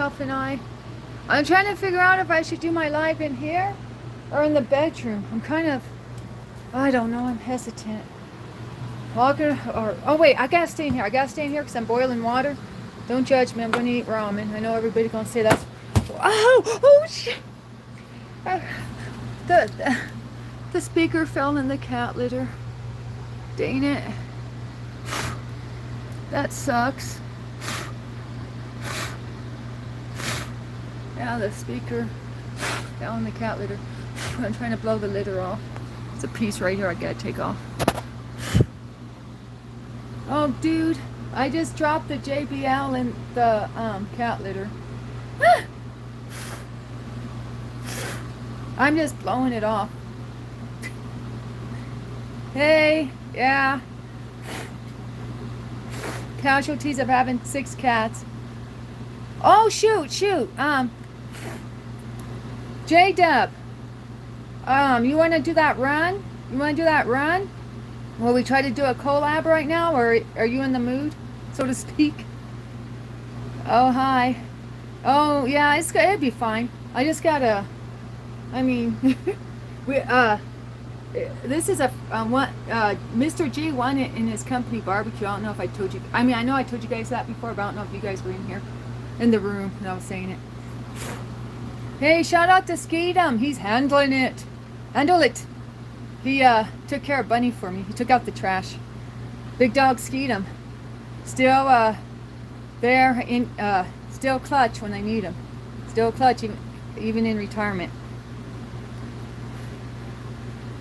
myself and I'm trying to figure out if I should do my live in here or in the bedroom. I'm kind of, I don't know, I'm hesitant. Walking, or, oh wait, I gotta stay in here. I gotta stay in here because I'm boiling water. Don't judge me, I'm gonna eat ramen. I know everybody's gonna say that's, oh shit. Uh, the, the speaker fell in the cat litter. Dang it. That sucks. Yeah, the speaker fell in the cat litter. I'm trying to blow the litter off. It's a piece right here I gotta take off. Oh, dude, I just dropped the JBL in the cat litter. I'm just blowing it off. Hey, yeah. Casualties of having 6 cats. Oh, shoot. J-Dub. You want to do that run? Will we try to do a collab right now, or are you in the mood, so to speak? Oh, hi. Oh, yeah, it'd be fine. I just gotta, I mean, this is a, what, Mr. G won it in his company barbecue. I don't know if I told you, I know I told you guys that before, but I don't know if you guys were in here, in the room, and I was saying it. Hey, shout out to Skeetum. He's handling it. Handle it. He took care of Bunny for me. He took out the trash. Big dog Skeetum. Still there in still clutch when I need him. Still clutch even in retirement.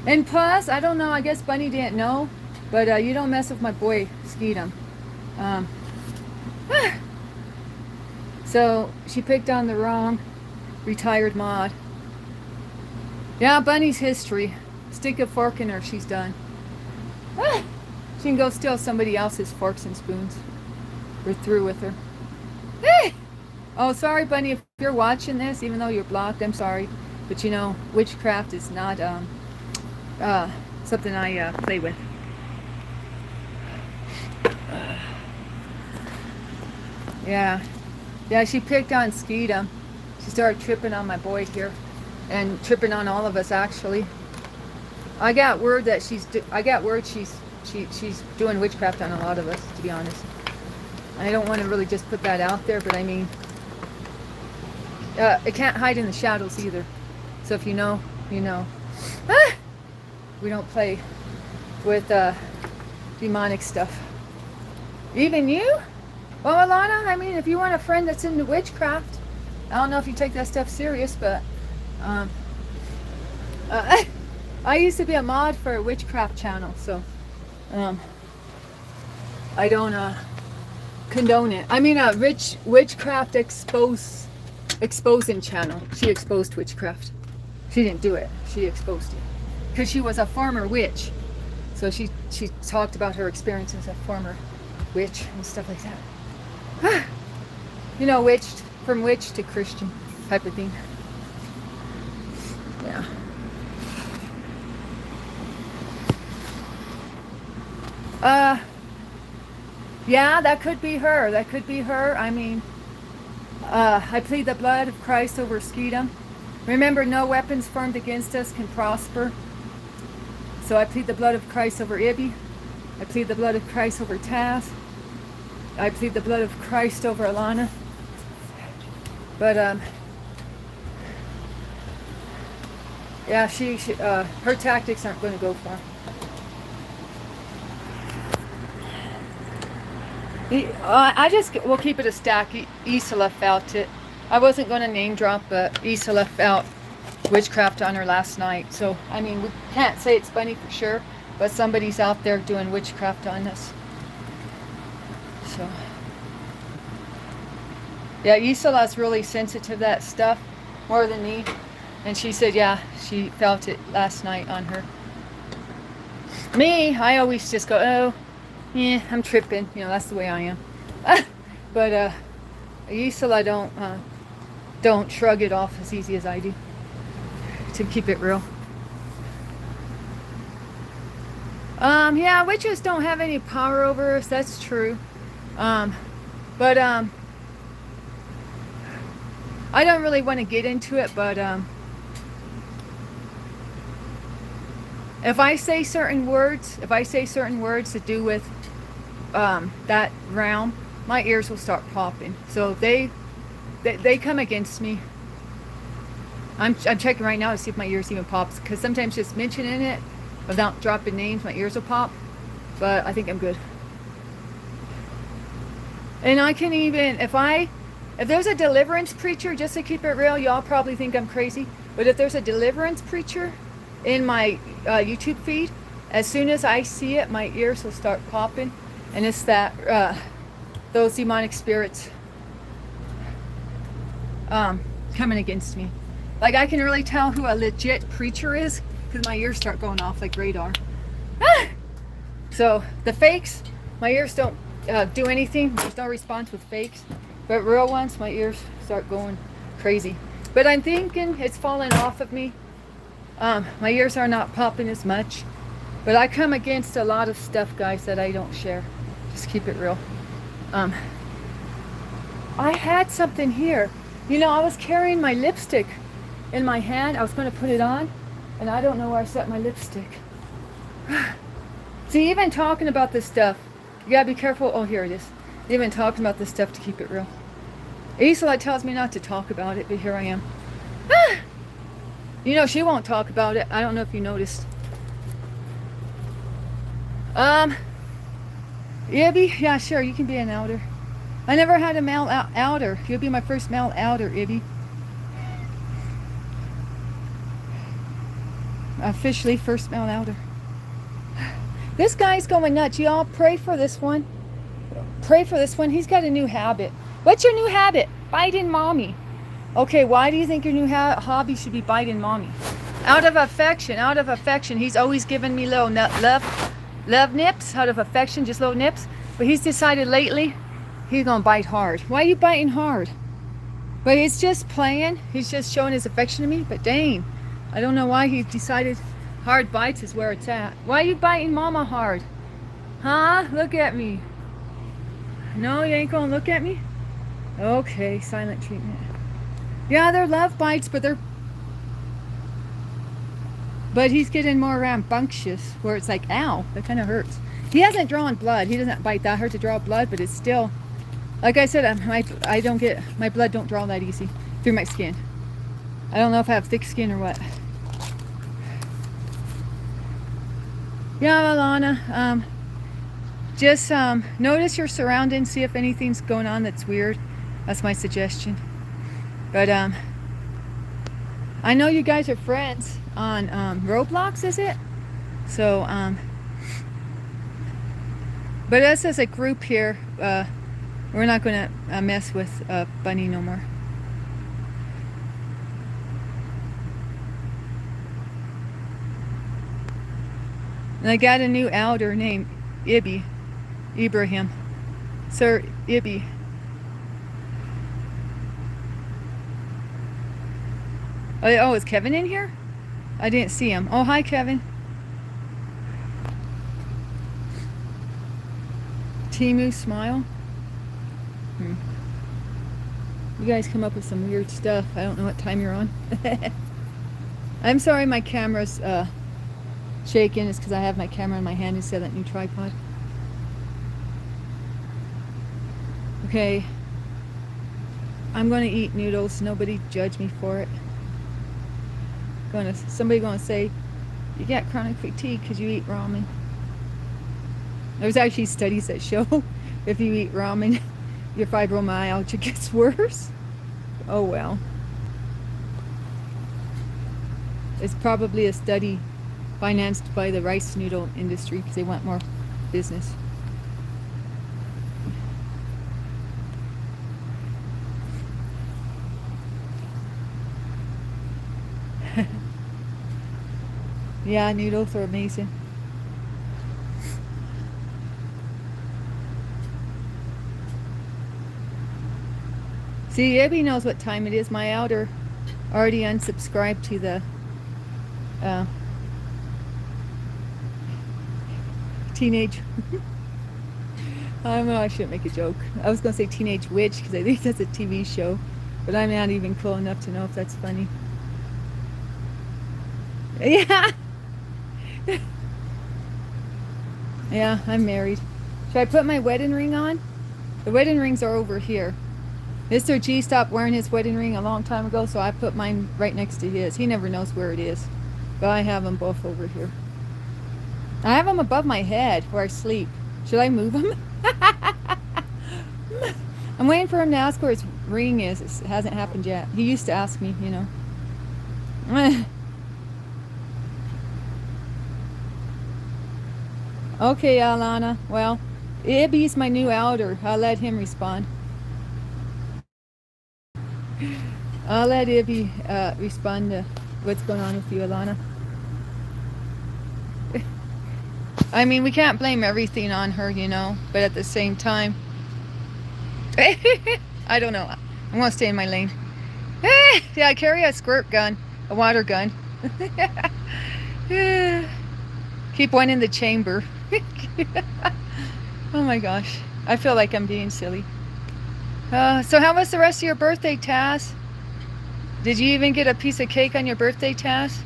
And plus, I don't know, I guess Bunny didn't know, but you don't mess with my boy Skeetum. So she picked on the wrong retired mod. Yeah, Bunny's history. Stick a fork in her, she's done. She can go steal somebody else's forks and spoons. We're through with her. Oh, sorry, Bunny, if you're watching this, even though you're blocked, I'm sorry. But you know, witchcraft is not something I play with. Yeah, she picked on Skeetum. She started tripping on my boy here, and tripping on all of us actually. I got word that she's doing witchcraft on a lot of us, to be honest. I don't want to really just put that out there, but I mean, it can't hide in the shadows either. So if you know, you know. We don't play with demonic stuff. Even you? Well, Alana, I mean, if you want a friend that's into witchcraft, I don't know if you take that stuff serious, but I used to be a mod for a witchcraft channel, so I don't condone it. I mean, a witchcraft exposing channel. She exposed witchcraft. She didn't do it. She exposed it because she was a former witch. So she talked about her experience as a former witch and stuff like that. You know, from witch to Christian type of thing. Yeah. Yeah, that could be her. That could be her. I mean, I plead the blood of Christ over Skeetum. Remember, no weapons formed against us can prosper. So I plead the blood of Christ over Ibby. I plead the blood of Christ over Taz. I plead the blood of Christ over Alana. But yeah, her tactics aren't going to go far. We'll keep it a stack. Isola felt it. I wasn't going to name drop, but Isola felt witchcraft on her last night. So, I mean, we can't say it's Bunny for sure, but somebody's out there doing witchcraft on us. So, yeah, Isola's really sensitive to that stuff, more than me. And she said, yeah, she felt it last night on her. Me, I always just go, oh, yeah, I'm tripping. You know, that's the way I am. But Isola don't shrug it off as easy as I do, to keep it real. Yeah, witches don't have any power over us, that's true. But I don't really want to get into it, but if I say certain words to do with that realm, my ears will start popping. So they come against me. I'm checking right now to see if my ears even pops, because sometimes just mentioning it without dropping names, my ears will pop. But I think I'm good. And I can even, if there's a deliverance preacher, just to keep it real, y'all probably think I'm crazy, but if there's a deliverance preacher in my YouTube feed, as soon as I see it, my ears will start popping, and it's that those demonic spirits coming against me. Like, I can really tell who a legit preacher is because my ears start going off like radar. So the fakes, my ears don't do anything. There's no response with fakes, but real ones, my ears start going crazy. But I'm thinking it's falling off of me. My ears are not popping as much, but I come against a lot of stuff, guys, that I don't share. Just keep it real. I had something here. You know, I was carrying my lipstick in my hand. I was going to put it on, and I don't know where I set my lipstick. See, even talking about this stuff, you gotta be careful. Oh, here it is. Even talking about this stuff to keep it real. Isla tells me not to talk about it, but here I am. You know, she won't talk about it. I don't know if you noticed. Ibby, yeah, sure, you can be an outer. I never had a male outer. You'll be my first male outer, Ibby. Officially first male outer. This guy's going nuts. Y'all pray for this one. Pray for this one. He's got a new habit. What's your new habit? Biting mommy. Okay, why do you think your new hobby should be biting mommy? Out of affection, out of affection. He's always given me little love nips, out of affection, just little nips. But he's decided lately he's gonna bite hard. Why are you biting hard? But he's just playing. He's just showing his affection to me. But dang, I don't know why he decided hard bites is where it's at. Why are you biting mama hard? Huh? Look at me. No, you ain't gonna look at me? Okay, silent treatment. Yeah, they're love bites, but he's getting more rambunctious, where it's like, ow, that kind of hurts. He hasn't drawn blood. He doesn't bite that hard to draw blood, but it's still, like I said, my blood don't draw that easy through my skin. I don't know if I have thick skin or what. Yeah, Alana, just notice your surroundings, see if anything's going on that's weird. That's my suggestion. But I know you guys are friends on Roblox, is it? So but us as a group here, we're not gonna mess with Bunny no more. And I got a new elder named Ibrahim. Sir Ibby. Oh, is Kevin in here? I didn't see him. Oh, hi, Kevin. Timu smile. You guys come up with some weird stuff. I don't know what time you're on. I'm sorry my camera's shaking. It's because I have my camera in my hand instead of that new tripod. Okay. I'm going to eat noodles. Nobody judge me for it. Somebody gonna say you get chronic fatigue because you eat ramen. There's actually studies that show if you eat ramen, your fibromyalgia gets worse. Oh well. It's probably a study financed by the rice noodle industry because they want more business. Yeah, noodles are amazing. See, Abby knows what time it is. My elder already unsubscribed to the teenage I don't know, I shouldn't make a joke. I was going to say Teenage Witch because I think that's a TV show. But I'm not even cool enough to know if that's funny. Yeah. Yeah, I'm married. Should I put my wedding ring on? The wedding rings are over here. Mr. G stopped wearing his wedding ring a long time ago, so I put mine right next to his. He never knows where it is. But I have them both over here. I have them above my head where I sleep. Should I move them? I'm waiting for him to ask where his ring is. It hasn't happened yet. He used to ask me, you know. Okay, Alana. Well, Ibby's my new elder. I'll let him respond. I'll let Ibby respond to what's going on with you, Alana. I mean, we can't blame everything on her, you know, but at the same time, I don't know. I'm going to stay in my lane. Yeah, I carry a squirt gun, a water gun. Keep one in the chamber. Oh my gosh. I feel like I'm being silly. So how was the rest of your birthday, Taz? Did you even get a piece of cake on your birthday, Taz?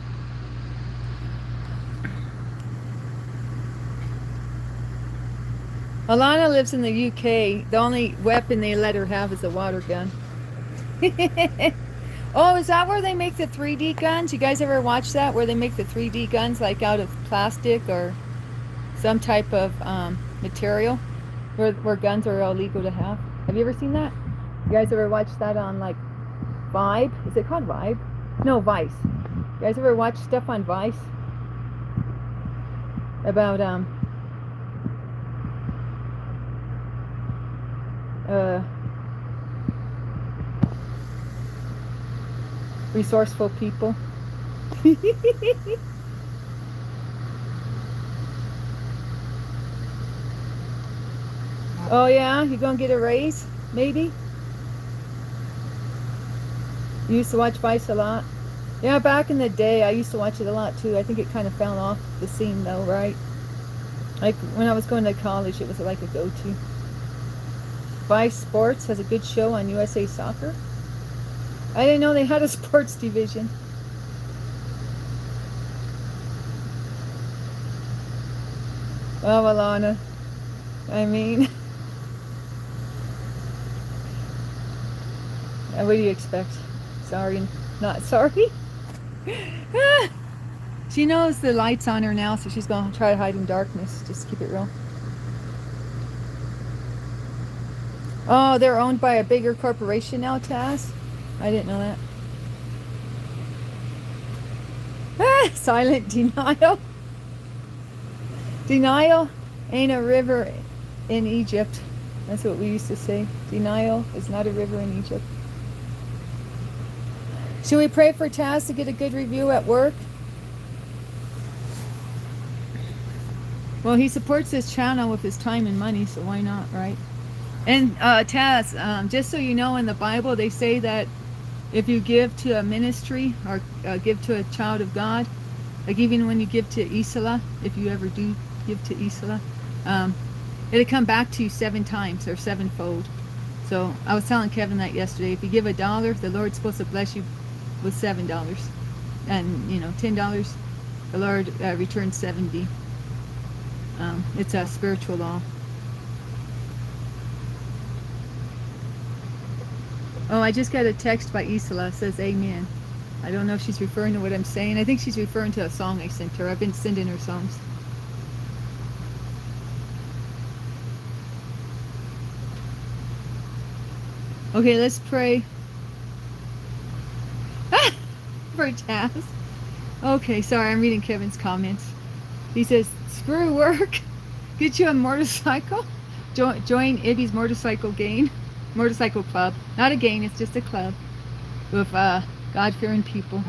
Alana lives in the UK. The only weapon they let her have is a water gun. Oh, is that where they make the 3D guns? You guys ever watch that? Where they make the 3D guns like out of plastic or some type of material? Where guns are illegal to have. Have you ever seen that? You guys ever watch that on like Vibe? Is it called Vibe? No, Vice. You guys ever watch stuff on Vice? About resourceful people. Oh yeah, you gonna get a raise? Maybe? You used to watch Vice a lot? Yeah, back in the day, I used to watch it a lot too. I think it kind of fell off the scene though, right? Like when I was going to college, it was like a go-to. Vice Sports has a good show on USA Soccer. I didn't know they had a sports division. Oh, Alana. I mean, what do you expect? Sorry, not sorry. She knows the light's on her now, so she's going to try to hide in darkness. Just keep it real. Oh, they're owned by a bigger corporation now, Taz? I didn't know that. Silent denial. Denial ain't a river in Egypt. That's what we used to say. Denial is not a river in Egypt. Should we pray for Taz to get a good review at work? Well, he supports this channel with his time and money, so why not, right? And Taz, just so you know, in the Bible, they say that if you give to a ministry or give to a child of God, like even when you give to Isla, if you ever do give to Isla, it'll come back to you 7 times or 7-fold. So I was telling Kevin that yesterday. If you give $1, the Lord's supposed to bless you with $7, and you know, $10, the Lord returns 70. It's a spiritual law. Oh, I just got a text by Isla. It says amen. I don't know if she's referring to what I'm saying. I think she's referring to a song I sent her. I've been sending her songs. Okay, let's pray. For Taz. Okay, sorry, I'm reading Kevin's comments. He says, screw work. Get you a motorcycle. Join Ibby's motorcycle club. Not a gang, it's just a club with God-fearing people.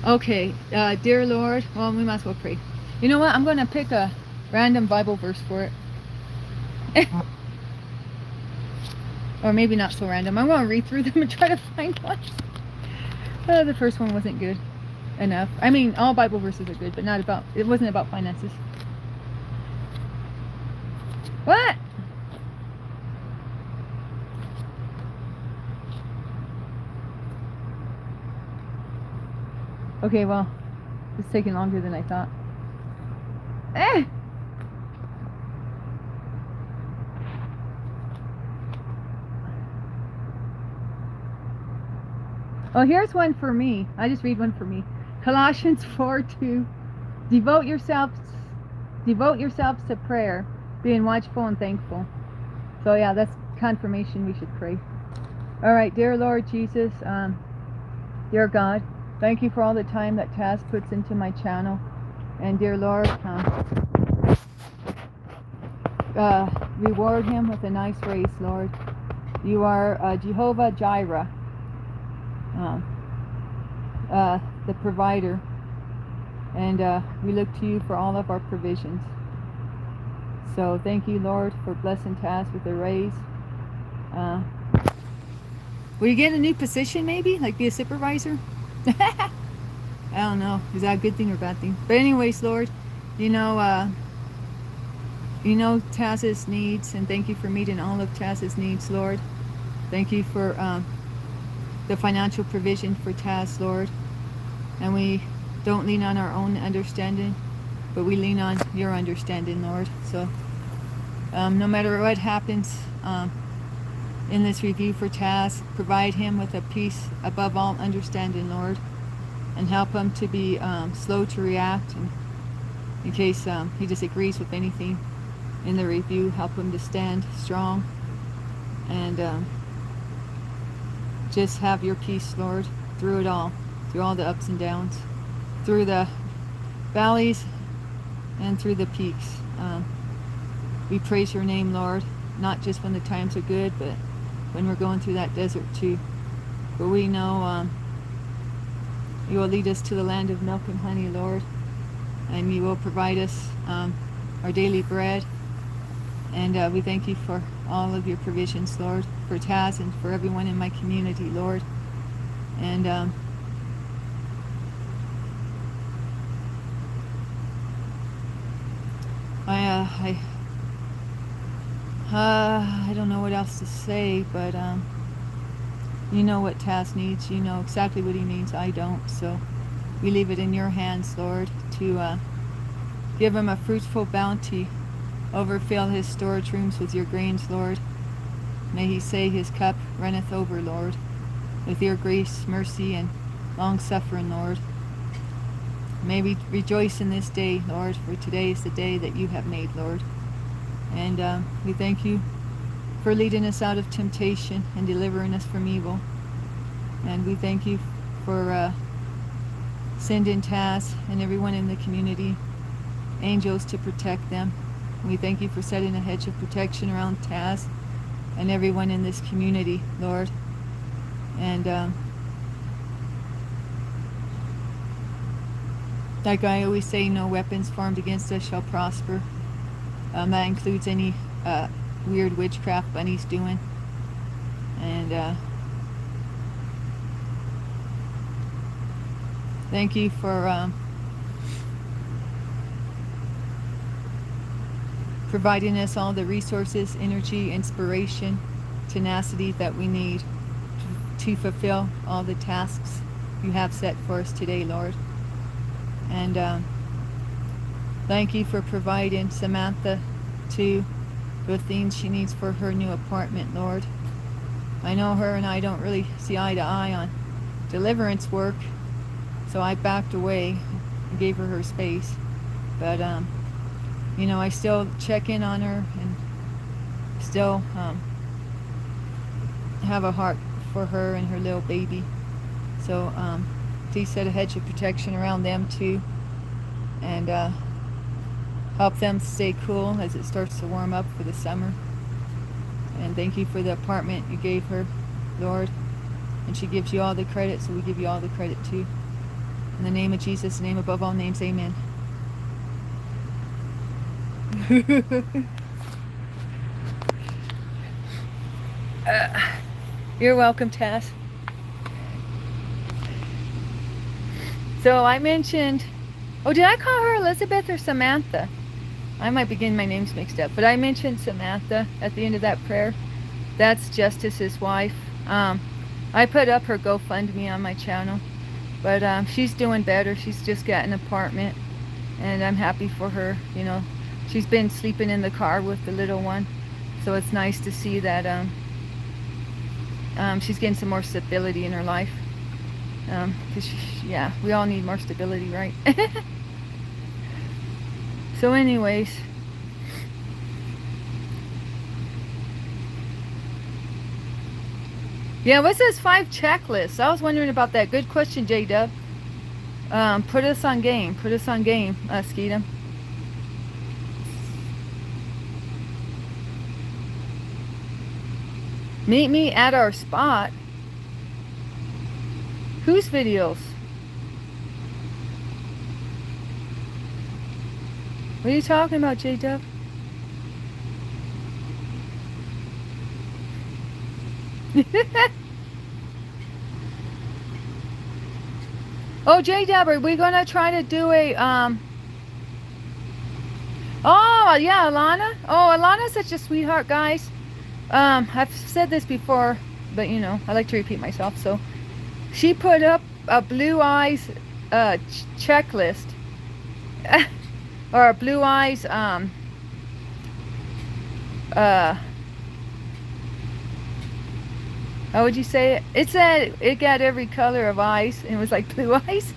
Okay, dear Lord, well, we might as well pray. You know what? I'm going to pick a random Bible verse for it. Or maybe not so random. I'm going to read through them and try to find one. The first one wasn't good enough. I mean, all Bible verses are good, but it wasn't about finances. What? Okay, well, it's taking longer than I thought. Eh! Oh, here's one for me. I just read one for me. Colossians 4:2. Devote yourselves to prayer, being watchful and thankful. So yeah, that's confirmation we should pray. All right, dear Lord Jesus, dear God, thank you for all the time that Taz puts into my channel. And dear Lord, reward him with a nice raise, Lord. You are Jehovah Jireh, the provider. And we look to you for all of our provisions. So thank you, Lord, for blessing Taz with a raise. Will you get a new position maybe? Like be a supervisor? I don't know. Is that a good thing or a bad thing? But anyways, Lord, you know Taz's needs, and thank you for meeting all of Taz's needs, Lord. Thank you for the financial provision for Taz, Lord. And we don't lean on our own understanding, but we lean on your understanding, Lord. So no matter what happens in this review for Taz, provide him with a peace above all understanding, Lord, and help him to be slow to react, and in case he disagrees with anything in the review, help him to stand strong and just have your peace, Lord, through it all, through all the ups and downs, through the valleys and through the peaks. We praise your name, Lord, not just when the times are good, but when we're going through that desert too. But we know you will lead us to the land of milk and honey, Lord, and you will provide us our daily bread. And we thank you for all of your provisions, Lord, for Taz and for everyone in my community, Lord. And I don't know what else to say, but you know what Taz needs. You know exactly what he needs. I don't. So we leave it in your hands, Lord, to give him a fruitful bounty, overfill his storage rooms with your grains, Lord. May he say his cup runneth over, Lord, with your grace, mercy, and long-suffering, Lord. May we rejoice in this day, Lord, for today is the day that you have made, Lord. And we thank you for leading us out of temptation and delivering us from evil. And we thank you for sending Taz and everyone in the community angels to protect them. We thank you for setting a hedge of protection around Taz and everyone in this community, Lord. And like I always say, no weapons formed against us shall prosper. That includes any weird witchcraft Bunny's doing. And thank you for providing us all the resources, energy, inspiration, tenacity that we need to fulfill all the tasks you have set for us today, Lord. And thank you for providing Samantha too with things she needs for her new apartment, Lord. I know her and I don't really see eye to eye on deliverance work, so I backed away and gave her space. But you know, I still check in on her and still have a heart for her and her little baby. So please set a hedge of protection around them too, and help them stay cool as it starts to warm up for the summer. And thank you for the apartment you gave her, Lord. And she gives you all the credit, so we give you all the credit too. In the name of Jesus, name above all names, amen. You're welcome, Tess. So I mentioned, oh, did I call her Elizabeth or Samantha? I might be getting my names mixed up, but I mentioned Samantha at the end of that prayer. That's Justice's wife. I put up her GoFundMe on my channel, But she's doing better. She's just got an apartment, and I'm happy for her. You know, she's been sleeping in the car with the little one, so it's nice to see that she's getting some more stability in her life. Cause yeah, we all need more stability, right? So anyways, yeah, what's this 5 checklist? I was wondering about that. Good question, J-Dub. Put us on game. Put us on game, Skeetum. Meet me at our spot. Whose videos? What are you talking about, J-Dub? Oh, J-Dub, are we gonna try to do a Oh yeah, Alana. Oh, Alana's such a sweetheart, guys. I've said this before, but you know, I like to repeat myself. So she put up a Blue Eyes checklist. Or a Blue Eyes how would you say it? It said it got every color of eyes, and it was like blue eyes.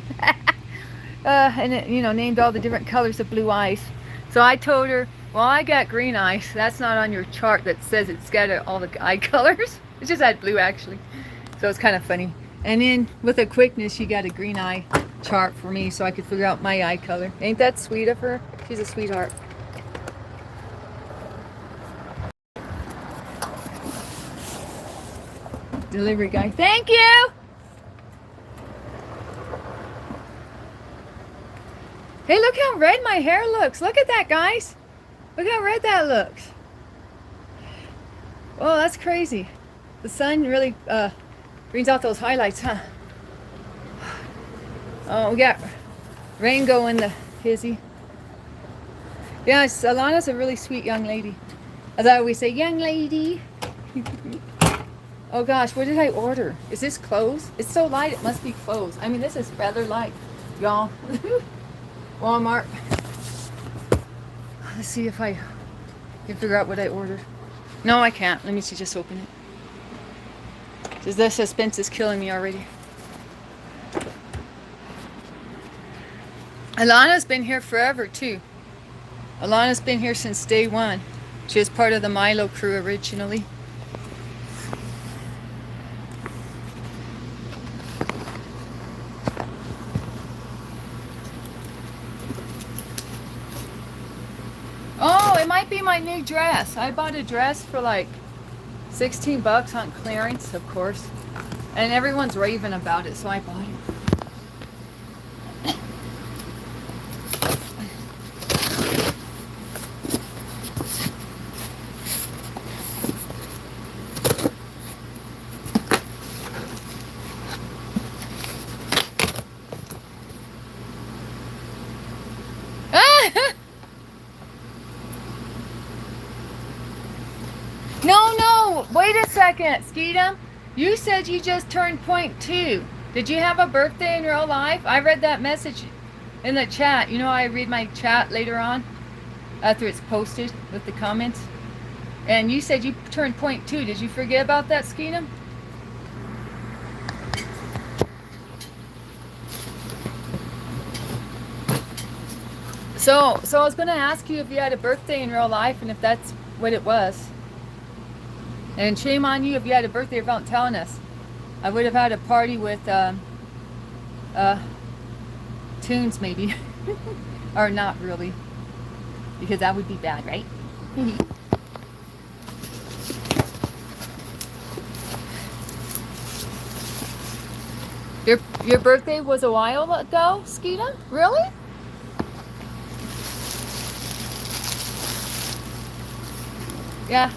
And it, you know, named all the different colors of blue eyes. So I told her, well, I got green eyes. That's not on your chart that says it's got all the eye colors. It just had blue, actually. So it's kind of funny. And then with a quickness, she got a green eye chart for me so I could figure out my eye color. Ain't that sweet of her? She's a sweetheart. Delivery guy. Thank you! Hey, look how red my hair looks. Look at that, guys. Look how red that looks. Oh, that's crazy. The sun really brings out those highlights, huh? Oh, we got Rango in the hizzy. Yes, Alana's a really sweet young lady. As I always say, young lady. Oh gosh, what did I order? Is this clothes? It's so light, it must be clothes. I mean, this is rather light, y'all. Walmart. Let's see if I can figure out what I ordered. No, I can't. Let me see, just open it. Because the suspense is killing me already. Alana's been here forever, too. Alana's been here since day one. She was part of the Milo crew originally. Oh, it might be my new dress. I bought a dress for like 16 bucks on clearance, of course. And everyone's raving about it, so I bought it. No, wait a second, Skeetum. You said you just turned 0.2. Did you have a birthday in real life? I read that message in the chat. You know, I read my chat later on after it's posted with the comments. And you said you turned 0.2. Did you forget about that, Skeetum? So I was going to ask you if you had a birthday in real life and if that's what it was. And shame on you if you had a birthday without telling us. I would have had a party with tunes maybe. Or not really. Because that would be bad, right? Your birthday was a while ago, Skeeta? Really? Yeah.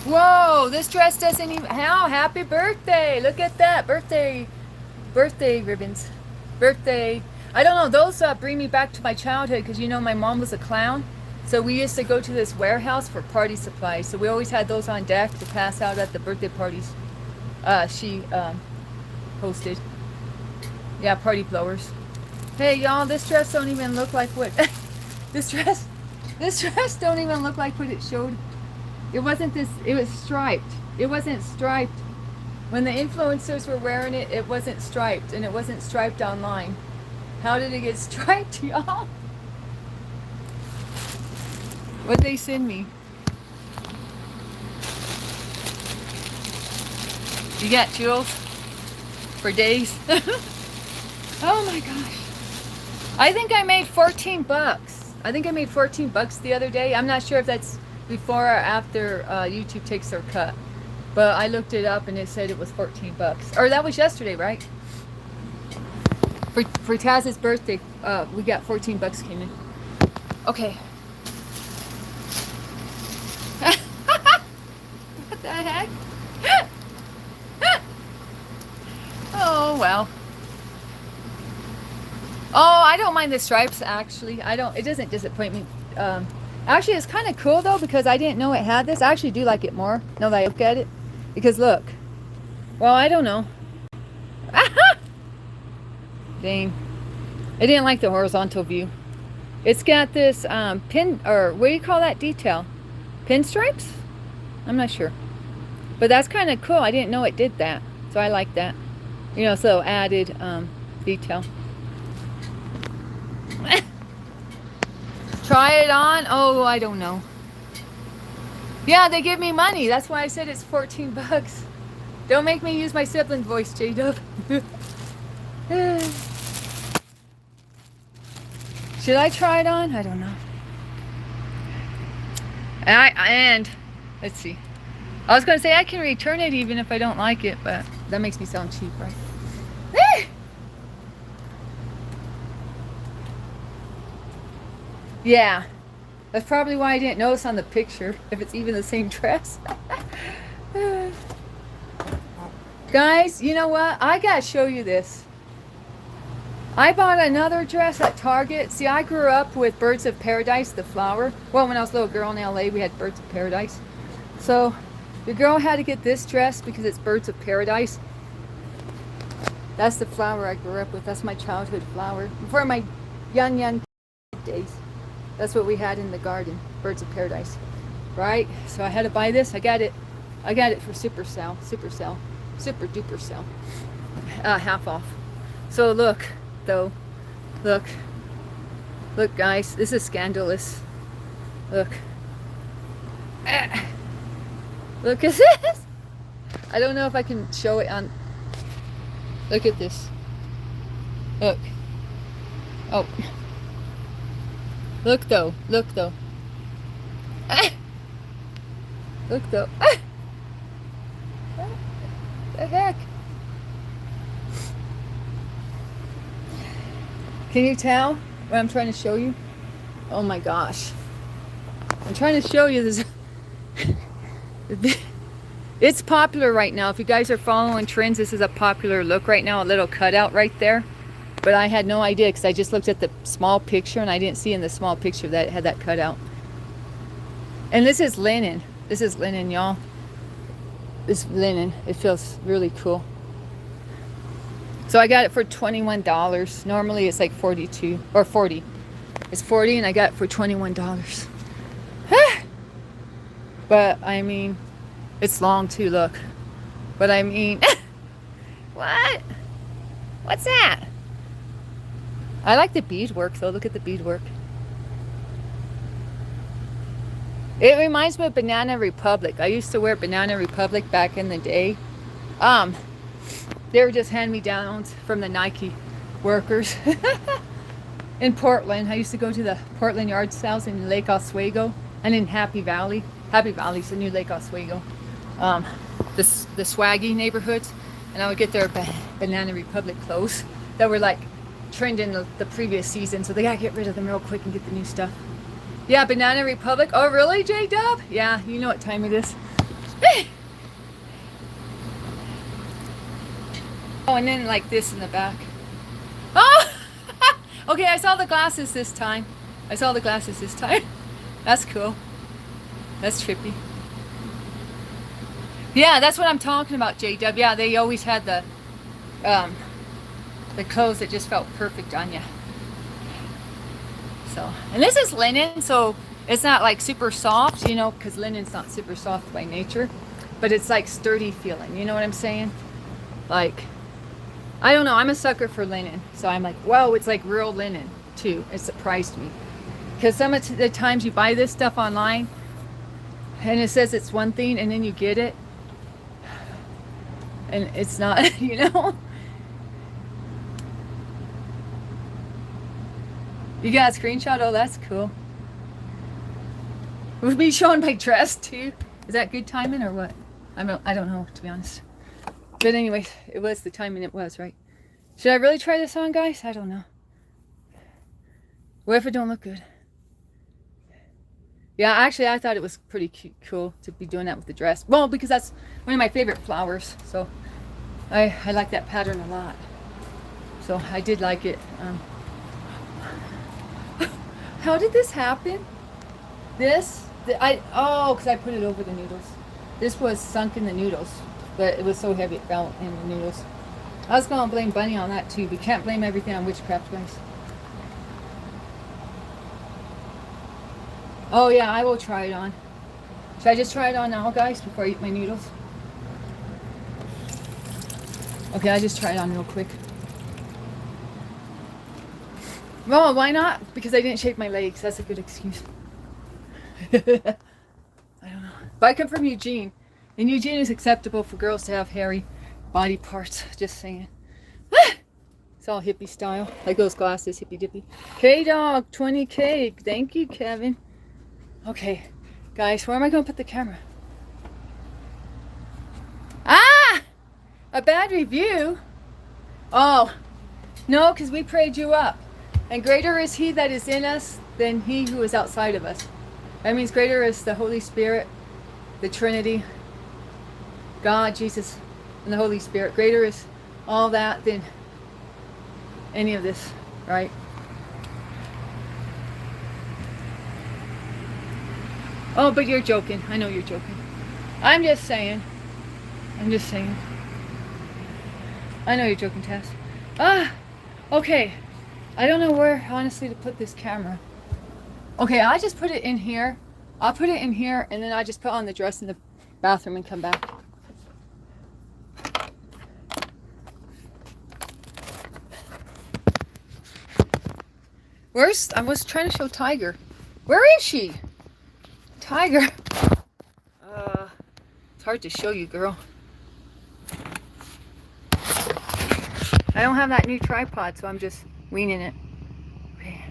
Whoa, this dress doesn't even... How? Happy birthday. Look at that. Birthday ribbons. Birthday. I don't know. Those bring me back to my childhood because, you know, my mom was a clown. So we used to go to this warehouse for party supplies. So we always had those on deck to pass out at the birthday parties she hosted. Yeah, party blowers. Hey, y'all, this dress don't even look like what... this dress don't even look like what it showed. It wasn't this... It was striped. It wasn't striped. When the influencers were wearing it, it wasn't striped. And it wasn't striped online. How did it get striped, y'all? What'd they send me? You got jewels for days? Oh my gosh. I think I made 14 bucks. I think I made 14 bucks the other day. I'm not sure if that's before or after YouTube takes their cut. But I looked it up and it said it was 14 bucks. Or that was yesterday, right? For Taz's birthday, we got 14 bucks came in. Okay. What the heck? Oh, well. Oh, I don't mind the stripes, actually. It doesn't disappoint me. Actually, it's kind of cool, though, because I didn't know it had this. I actually do like it more, now that I look at it. Because, look. Well, I don't know. Dang. I didn't like the horizontal view. It's got this pin, or what do you call that detail? Pinstripes? I'm not sure. But that's kind of cool. I didn't know it did that. So I like that. You know, so added detail. Try it on? Oh, I don't know. Yeah, they give me money. That's why I said it's 14 bucks. Don't make me use my sibling voice, J-Dub. Should I try it on? I don't know. And let's see. I was going to say I can return it even if I don't like it, but that makes me sound cheap, right? Yeah. That's probably why I didn't notice on the picture, if it's even the same dress. Guys, you know what? I gotta show you this. I bought another dress at Target. See, I grew up with Birds of Paradise, the flower. Well, when I was a little girl in LA, we had Birds of Paradise. So, the girl had to get this dress because it's Birds of Paradise. That's the flower I grew up with. That's my childhood flower. Before my young days. That's what we had in the garden. Birds of Paradise. Right? So I had to buy this. I got it for super sale. Super duper sale. Half off. So look, though. Look, guys. This is scandalous. Look. Look at this. I don't know if I can show it on. Look at this. Look. Oh. Look though. Look though. Look though. What the heck? Can you tell what I'm trying to show you? Oh my gosh. I'm trying to show you this. It's popular right now. If you guys are following trends, this is a popular look right now. A little cutout right there. But I had no idea because I just looked at the small picture and I didn't see in the small picture that it had that cutout. And this is linen. This is linen, y'all. This linen. It feels really cool. So I got it for $21. Normally it's like 42 or 40. It's 40 and I got it for $21. But I mean, it's long too, look. But I mean, what? What's that? I like the beadwork though. Look at the beadwork. It reminds me of Banana Republic. I used to wear Banana Republic back in the day. They were just hand-me-downs from the Nike workers in Portland. I used to go to the Portland yard sales in Lake Oswego and in Happy Valley. Happy Valley's the new Lake Oswego. The swaggy neighborhoods. And I would get their Banana Republic clothes that were like trending the previous season. So they gotta get rid of them real quick and get the new stuff. Yeah, Banana Republic. Oh, really, J-Dub? Yeah, you know what time it is. Oh, and then like this in the back. Oh! Okay, I saw the glasses this time. That's cool. That's trippy. Yeah, that's what I'm talking about, J-Dub. Yeah, they always had the the clothes that just felt perfect on you. So, and this is linen, so it's not like super soft, you know, because linen's not super soft by nature, but it's like sturdy feeling, you know what I'm saying? Like, I don't know, I'm a sucker for linen, so I'm like, whoa, it's like real linen too. It surprised me, because some of the times you buy this stuff online and it says it's one thing and then you get it and it's not, you know. You got a screenshot? Oh, that's cool. Would be showing my dress too. Is that good timing or what? I don't know, to be honest. But anyways, it was the timing it was, right? Should I really try this on, guys? I don't know. What if it don't look good? Yeah, actually, I thought it was pretty cute, cool to be doing that with the dress. Well, because that's one of my favorite flowers, so I like that pattern a lot. So I did like it. How did this happen? Because I put it over the noodles. This was sunk in the noodles, but it was so heavy it fell in the noodles. I was going to blame Bunny on that too, but can't blame everything on witchcraft, guys. Oh yeah, I will try it on. Should I just try it on now, guys, before I eat my noodles? Okay, I just try it on real quick. Well, why not? Because I didn't shave my legs. That's a good excuse. I don't know. But I come from Eugene. And Eugene is acceptable for girls to have hairy body parts. Just saying. It's all hippie style. Like those glasses, hippy dippy. K-Dog, 20K. Thank you, Kevin. Okay. Guys, where am I going to put the camera? Ah! A bad review? Oh. No, because we prayed you up. And greater is he that is in us than he who is outside of us. That means greater is the Holy Spirit, the Trinity, God, Jesus, and the Holy Spirit. Greater is all that than any of this, right? Oh, but you're joking. I know you're joking. I'm just saying. I know you're joking, Tess. Okay. I don't know where, honestly, to put this camera. Okay, I just put it in here. I'll put it in here, and then I just put on the dress in the bathroom and come back. I was trying to show Tiger. Where is she? Tiger. It's hard to show you, girl. I don't have that new tripod, so I'm just winging it. Okay.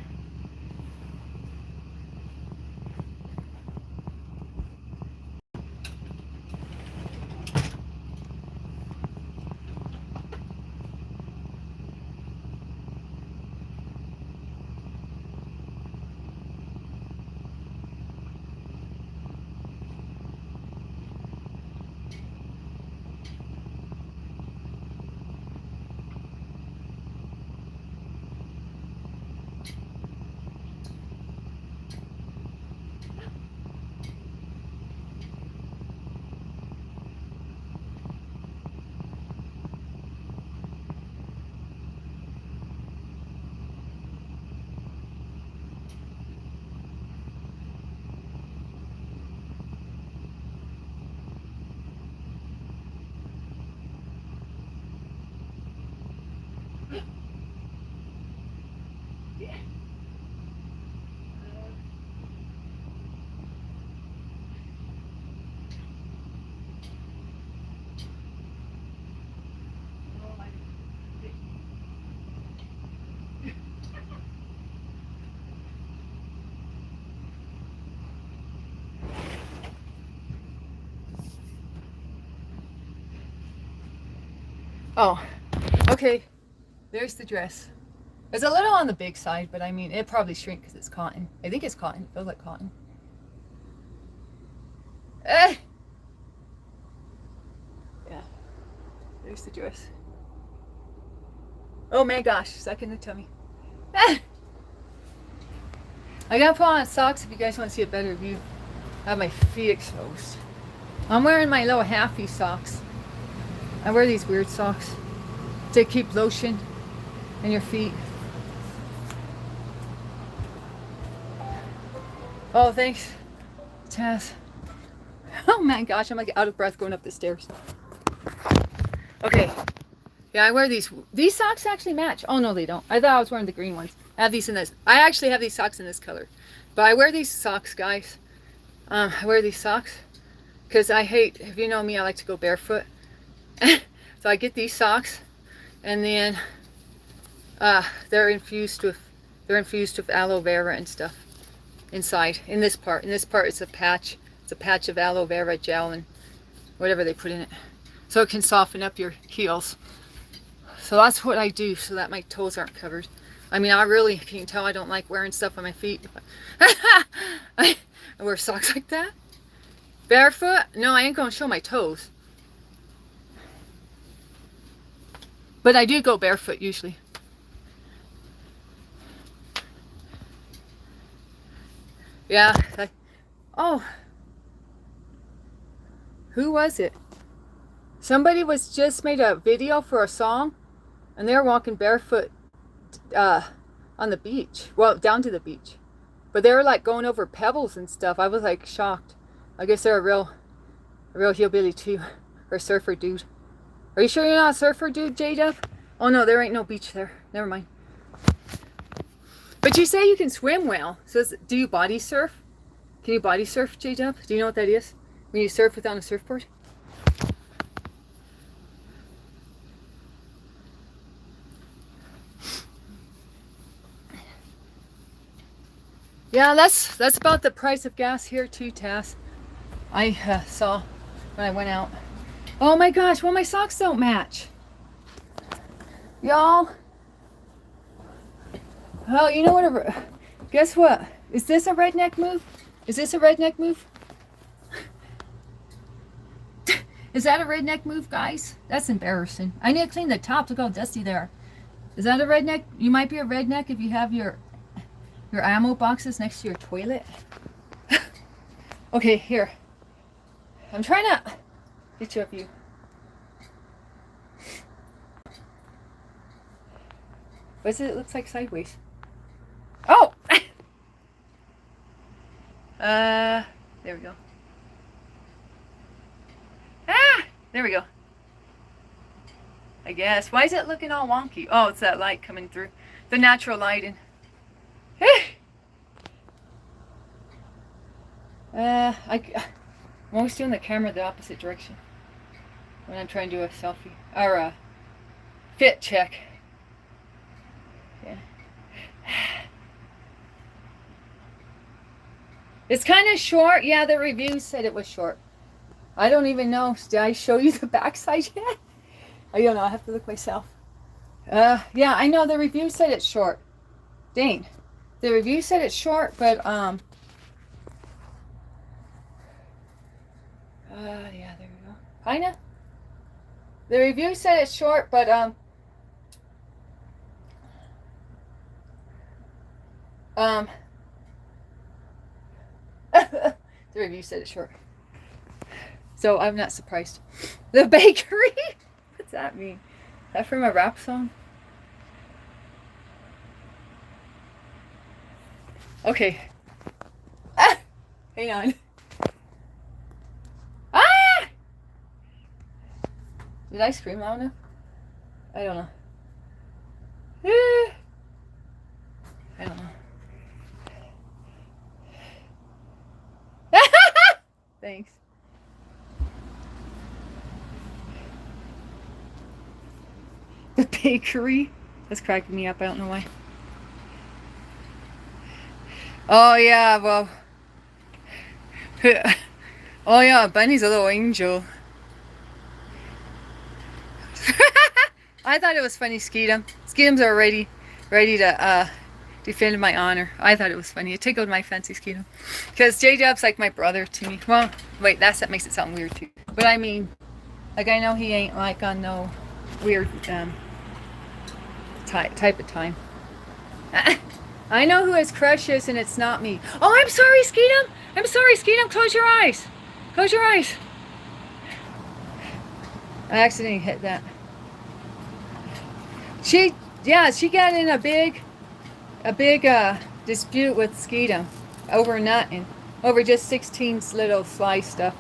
Oh, okay. There's the dress. It's a little on the big side, but I mean, it probably shrink because it's cotton. I think it's cotton. It feels like cotton. Yeah. There's the dress. Oh my gosh, stuck in the tummy. I gotta put on socks if you guys want to see a better view. I have my feet exposed. I'm wearing my little halfy socks. I wear these weird socks to keep lotion And your feet. Oh, thanks, Tess. Oh my gosh, I'm like out of breath going up the stairs. Okay. Yeah, I wear these. These socks actually match. Oh no, they don't. I thought I was wearing the green ones. I have these in this. I actually have these socks in this color. But I wear these socks, guys. I wear these socks because I hate, if you know me, I like to go barefoot. So I get these socks, and then they're infused with aloe vera and stuff inside. In this part it's a patch. It's a patch of aloe vera gel and whatever they put in it, so it can soften up your heels. So that's what I do, so that my toes aren't covered. I mean, I really, if you can tell, I don't like wearing stuff on my feet. I wear socks like that. Barefoot? No, I ain't gonna show my toes. But I do go barefoot usually. Yeah. Oh. Who was it? Somebody was just made a video for a song, and they're walking barefoot on the beach. Well, down to the beach. But they were like going over pebbles and stuff. I was like shocked. I guess they're a real hillbilly too. Or a surfer dude. Are you sure you're not a surfer dude, J-Dub? Oh no, there ain't no beach there. Never mind. But you say you can swim well. So do you body surf? Can you body surf, J-Dub? Do you know what that is? When you surf without a surfboard? Yeah, that's about the price of gas here too, Tass. I saw when I went out. Oh my gosh, well my socks don't match. Y'all. Oh, you know what? Guess what? Is this a redneck move? Is this a redneck move? Is that a redneck move, guys? That's embarrassing. I need to clean the top. Look how dusty they are. Is that a redneck? You might be a redneck if you have your ammo boxes next to your toilet. Okay, here. I'm trying to get you a view. What is it? It looks like sideways. Oh! There we go. Ah! There we go. I guess. Why is it looking all wonky? Oh, it's that light coming through. The natural lighting. I'm always doing the camera the opposite direction when I'm trying to do a selfie or a fit check. Yeah. It's kind of short. Yeah, the reviews said it was short. I don't even know. Did I show you the backside yet? I don't know. I have to look myself. Yeah, I know the review said it's short. Dang. The review said it's short, but yeah, there we go. Kinda. The review said it's short, but the review said it's short. So I'm not surprised. The bakery? What's that mean? Is that from a rap song? Okay. Ah! Hang on. Ah! Did I scream loud enough? I don't know. Ah! I don't know. Thanks. The bakery? That's cracking me up. I don't know why. Oh yeah, well. Oh yeah, Bunny's a little angel. I thought it was funny, Skeetum. Skeetums are ready to defend my honor. I thought it was funny. It tickled my fancy, Skeetum. Because J-Dub's like my brother to me. Well, wait, that makes it sound weird too. But I mean, like I know he ain't like on no weird type of time. I know who his crush is, and it's not me. Oh, I'm sorry, Skeetum. I'm sorry, Skeetum. Close your eyes. Close your eyes. I accidentally hit that. Yeah, she got in a big dispute with Skeetum over nothing, over just 16's little slice stuff.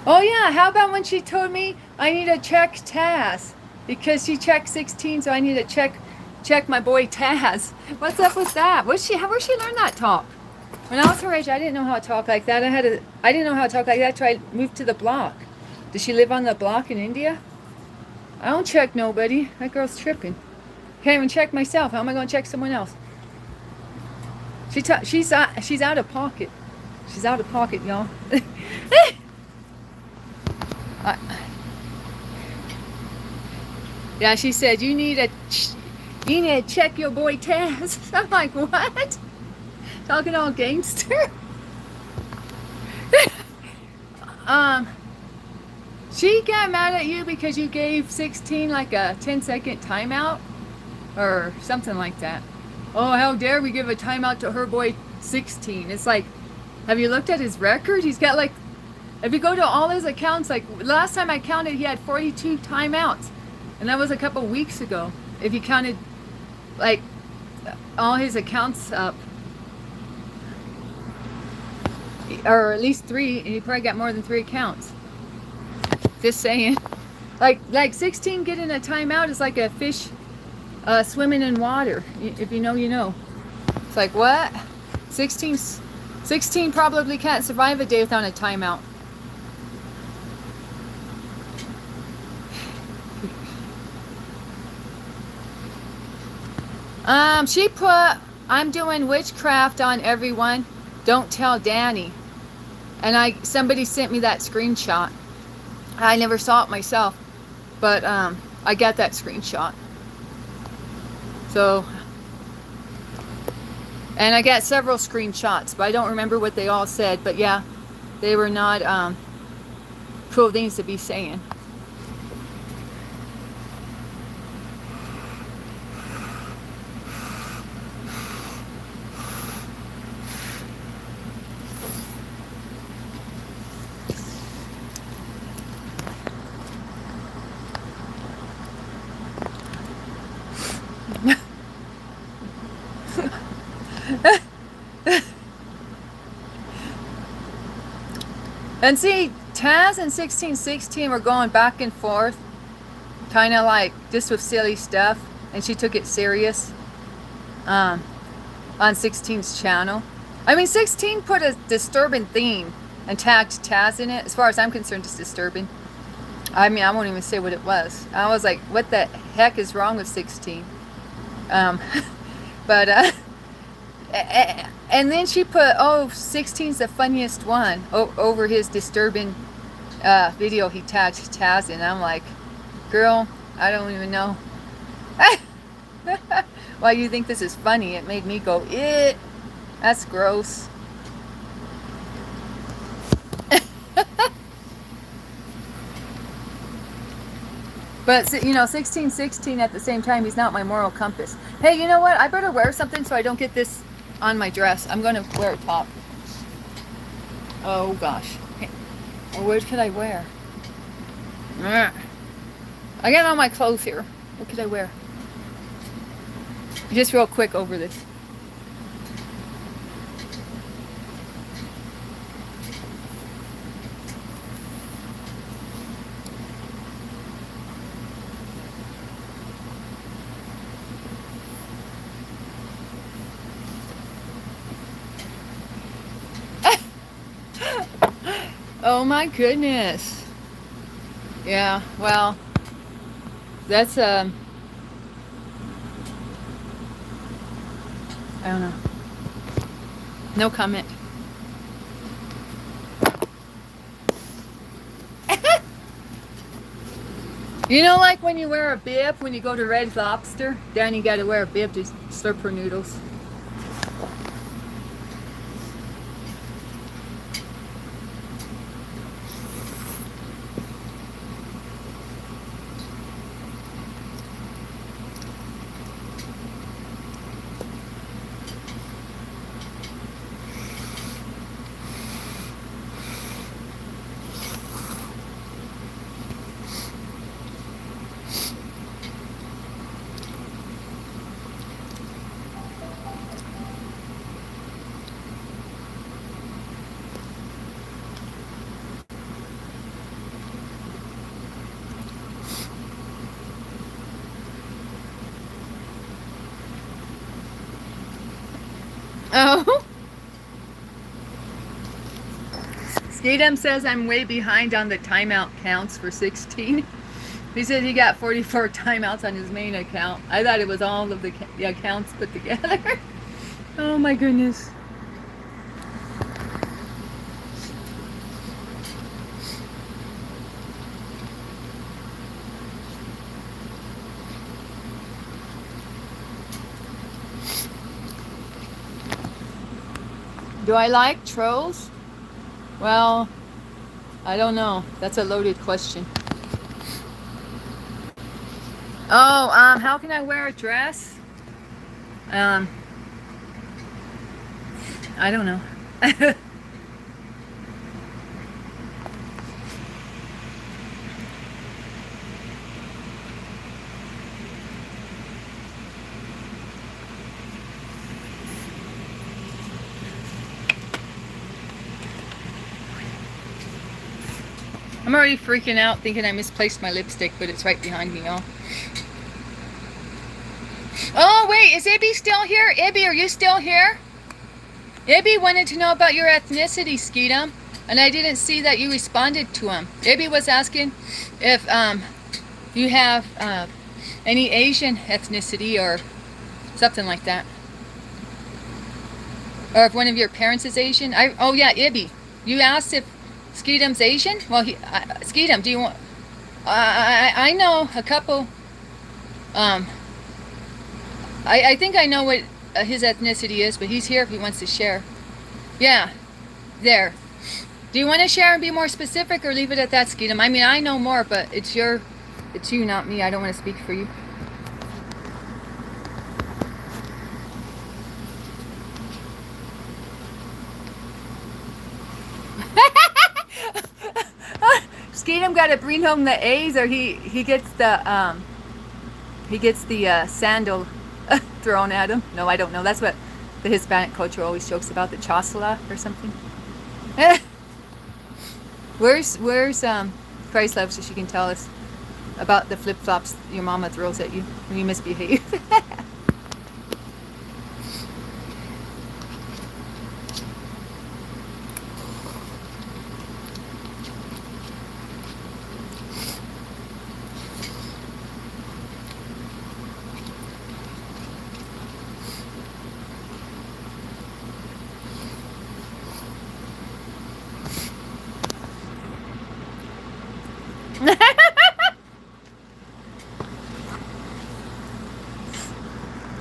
Oh yeah, how about when she told me I need to check Taz because she checked 16, so I need to check my boy Taz. What's up with that? Where'd she learn that talk? When I was her age, I didn't know how to talk like that. I didn't know how to talk like that till I moved to the block. Does she live on the block in India? I don't check nobody. That girl's tripping. Can't even check myself. How am I going to check someone else? She's out of pocket. She's out of pocket, y'all. Yeah, she said you need to check your boy Taz. I'm like, what? Talking all gangster. She got mad at you because you gave 16 like a 10-second timeout or something like that. Oh, how dare we give a timeout to her boy 16? It's like, have you looked at his record? He's got like, if you go to all his accounts, like last time I counted, he had 42 timeouts. And that was a couple weeks ago. If you counted like all his accounts up. Or at least 3, and he probably got more than 3 accounts. Just saying. Like 16 getting a timeout is like a fish swimming in water. If you know, you know. It's like, what? 16 probably can't survive a day without a timeout. She put, I'm doing witchcraft on everyone. Don't tell Danny. And somebody sent me that screenshot. I never saw it myself, but I got that screenshot. So, and I got several screenshots, but I don't remember what they all said. But yeah, they were not cool things to be saying. And see, Taz and 1616 were going back and forth, kind of like just with silly stuff, and she took it serious on 16's channel. I mean, 16 put a disturbing theme and tagged Taz in it. As far as I'm concerned, it's disturbing. I mean, I won't even say what it was. I was like, what the heck is wrong with 16? But and then she put, oh, 16's the funniest one over his disturbing video he tagged Taz in. I'm like, girl, I don't even know why you think this is funny. It made me go, ew, that's gross. But, you know, 1616 at the same time, he's not my moral compass. Hey, you know what? I better wear something so I don't get this on my dress. I'm going to wear a top. Oh, gosh. Well, what could I wear? I got all my clothes here. What could I wear? Just real quick over this. Oh my goodness. Yeah, well, that's I don't know. No comment. You know, like when you wear a bib when you go to Red Lobster, then you gotta wear a bib to slurp her noodles. Oh. Skadem says I'm way behind on the timeout counts for 16. He said he got 44 timeouts on his main account. I thought it was all of the accounts put together. Oh my goodness. Do I like trolls? Well, I don't know. That's a loaded question. Oh, how can I wear a dress? I don't know. I'm already freaking out thinking I misplaced my lipstick, but it's right behind me, y'all. Oh, wait, is Ibby still here? Ibby, are you still here? Ibby wanted to know about your ethnicity, Skeetum, and I didn't see that you responded to him. Ibby was asking if you have any Asian ethnicity or something like that. Or if one of your parents is Asian. Oh, yeah, Ibby. You asked if Skeetum's Asian? Well, Skeetum, do you want... I know a couple... I think I know what his ethnicity is, but he's here if he wants to share. Yeah, there. Do you want to share and be more specific, or leave it at that, Skeetum? I mean, I know more, but it's you, not me. I don't want to speak for you. Skeetum got to bring home the A's, or he gets the sandal thrown at him. No, I don't know. That's what the Hispanic culture always jokes about, the chosala or something. Where's Christ Love, so she can tell us about the flip-flops your mama throws at you when you misbehave.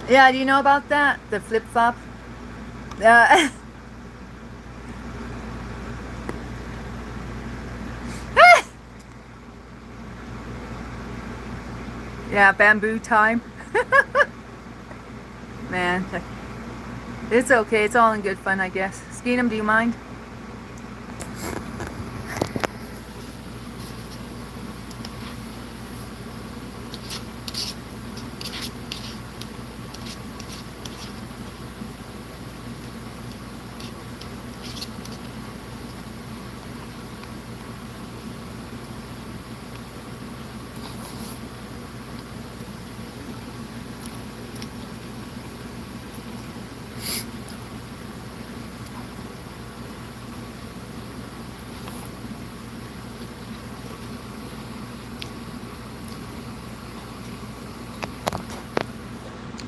Yeah, do you know about that? The flip-flop? Yeah, bamboo time. Man, it's okay. It's all in good fun, I guess. Skeetum, do you mind?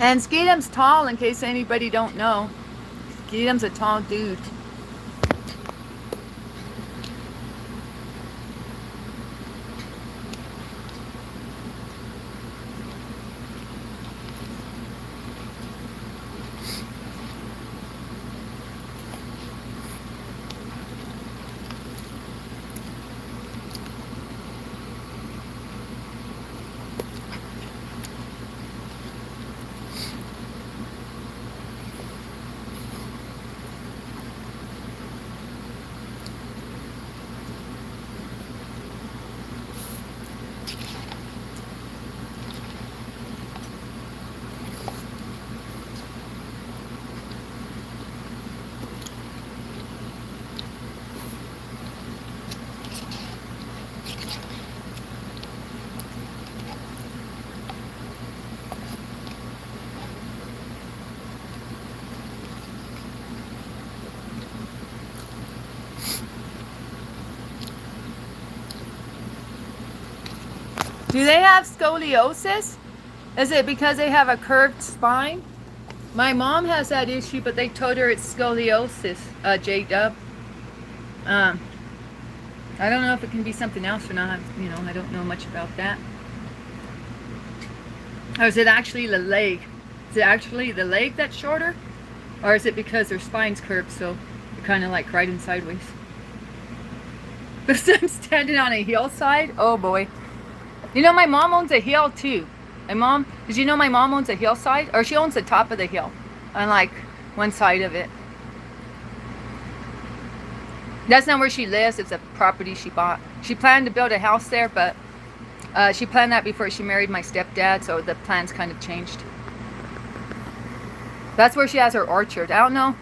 And Skeetum's tall, in case anybody don't know. Skeetum's a tall dude. Do they have scoliosis? Is it because they have a curved spine? My mom has that issue, but they told her it's scoliosis, J-Dub. I don't know if it can be something else or not. You know, I don't know much about that. Or is it actually the leg? Is it actually the leg that's shorter? Or is it because their spine's curved, so they're kind of like riding sideways? But I'm standing on a hillside. Oh boy. You know, my mom owns a hill too. My mom, did you know my mom owns a hillside? Or she owns the top of the hill on like one side of it. That's not where she lives. It's a property she bought. She planned to build a house there, but she planned that before she married my stepdad, so the plans kind of changed. That's where she has her orchard. I don't know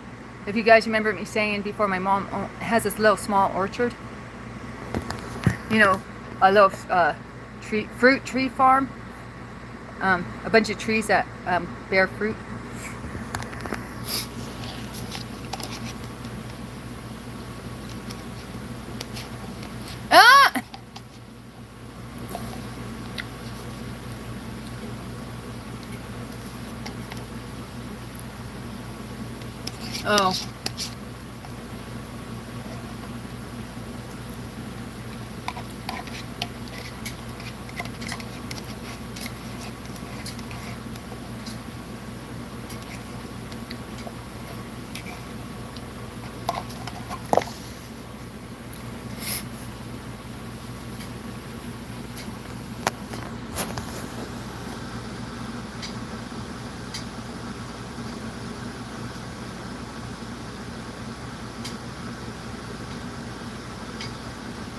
if you guys remember me saying before, my mom has this little small orchard. You know, a little fruit tree farm. A bunch of trees that bear fruit. Ah! Oh.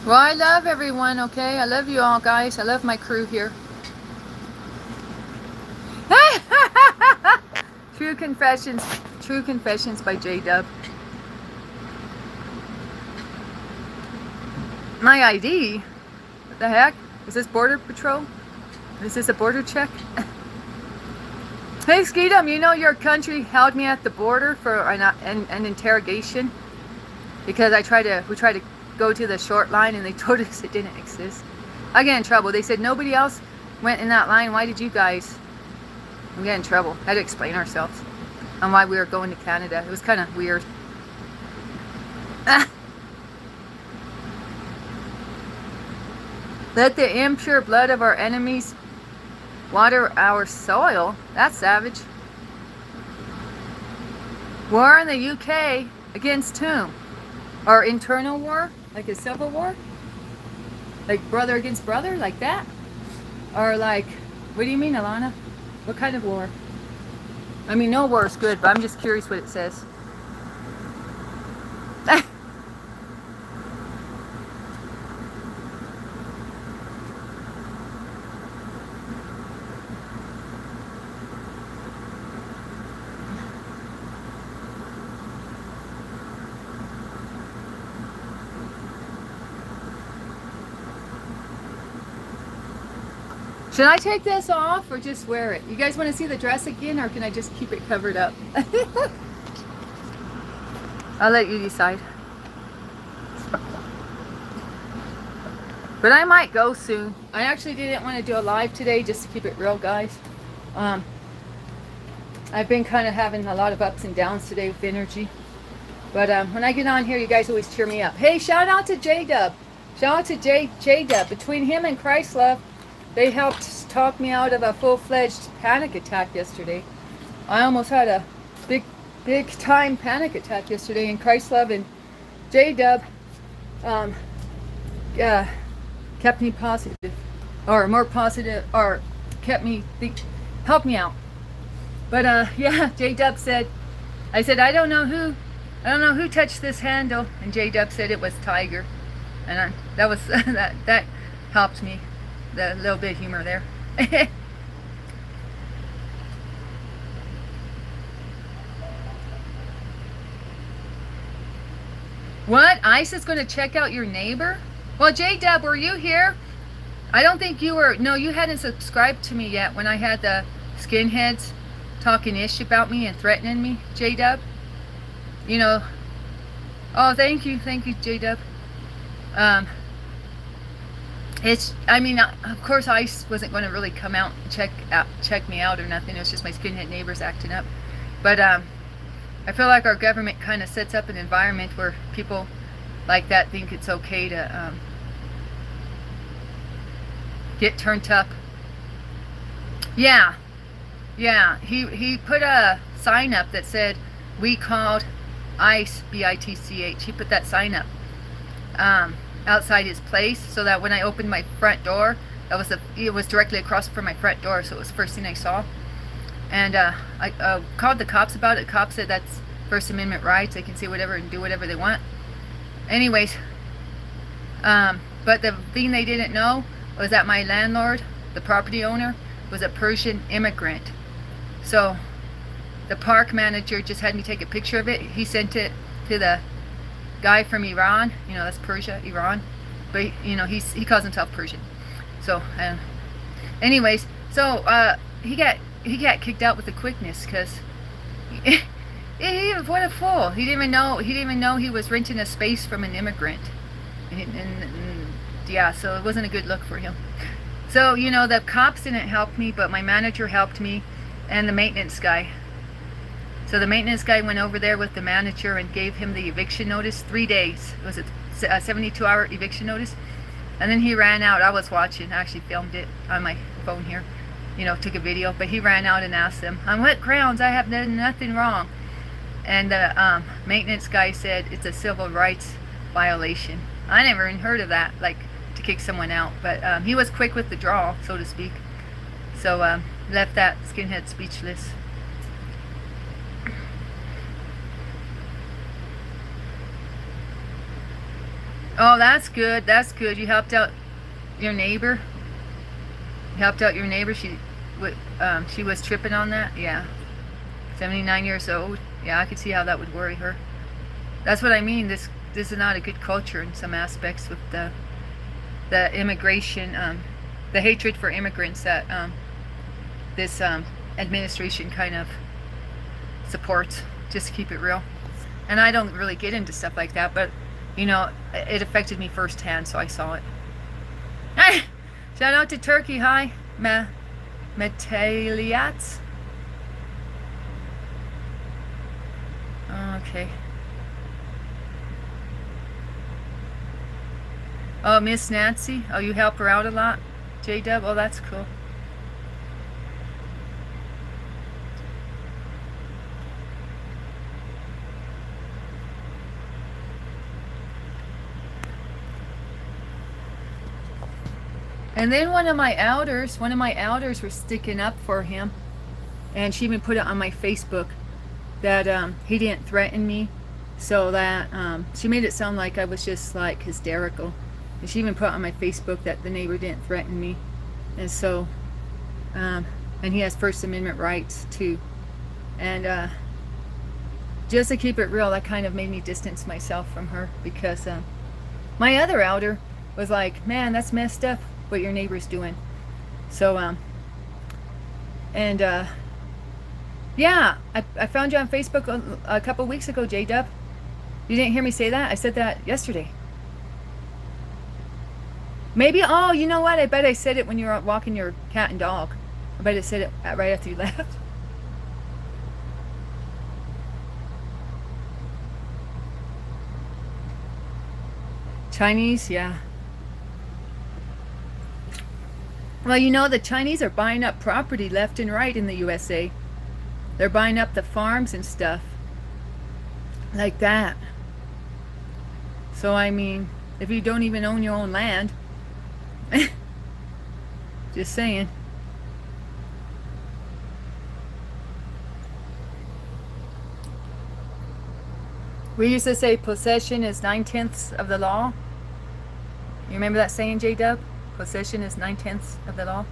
Well, I love everyone, okay? I love you all, guys. I love my crew here. True Confessions by J-Dub. My ID? What the heck? Is this Border Patrol? Is this a border check? Hey, Skeetum, you know your country held me at the border for an interrogation because we tried to go to the short line and they told us it didn't exist. I get in trouble. They said nobody else went in that line. Why did you guys? We get in trouble. Had to explain ourselves on why we were going to Canada. It was kind of weird. Let the impure blood of our enemies water our soil. That's savage. War in the UK against whom? Our internal war? Like a civil war? Like brother against brother? Like that? Or like, what do you mean, Alana? What kind of war? I mean, no war is good, but I'm just curious what it says. Should I take this off or just wear it? You guys want to see the dress again, or can I just keep it covered up? I'll let you decide. But I might go soon. I actually didn't want to do a live today just to keep it real, guys. I've been kind of having a lot of ups and downs today with energy. But when I get on here, you guys always cheer me up. Hey, shout out to J-Dub. Shout out to J-Dub. Between him and Christ Love, they helped talk me out of a full-fledged panic attack yesterday. I almost had a big time panic attack yesterday, and Christ Love and J-Dub kept me positive, or more positive, or helped me out. But yeah, J-Dub said, I said, I don't know who touched this handle, and J-Dub said it was Tiger, and that was that helped me. The little bit of humor there. What? ICE is going to check out your neighbor? Well, J-Dub, were you here? I don't think you were. No, you hadn't subscribed to me yet when I had the skinheads talking ish about me and threatening me, J-Dub. You know. Oh, thank you, J-Dub. It's, I mean, of course ICE wasn't going to really come out and check me out or nothing. It was just my skinhead neighbors acting up. But I feel like our government kind of sets up an environment where people like that think it's okay to get turned up. Yeah, yeah. He put a sign up that said, "We called ICE, BITCH." He put that sign up outside his place, so that when I opened my front door, it was directly across from my front door, so it was the first thing I saw. And I called the cops about it. The cops said that's First Amendment rights. They can say whatever and do whatever they want. Anyways, but the thing they didn't know was that my landlord, the property owner, was a Persian immigrant. So the park manager just had me take a picture of it. He sent it to the guy from Iran. You know, that's Persia, Iran. But, you know, he calls himself Persian. So, anyways, so he got kicked out with the quickness, because what a fool. He didn't even know he was renting a space from an immigrant. And yeah, so it wasn't a good look for him. So, you know, the cops didn't help me, but my manager helped me, and the maintenance guy. So the maintenance guy went over there with the manager and gave him the eviction notice. 3 days. It was a 72-hour eviction notice. And then he ran out. I was watching. I actually filmed it on my phone here. You know, took a video. But he ran out and asked them, "On what grounds? I have done nothing wrong." And the maintenance guy said it's a civil rights violation. I never even heard of that, like to kick someone out. But he was quick with the draw, so to speak. So left that skinhead speechless. Oh, that's good. That's good. You helped out your neighbor. You helped out your neighbor. She was tripping on that. Yeah, 79 years old. Yeah, I could see how that would worry her. That's what I mean. This is not a good culture in some aspects with the immigration, the hatred for immigrants that this administration kind of supports. Just to keep it real. And I don't really get into stuff like that, but you know, it affected me firsthand, so I saw it. Shout out to Turkey. Hi, Metaliats. Okay. Oh, Miss Nancy. Oh, you help her out a lot, J-Dub. Oh, that's cool. And then one of my elders was sticking up for him, and she even put it on my Facebook that he didn't threaten me, so that she made it sound like I was just like hysterical. And she even put on my Facebook that the neighbor didn't threaten me, and so and he has First Amendment rights too. And just to keep it real, that kind of made me distance myself from her, because my other elder was like, "Man, that's messed up what your neighbor's doing." So yeah, I found you on Facebook a couple weeks ago, J-Dub. You didn't hear me say that? I said that yesterday. Maybe, oh, you know what? I bet I said it when you were walking your cat and dog. I bet I said it right after you left. Chinese, yeah. Well, you know, the Chinese are buying up property left and right in the USA. They're buying up the farms and stuff like that. So, I mean, if you don't even own your own land, just saying. We used to say possession is 9/10 of the law. You remember that saying, J-Dub? Possession is 9/10 of the law.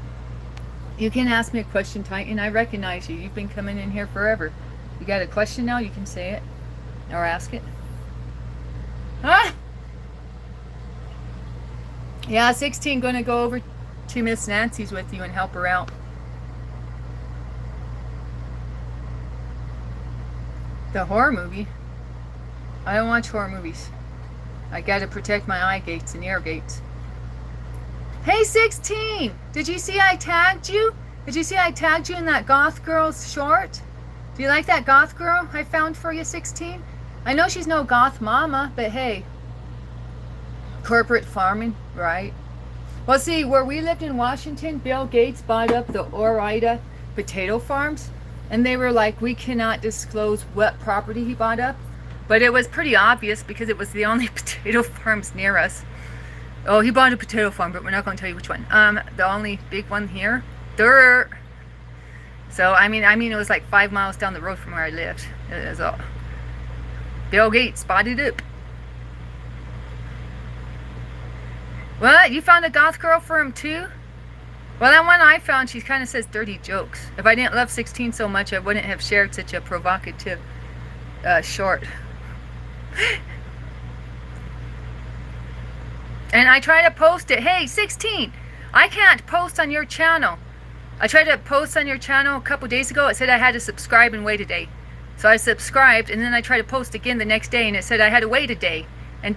You can ask me a question, Titan. I recognize you. You've been coming in here forever. You got a question now? You can say it or ask it. Huh? Yeah, 16. Going to go over to Miss Nancy's with you and help her out. The horror movie? I don't watch horror movies. I got to protect my eye gates and ear gates. Hey, 16! Did you see I tagged you? Did you see I tagged you in that goth girl's short? Do you like that goth girl I found for you, 16? I know she's no goth mama, but hey. Corporate farming, right? Well, see, where we lived in Washington, Bill Gates bought up the Ore-Ida potato farms. And they were like, we cannot disclose what property he bought up. But it was pretty obvious because it was the only potato farms near us. Oh, he bought a potato farm, but we're not going to tell you which one. The only big one here. There. So, I mean, it was like 5 miles down the road from where I lived. It was all. Bill Gates bought it up. What? You found a goth girl for him too? Well, that one I found, she kind of says dirty jokes. If I didn't love 16 so much, I wouldn't have shared such a provocative short. And I try to post it. Hey, 16, I can't post on your channel. I tried to post on your channel a couple days ago. It said I had to subscribe and wait a day. So I subscribed, and then I tried to post again the next day, and it said I had to wait a day. And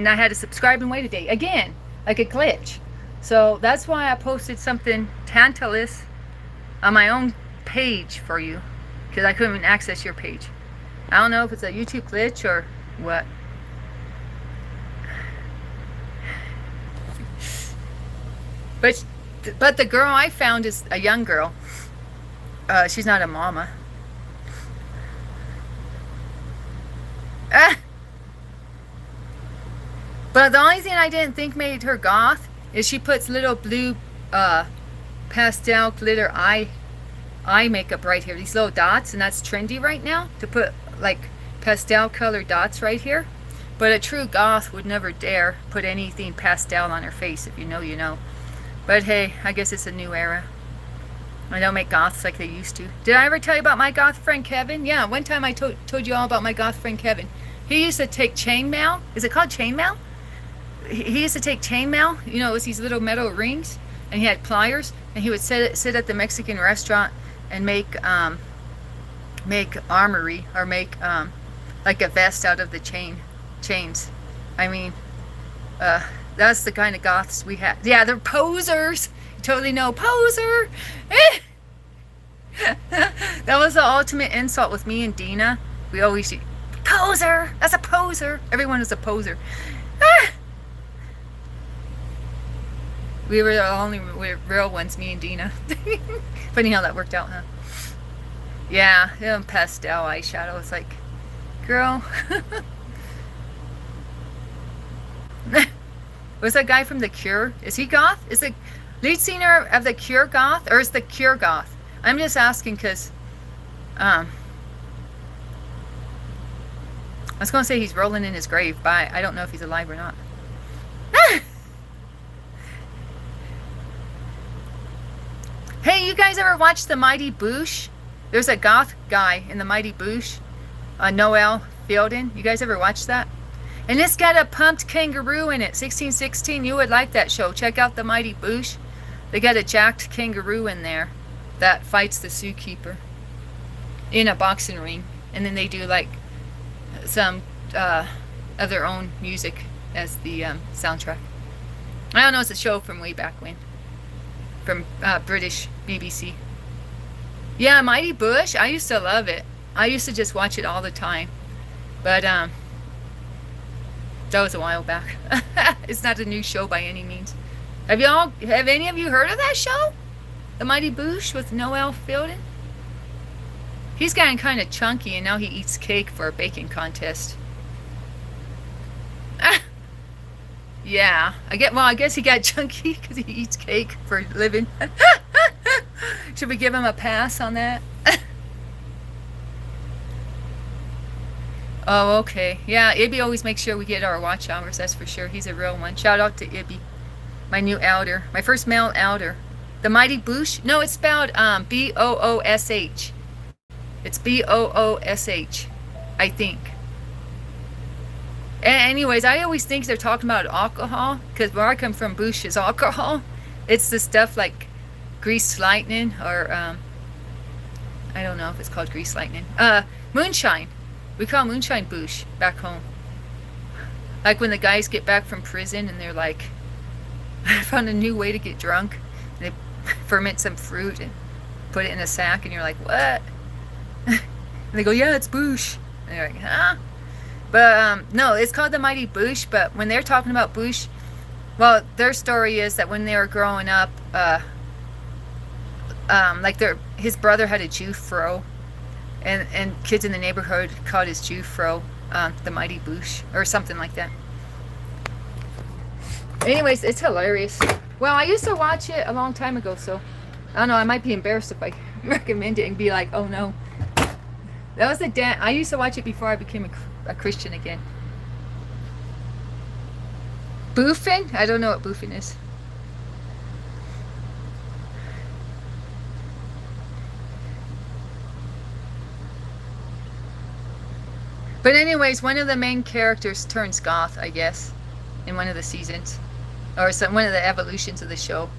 I had to subscribe and wait a day. Again, like a glitch. So that's why I posted something tantalus on my own page for you. Because I couldn't even access your page. I don't know if it's a YouTube glitch or what. But the girl I found is a young girl. She's not a mama. But the only thing I didn't think made her goth is she puts little blue pastel glitter eye makeup right here. These little dots, and that's trendy right now to put like pastel colored dots right here. But a true goth would never dare put anything pastel on her face. If you know, you know. But hey, I guess it's a new era. I don't make goths like they used to. Did I ever tell you about my goth friend Kevin? Yeah, one time I told you all about my goth friend Kevin. He used to take chainmail. Is it called chainmail? He used to take chainmail. You know, it was these little metal rings, and he had pliers, and he would sit at the Mexican restaurant and make armory or make like a vest out of the chains. I mean, that's the kind of goths we had. Yeah, they're posers. You totally know, poser. That was the ultimate insult with me and Dina. We always say, poser. That's a poser. Everyone is a poser. We were the only real ones, me and Dina. Funny how that worked out, huh? Yeah, pastel eyeshadow. It's like, girl. Was that guy from The Cure? Is he goth? Is the lead singer of The Cure goth? Or is The Cure goth? I'm just asking because I was going to say he's rolling in his grave, but I don't know if he's alive or not. Hey, you guys ever watch The Mighty Boosh? There's a goth guy in The Mighty Boosh. Noel Fielding. You guys ever watch that? And it's got a pumped kangaroo in it. 1616. You would like that show. Check out The Mighty Boosh. They got a jacked kangaroo in there that fights the zookeeper in a boxing ring. And then they do like some of their own music as the soundtrack. I don't know. It's a show from way back when. From British BBC. Yeah, Mighty Bush. I used to love it. I used to just watch it all the time. But that was a while back. It's not a new show by any means. Have any of you heard of that show? The Mighty Boosh with Noel Fielding? He's gotten kind of chunky, and now he eats cake for a baking contest. Yeah, I guess he got chunky because he eats cake for a living. Should we give him a pass on that? Oh, okay. Yeah, Ibby always makes sure we get our watch hours, that's for sure. He's a real one. Shout out to Ibby, my new elder, my first male elder. The Mighty Boosh? No, it's spelled B-O-O-S-H. It's B-O-O-S-H, I think. Anyways, I always think they're talking about alcohol, because where I come from, Boosh is alcohol. It's the stuff like grease lightning, or I don't know if it's called grease lightning. Moonshine. We call moonshine Boosh back home. Like when the guys get back from prison and they're like, I found a new way to get drunk. They ferment some fruit and put it in a sack, and you're like, what? And they go, yeah, it's Boosh. And you're like, huh? But no, it's called the Mighty Boosh. But when they're talking about Boosh, well, their story is that when they were growing up, like his brother had a Jew fro, and kids in the neighborhood called his Jew fro the Mighty Boosh or something like that. Anyways, it's hilarious. Well, I used to watch it a long time ago, so I don't know. I might be embarrassed if I recommend it and be like, oh no. That was I used to watch it before I became a Christian again. Boofing? I don't know what boofing is. But anyways, one of the main characters turns goth, I guess, in one of the seasons. Or one of the evolutions of the show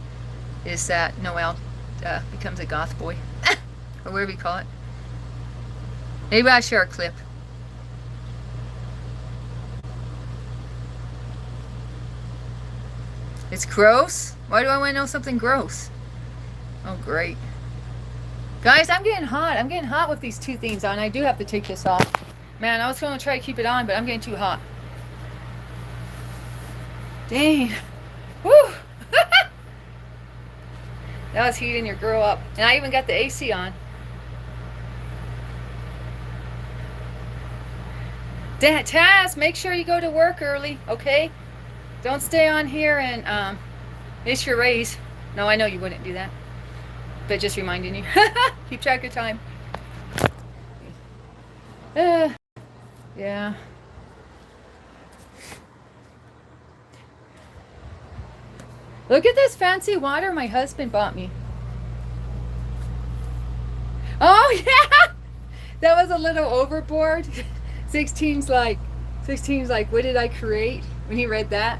is that Noel becomes a goth boy. Or whatever you call it. Maybe I'll share a clip. It's gross? Why do I want to know something gross? Oh, great. Guys, I'm getting hot. I'm getting hot with these two things on. I do have to take this off. Man, I was going to try to keep it on, but I'm getting too hot. Dang. Woo! That was heating your girl up. And I even got the AC on. Taz, make sure you go to work early, okay? Don't stay on here and miss your raise. No, I know you wouldn't do that. But just reminding you. Keep track of time. Yeah. Look at this fancy water my husband bought me. Oh, yeah! That was a little overboard. 16's like, what did I create? When he read that.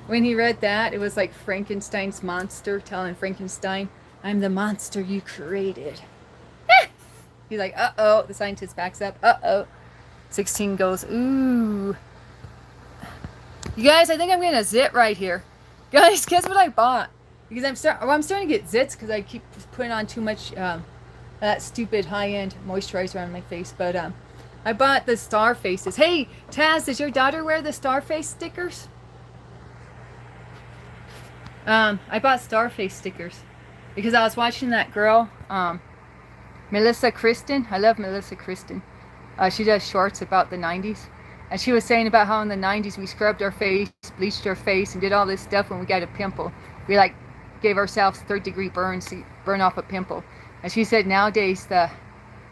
When he read that, it was like Frankenstein's monster telling Frankenstein, I'm the monster you created. He's like, uh-oh. The scientist backs up. Uh-oh. 16 goes, ooh. You guys, I think I'm getting a zit right here. Guys, guess what I bought? Because I'm starting to get zits because I keep putting on too much that stupid high-end moisturizer on my face. But I bought the star faces. Hey, Taz, does your daughter wear the star face stickers? I bought star face stickers because I was watching that girl, Melissa Kristen. I love Melissa Kristen. She does shorts about the 90s. And she was saying about how in the 90s we scrubbed our face, bleached our face, and did all this stuff when we got a pimple. We like gave ourselves third-degree burns to burn off a pimple. And she said nowadays the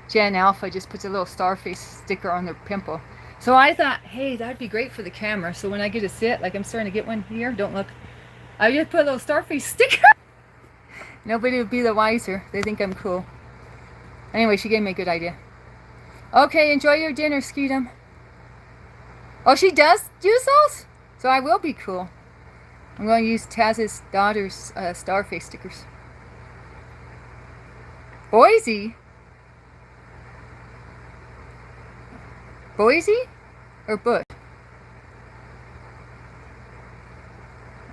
Gen Alpha just puts a little star face sticker on their pimple. So I thought, hey, that'd be great for the camera. So when I get a sit, like I'm starting to get one here, don't look. I just put a little star face sticker. Nobody would be the wiser. They think I'm cool. Anyway, she gave me a good idea. Okay, enjoy your dinner, Skeetum. Oh, she does use those? So I will be cool. I'm going to use Taz's daughter's star face stickers. Boise? Boise? Or Bush?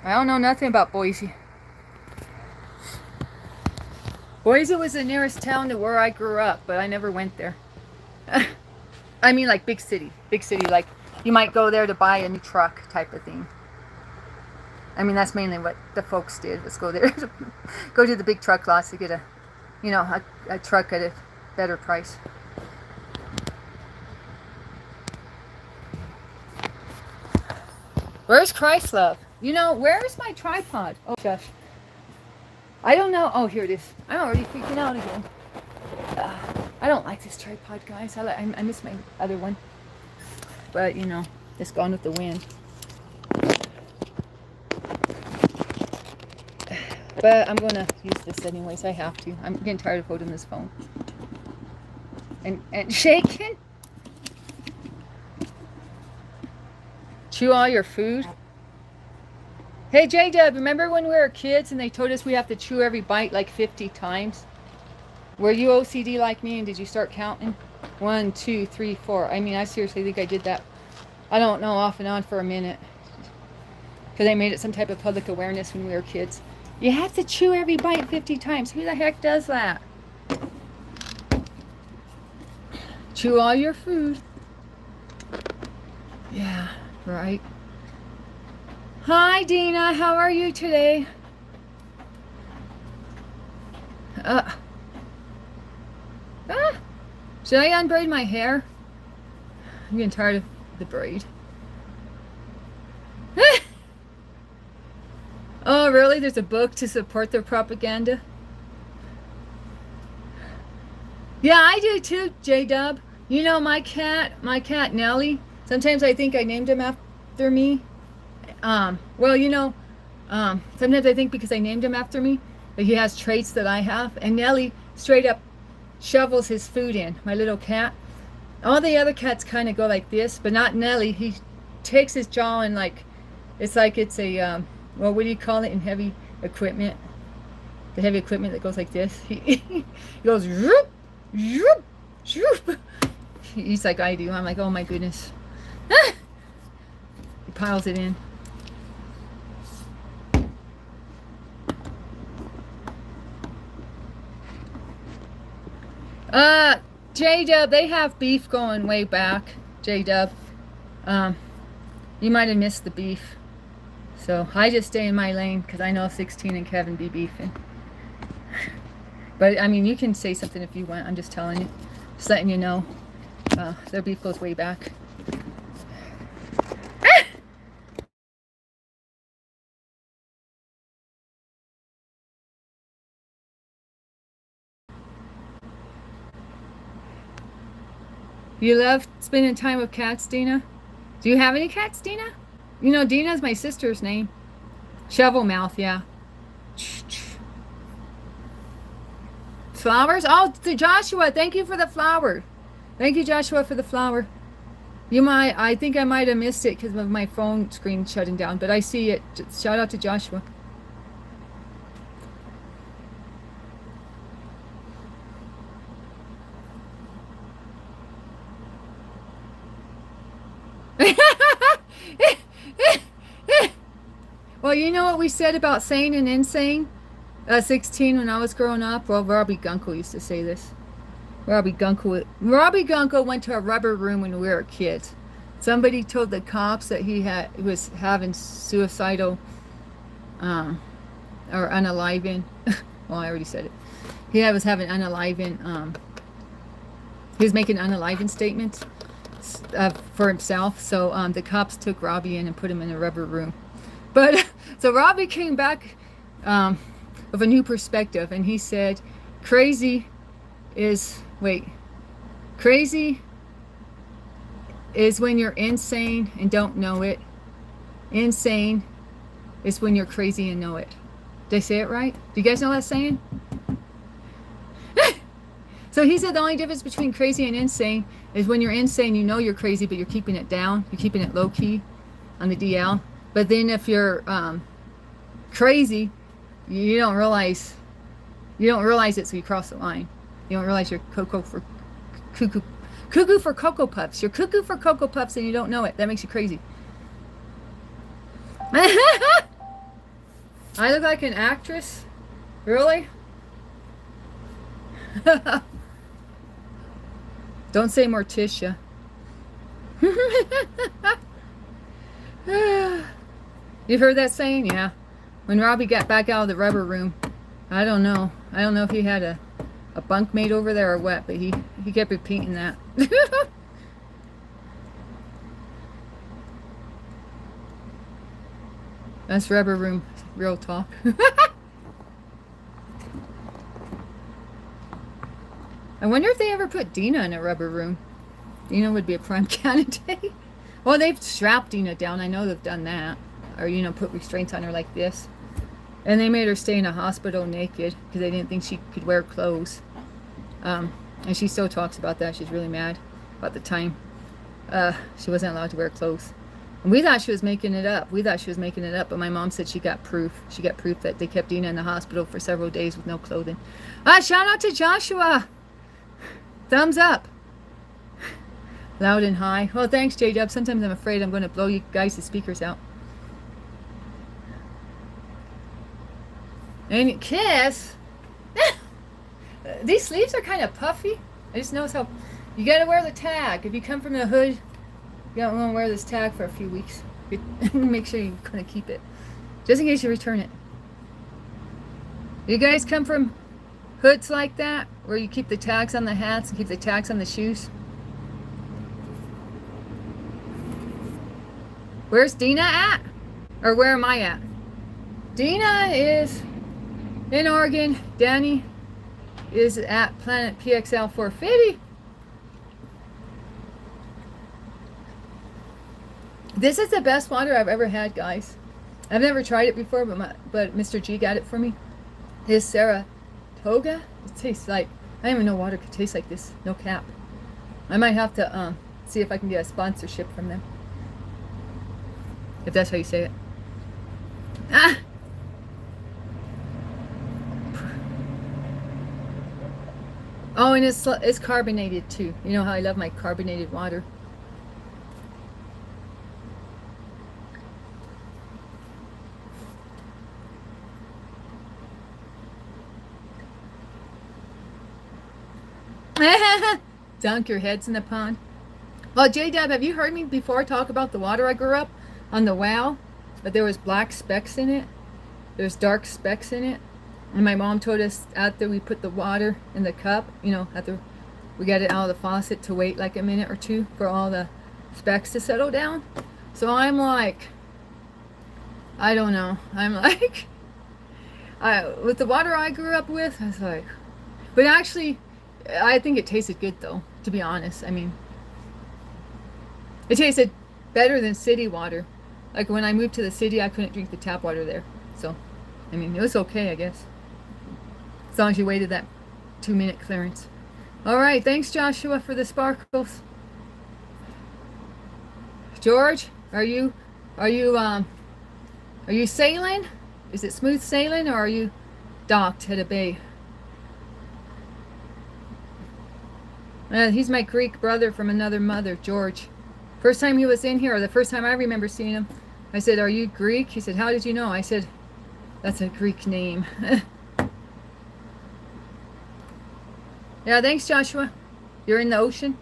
I don't know nothing about Boise. Boise was the nearest town to where I grew up, but I never went there. I mean like big city. Big city, like you might go there to buy a new truck type of thing. I mean, that's mainly what the folks did, was go there, go to the big truck lots to get a, you know, a truck at a better price. Where's Christ Love? You know, where's my tripod? Oh, gosh. I don't know. Oh, here it is. I'm already freaking out again. I don't like this tripod, guys. I miss my other one. But, you know, it's gone with the wind. But I'm going to use this anyways. I have to. I'm getting tired of holding this phone. And shaking? Chew all your food? Hey, J-Dub, remember when we were kids and they told us we have to chew every bite like 50 times? Were you OCD like me and did you start counting? 1, 2, 3, 4. I mean, I seriously think I did that I don't know, off and on for a minute. Because they made it some type of public awareness when we were kids. You have to chew every bite 50 times. Who the heck does that? Chew all your food. Yeah, right. Hi, Dina. How are you today? Ah. Should I unbraid my hair? I'm getting tired of the braid. Oh, really? There's a book to support their propaganda? Yeah, I do too, J-Dub. You know, my cat Nellie, sometimes I think I named him after me. Well, you know, sometimes I think because I named him after me, but he has traits that I have. And Nellie straight up shovels his food in, my little cat. All the other cats kind of go like this, but not Nellie. He takes his jaw and it's like it's a, well, what do you call it in heavy equipment? The heavy equipment that goes like this. He goes, zoop, zoop, zoop. He's like I do. I'm like, oh my goodness. He piles it in. J-Dub, they have beef going way back. J-Dub. You might have missed the beef. So I just stay in my lane because I know 16 and Kevin be beefing. But I mean, you can say something if you want. I'm just telling you. Just letting you know. Their beef goes way back. You love spending time with cats, Dina? Do you have any cats, Dina? You know, Dina's my sister's name. Shovel mouth, yeah. Flowers? Oh, to Joshua, thank you for the flower. Thank you, Joshua, for the flower. I think I might have missed it because of my phone screen shutting down, but I see it. Shout out to Joshua. Well, you know what we said about sane and insane? 16 when I was growing up. Well, Robbie Gunkel used to say this. Robbie Gunkel went to a rubber room when we were kids. Somebody told the cops that he was having suicidal or unaliving. Well, I already said it. He was having unaliving. He was making unaliving statements for himself. So the cops took Robbie in and put him in a rubber room. But so Robbie came back with a new perspective, and he said, crazy is when you're insane and don't know it. Insane is when you're crazy and know it. Did I say it right? Do you guys know that saying? So he said the only difference between crazy and insane is when you're insane, you know you're crazy, but you're keeping it down. You're keeping it low key on the DL. But then if you're crazy, you don't realize it, so you cross the line. You don't realize you're cuckoo for Cocoa Puffs. You're cuckoo for Cocoa Puffs and you don't know it. That makes you crazy. I look like an actress? Really? Don't say Morticia. You've heard that saying? Yeah. When Robbie got back out of the rubber room, I don't know if he had a bunkmate over there or what, but he kept repeating that. That's rubber room real talk. I wonder if they ever put Dina in a rubber room. Dina would be a prime candidate. Well, they've strapped Dina down. I know they've done that. Or, put restraints on her like this. And they made her stay in a hospital naked because they didn't think she could wear clothes. And she still talks about that. She's really mad about the time she wasn't allowed to wear clothes. And we thought she was making it up. But my mom said she got proof. She got proof that they kept Dina in the hospital for several days with no clothing. Shout out to Joshua. Thumbs up. Loud and high. Well, thanks, J-Dub. Sometimes I'm afraid I'm going to blow you guys' speakers out. And kiss? These sleeves are kind of puffy. I just noticed how... You got to wear the tag. If you come from the hood, you don't want to wear this tag for a few weeks. Make sure you're going to keep it. Just in case you return it. You guys come from hoods like that? Where you keep the tags on the hats and keep the tags on the shoes? Where's Dina at? Or where am I at? Dina is in Oregon. Danny is at Planet PXL 450. This is the best water I've ever had, guys. I've never tried it before, but Mr. G got it for me. His Saratoga. It tastes like, I didn't even know water could taste like this. No cap. I might have to see if I can get a sponsorship from them. If that's how you say it. Ah! Oh, and it's carbonated too. You know how I love my carbonated water. Dunk your heads in the pond. Well, J-Dub, have you heard me before talk about the water I grew up on the well? But there was black specks in it. There's dark specks in it. And my mom told us after we put the water in the cup, you know, after we got it out of the faucet, to wait like a minute or two for all the specks to settle down. So I'm like, I don't know. I'm like, with the water I grew up with, I was like, but actually, I think it tasted good though, to be honest. I mean, it tasted better than city water. Like when I moved to the city, I couldn't drink the tap water there. So, I mean, it was okay, I guess. As long as you waited that 2-minute clearance. All right, thanks Joshua for the sparkles. George, are you sailing? Is it smooth sailing, or are you docked at a bay? He's my Greek brother from another mother, George. First time he was in here, or the first time I remember seeing him, I said, "Are you Greek?" He said, "How did you know?" I said, "That's a Greek name." Yeah, thanks, Joshua. You're in the ocean.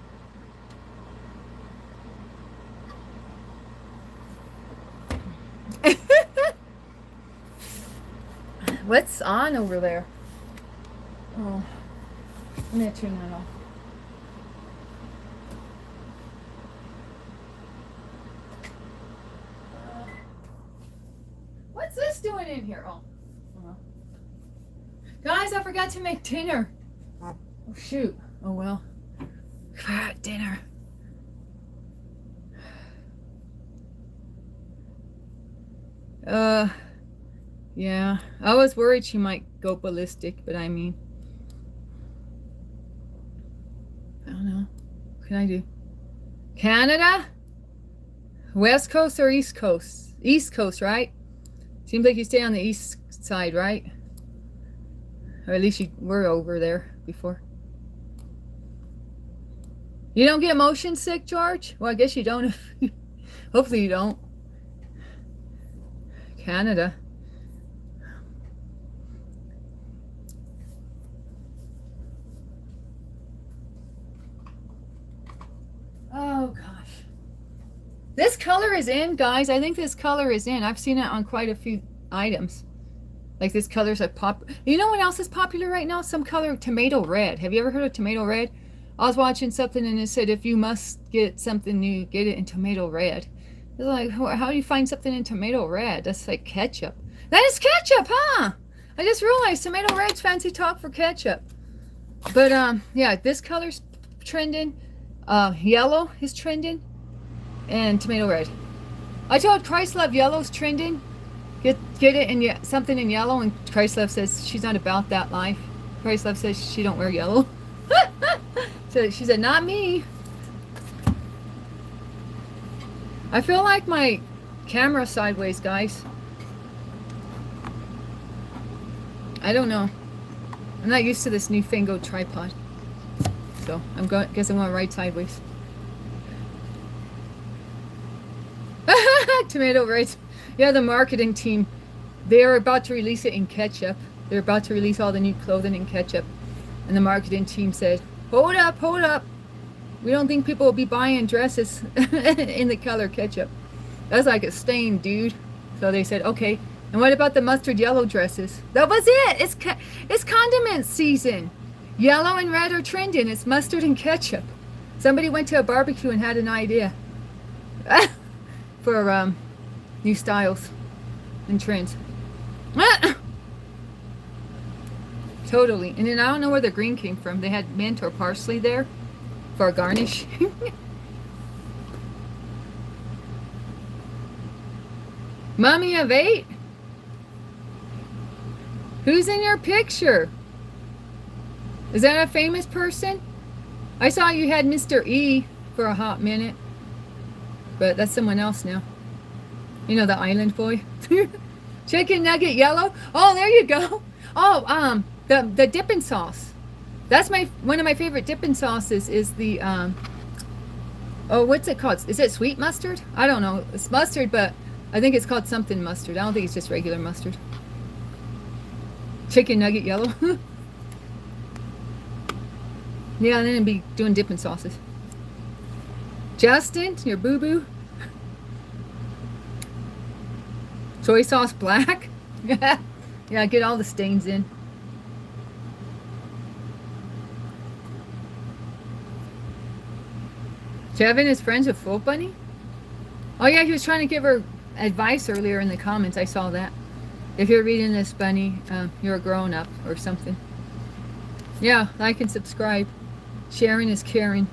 What's on over there? Oh, I'm gonna turn that off. What's this doing in here? Oh, guys, I forgot to make dinner. Oh shoot. Oh well. Dinner. Yeah. I was worried she might go ballistic, but I mean, I don't know. What can I do? Canada? West Coast or East Coast? East Coast, right? Seems like you stay on the east side, right? Or at least you were over there before. You don't get motion sick, George? Well, I guess you don't. Hopefully you don't. Canada. Oh gosh. This color is in, guys. I think this color is in. I've seen it on quite a few items. Like this color's like pop. You know what else is popular right now? Some color, tomato red. Have you ever heard of tomato red? I was watching something and it said if you must get something new, get it in tomato red. It's like, how do you find something in tomato red? That's like ketchup. That is ketchup, huh? I just realized tomato red's fancy talk for ketchup. But yeah, this color's trending. Yellow is trending, and tomato red. I told Christlove yellow's trending. Get it in something in yellow, and Christlove says she's not about that life. Christlove says she don't wear yellow. So she said, not me. I feel like my camera sideways, guys. I don't know. I'm not used to this newfangled tripod. So guess I'm going right sideways. Tomato rice. Yeah, the marketing team, they're about to release it in ketchup. They're about to release all the new clothing in ketchup. And the marketing team said, hold up, hold up. We don't think people will be buying dresses in the color ketchup. That's like a stain, dude. So they said, okay. And what about the mustard yellow dresses? That was it. It's condiment season. Yellow and red are trending. It's mustard and ketchup. Somebody went to a barbecue and had an idea for new styles and trends. Totally. And then I don't know where the green came from. They had mint or parsley there for a garnish. Mummy of 8? Who's in your picture? Is that a famous person? I saw you had Mr. E for a hot minute. But that's someone else now. You know, the island boy. Chicken nugget yellow. Oh, there you go. Oh, the dipping sauce. That's one of my favorite dipping sauces is the oh, what's it called? Is it sweet mustard? I don't know. It's mustard, but I think it's called something mustard. I don't think it's just regular mustard. Chicken nugget yellow. Yeah, and then it'd be doing dipping sauces. Justin, your boo-boo. Soy sauce black. Yeah, get all the stains in. Kevin is friends with Full Bunny? Oh yeah, he was trying to give her advice earlier in the comments. I saw that. If you're reading this, Bunny, you're a grown-up or something. Yeah, like and subscribe. Sharing is caring.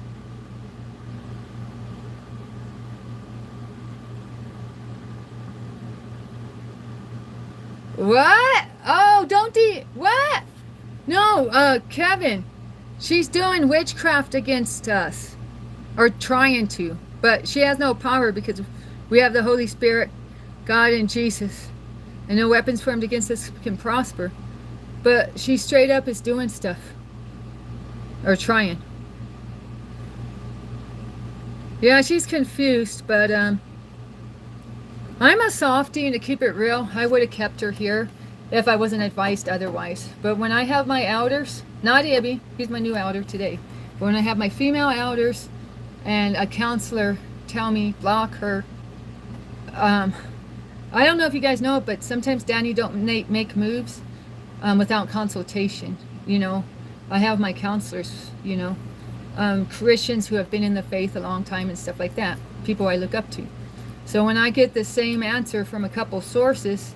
What? Oh, don't what? No, Kevin. She's doing witchcraft against us. Or trying to. But she has no power because we have the Holy Spirit, God, and Jesus. And no weapons formed against us can prosper. But she straight up is doing stuff. Or trying. Yeah, she's confused, but I'm a softie, and to keep it real, I would have kept her here if I wasn't advised otherwise. But when I have my elders, not Ibby, he's my new elder today, but when I have my female elders and a counselor tell me block her, I don't know if you guys know it, but sometimes Danny don't make moves without consultation. You know, I have my counselors, you know, Christians who have been in the faith a long time and stuff like that, people I look up to. So when I get the same answer from a couple sources,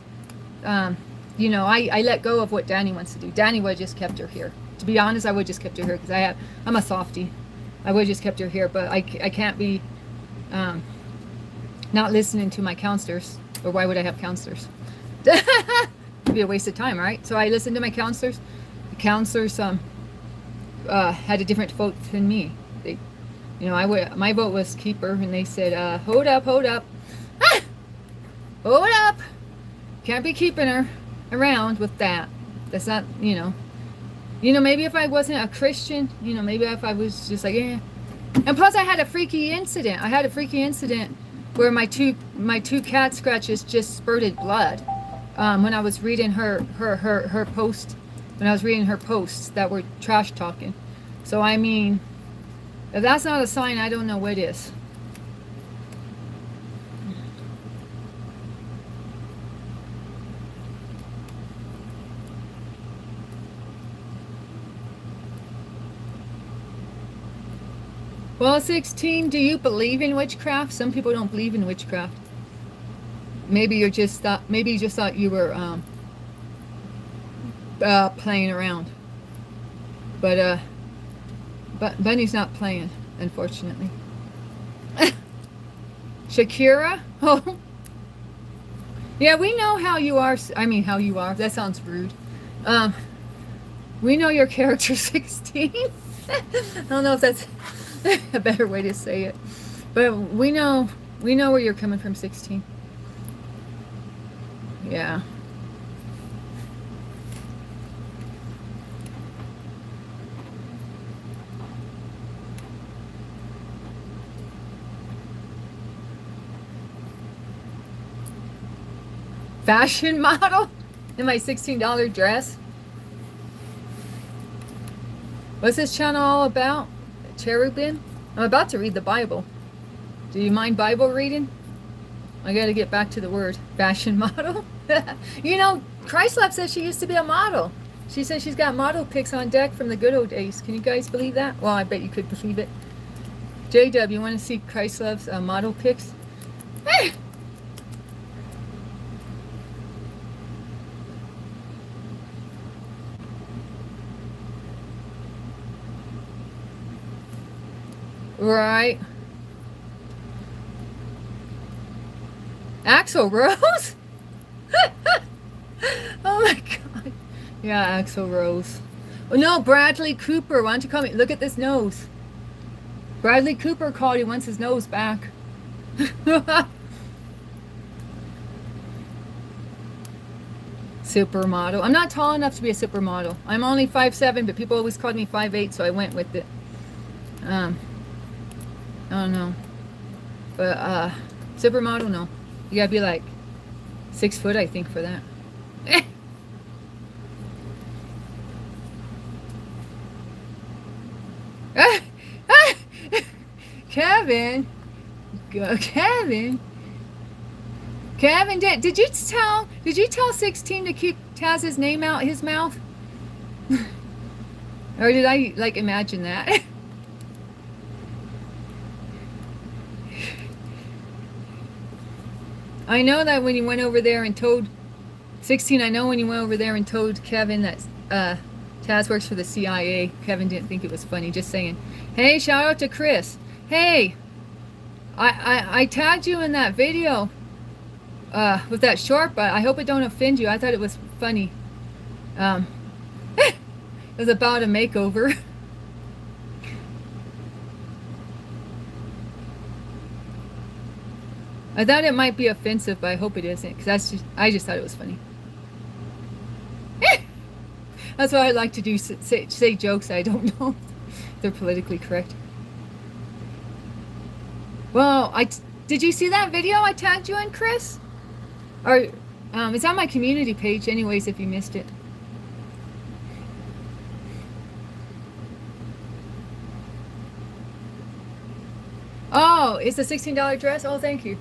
you know, I let go of what Danny wants to do. Danny would have just kept her here. To be honest, I would have just kept her here because I'm a softie. I would have just kept her here, but I can't be not listening to my counselors, or why would I have counselors? It'd be a waste of time, right? So I listened to my counselors. The counselors had a different vote than me. They, you know, my vote was keep her, and they said, hold up, hold up. Ah! Hold up. Can't be keeping her around with that. That's not, you know, maybe if I wasn't a Christian, you know, maybe if I was just like, eh. And plus I had a freaky incident. Where my two cat scratches just spurted blood when I was reading her post, when I was reading her posts that were trash talking. So I mean, if that's not a sign, I don't know what is. Well, 16, do you believe in witchcraft? Some people don't believe in witchcraft. Maybe you just thought you were playing around. But Bunny's not playing, unfortunately. Shakira? Oh. Yeah, we know how you are. I mean, how you are. That sounds rude. We know your character 16. I don't know if that's a better way to say it, but we know where you're coming from, 16. Yeah. Fashion model in my $16 dress. What's this channel all about? Cherubim? I'm about to read the Bible. Do you mind Bible reading? I gotta get back to the word. Fashion model? You know, Christlove says she used to be a model. She says she's got model pics on deck from the good old days. Can you guys believe that? Well, I bet you could believe it. JW, you want to see Christlove's model pics? Right. Axl Rose? Oh my god. Yeah, Axl Rose. Oh no, Bradley Cooper. Why don't you come? Look at this nose. Bradley Cooper called. He wants his nose back. Supermodel. I'm not tall enough to be a supermodel. I'm only 5'7", but people always called me 5'8", so I went with it. I don't know. But supermodel, no. You gotta be like 6 foot, I think, for that. Kevin, did you tell 16 to keep Taz's name out his mouth? Or did I like imagine that? I know that when you went over there and told 16, I know when you went over there and told Kevin that Taz works for the CIA, Kevin didn't think it was funny. Just saying. Hey, shout out to Chris. Hey, I tagged you in that video with that short, but I hope it don't offend you. I thought it was funny. It was about a makeover. I thought it might be offensive, but I hope it isn't, because I just thought it was funny. That's what I like to do, say jokes I don't know if they're politically correct. Well, did you see that video I tagged you in, Chris? Or it's on my community page anyways if you missed it. Oh, it's a $16 dress? Oh, thank you.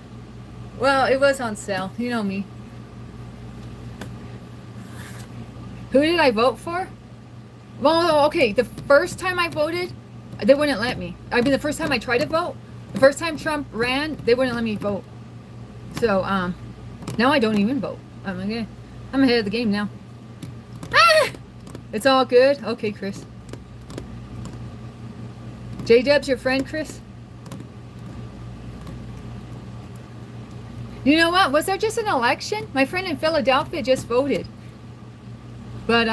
Well, it was on sale. You know me. Who did I vote for? Well, okay, the first time I voted, they wouldn't let me. I mean, the first time I tried to vote, the first time Trump ran, they wouldn't let me vote. So, now I don't even vote. I'm ahead of the game now. Ah! It's all good? Okay, Chris. J-Dub's your friend, Chris? You know what? Was there just an election? My friend in Philadelphia just voted. But,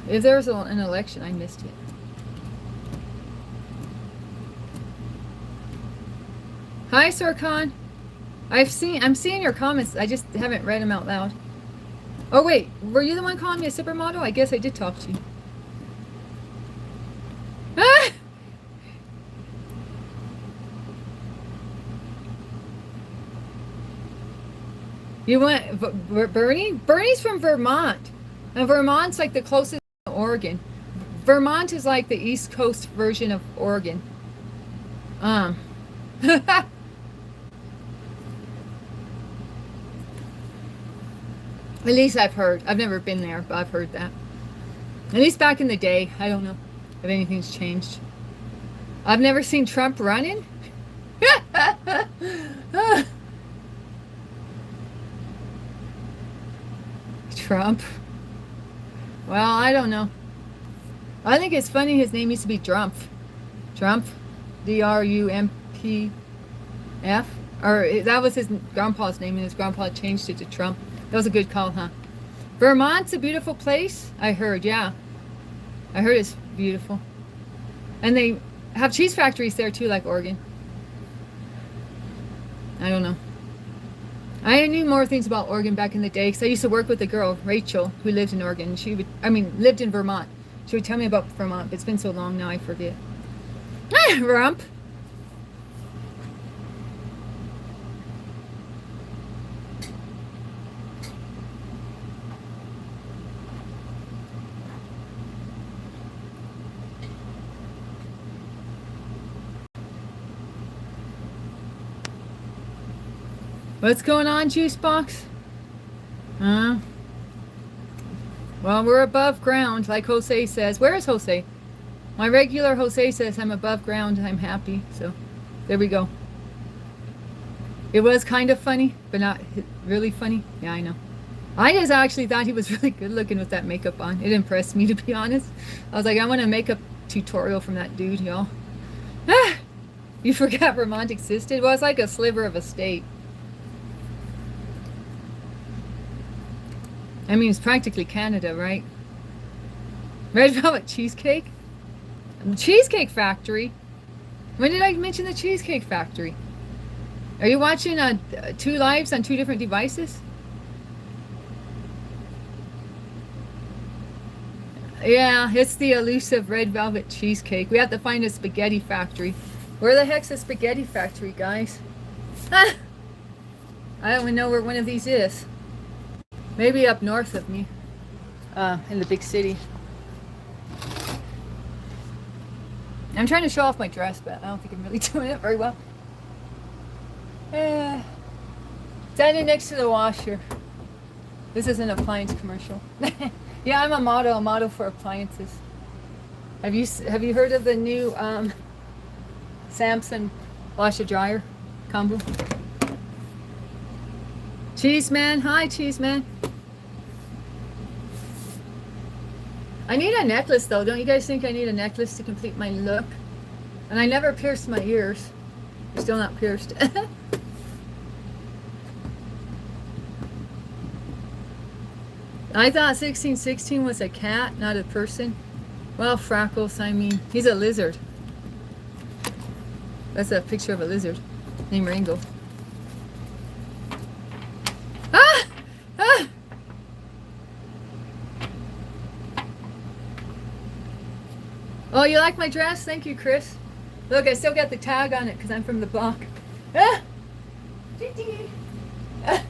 if there was an election, I missed it. Hi, Sir Khan. I'm seeing your comments. I just haven't read them out loud. Oh, wait. Were you the one calling me a supermodel? I guess I did talk to you. Ah! You went, Bernie? Bernie's from Vermont. And Vermont's like the closest to Oregon. Vermont is like the East Coast version of Oregon. At least I've heard. I've never been there, but I've heard that. At least back in the day. I don't know if anything's changed. I've never seen Trump running. Trump. Well, I don't know. I think it's funny his name used to be Drumpf. Drumpf. D-R-U-M-P-F. Or that was his grandpa's name, and his grandpa changed it to Trump. That was a good call, huh? Vermont's a beautiful place, I heard, yeah. I heard it's beautiful. And they have cheese factories there too, like Oregon. I don't know. I knew more things about Oregon back in the day because I used to work with a girl, Rachel, who lived in Oregon. Lived in Vermont. She would tell me about Vermont, but it's been so long now I forget. Rump. What's going on, Juice Box? Well, we're above ground, like Jose says. Where is Jose? My regular Jose says I'm above ground. I'm happy. So, there we go. It was kind of funny, but not really funny. Yeah, I know. I just actually thought he was really good looking with that makeup on. It impressed me, to be honest. I was like, I want a makeup tutorial from that dude, y'all. You forgot Vermont existed? Well, it's like a sliver of a state. I mean, it's practically Canada, right? Red Velvet Cheesecake? The Cheesecake Factory? When did I mention the Cheesecake Factory? Are you watching two lives on two different devices? Yeah, it's the elusive Red Velvet Cheesecake. We have to find a spaghetti factory. Where the heck's the spaghetti factory, guys? Ah! I don't even know where one of these is. Maybe up north of me. In the big city. I'm trying to show off my dress, but I don't think I'm really doing it very well. Standing next to the washer. This is an appliance commercial. Yeah, I'm a model for appliances. Have you heard of the new Samsung washer dryer combo? Cheese Man, hi Cheese Man. I need a necklace though. Don't you guys think I need a necklace to complete my look? And I never pierced my ears. They're still not pierced. I thought 1616 was a cat, not a person. Well, Freckles, I mean, he's a lizard. That's a picture of a lizard named Ringo. Ah! Ah! Oh, you like my dress? Thank you, Chris. Look, I still got the tag on it because I'm from the block. Ah! Ah!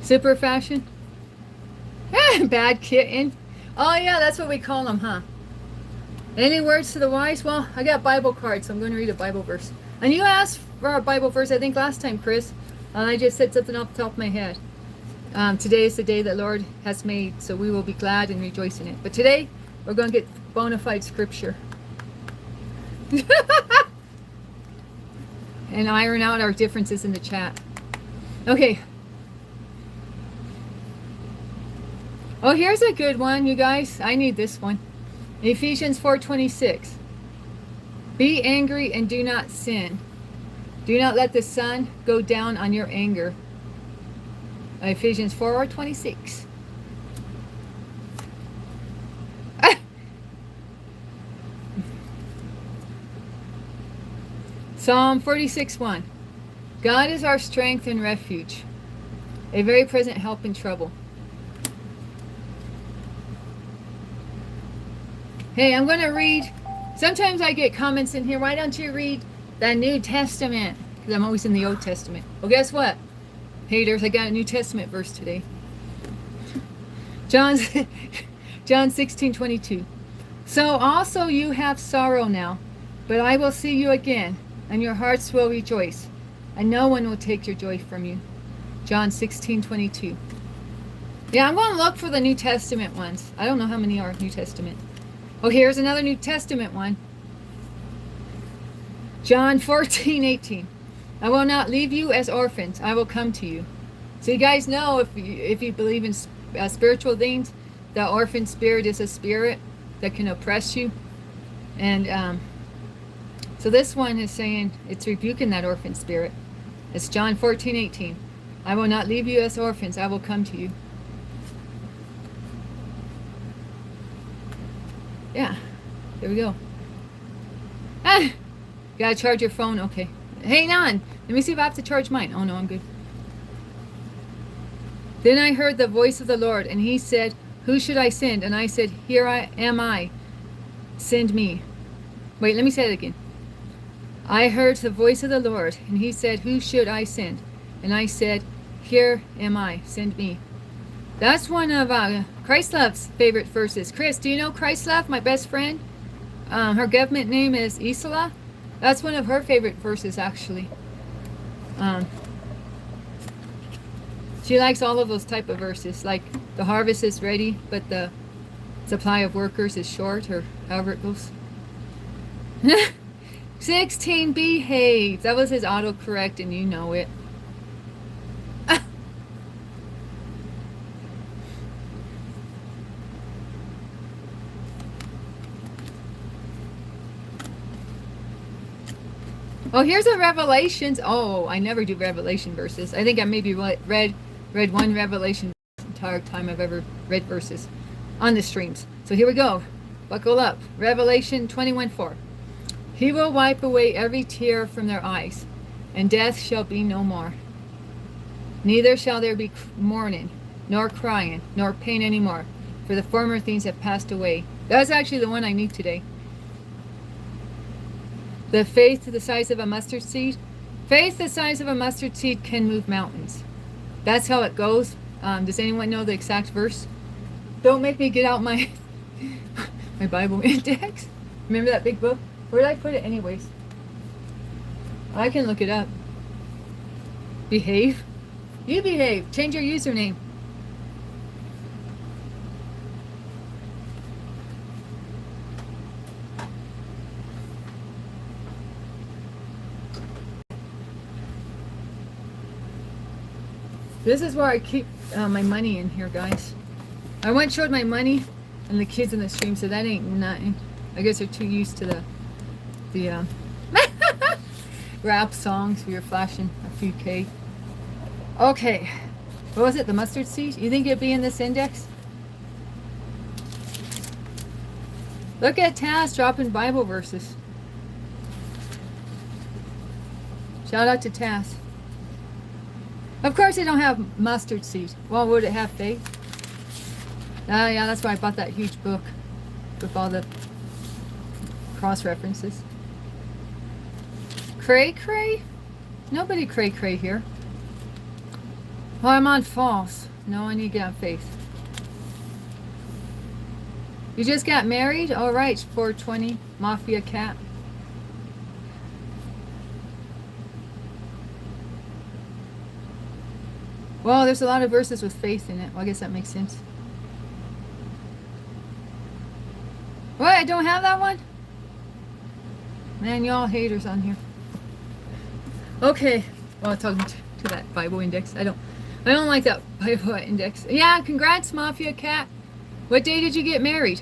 Super fashion? Bad kitten. Oh yeah, that's what we call them, huh? Any words to the wise? Well, I got Bible cards, so I'm going to read a Bible verse. And you asked for a Bible verse, I think, last time, Chris. And I just said something off the top of my head. Today is the day that Lord has made, so we will be glad and rejoice in it. But today, we're going to get bona fide scripture. And iron out our differences in the chat. Okay. Oh, here's a good one, you guys. I need this one. Ephesians 4:26. Be angry and do not sin. Do not let the sun go down on your anger. Ephesians 4:26. Psalm 46:1. God is our strength and refuge, a very present help in trouble. Hey, I'm going to read. Sometimes I get comments in here. Why don't you read the New Testament? Because I'm always in the Old Testament. Well, guess what? Haters, I got a New Testament verse today. John 16:22. So also you have sorrow now, but I will see you again, and your hearts will rejoice, and no one will take your joy from you. John 16:22. Yeah, I'm going to look for the New Testament ones. I don't know how many are New Testament. Oh, here's another New Testament one. John 14:18. I will not leave you as orphans. I will come to you. So you guys know, if you believe in spiritual things, the orphan spirit is a spirit that can oppress you. And so this one is saying, it's rebuking that orphan spirit. It's John 14:18. I will not leave you as orphans. I will come to you. Yeah, there we go. Ah, gotta charge your phone. Okay, hang on. Let me see if I have to charge mine. Oh no, I'm good. Then I heard the voice of the Lord, and he said, who should I send? And I said, here am I. Send me. Wait, let me say it again. I heard the voice of the Lord, and he said, who should I send? And I said, here am I. Send me. That's one of Christlove's favorite verses. Chris, do you know Christlove, my best friend? Her government name is Isola. That's one of her favorite verses, actually. Um, she likes all of those type of verses, like the harvest is ready, but the supply of workers is short, or however it goes. 16, behave. That was his autocorrect, and you know it. Oh, here's a Revelations. Oh, I never do Revelation verses. I think I maybe read one Revelation the entire time I've ever read verses on the streams. So here we go. Buckle up. Revelation 21:4. He will wipe away every tear from their eyes, and death shall be no more. Neither shall there be mourning, nor crying, nor pain any more, for the former things have passed away. That's actually the one I need today. The faith the size of a mustard seed. Faith the size of a mustard seed can move mountains. That's how it goes. Does anyone know the exact verse? Don't make me get out my my Bible index. Remember that big book? Where did I put it anyways? I can look it up. Behave. You behave. Change your username. This is where I keep my money in here, guys. I once showed my money and the kids in the stream, so that ain't nothing. I guess they're too used to the rap songs. We were flashing a few K. Okay, what was it? The mustard seed? You think it'd be in this index? Look at Taz dropping Bible verses. Shout out to Taz. Of course they don't have mustard seed. Well, would it have faith? Yeah, that's why I bought that huge book with all the cross references. Cray cray? Nobody cray cray here. Well, I'm on false. No, I need to get on faith. You just got married? All right, 420 Mafia Cat. Well, there's a lot of verses with faith in it. Well, I guess that makes sense. What? I don't have that one? Man, y'all haters on here. Okay. Well, talking to that Bible index. I don't like that Bible index. Yeah, congrats, Mafia Cat. What day did you get married?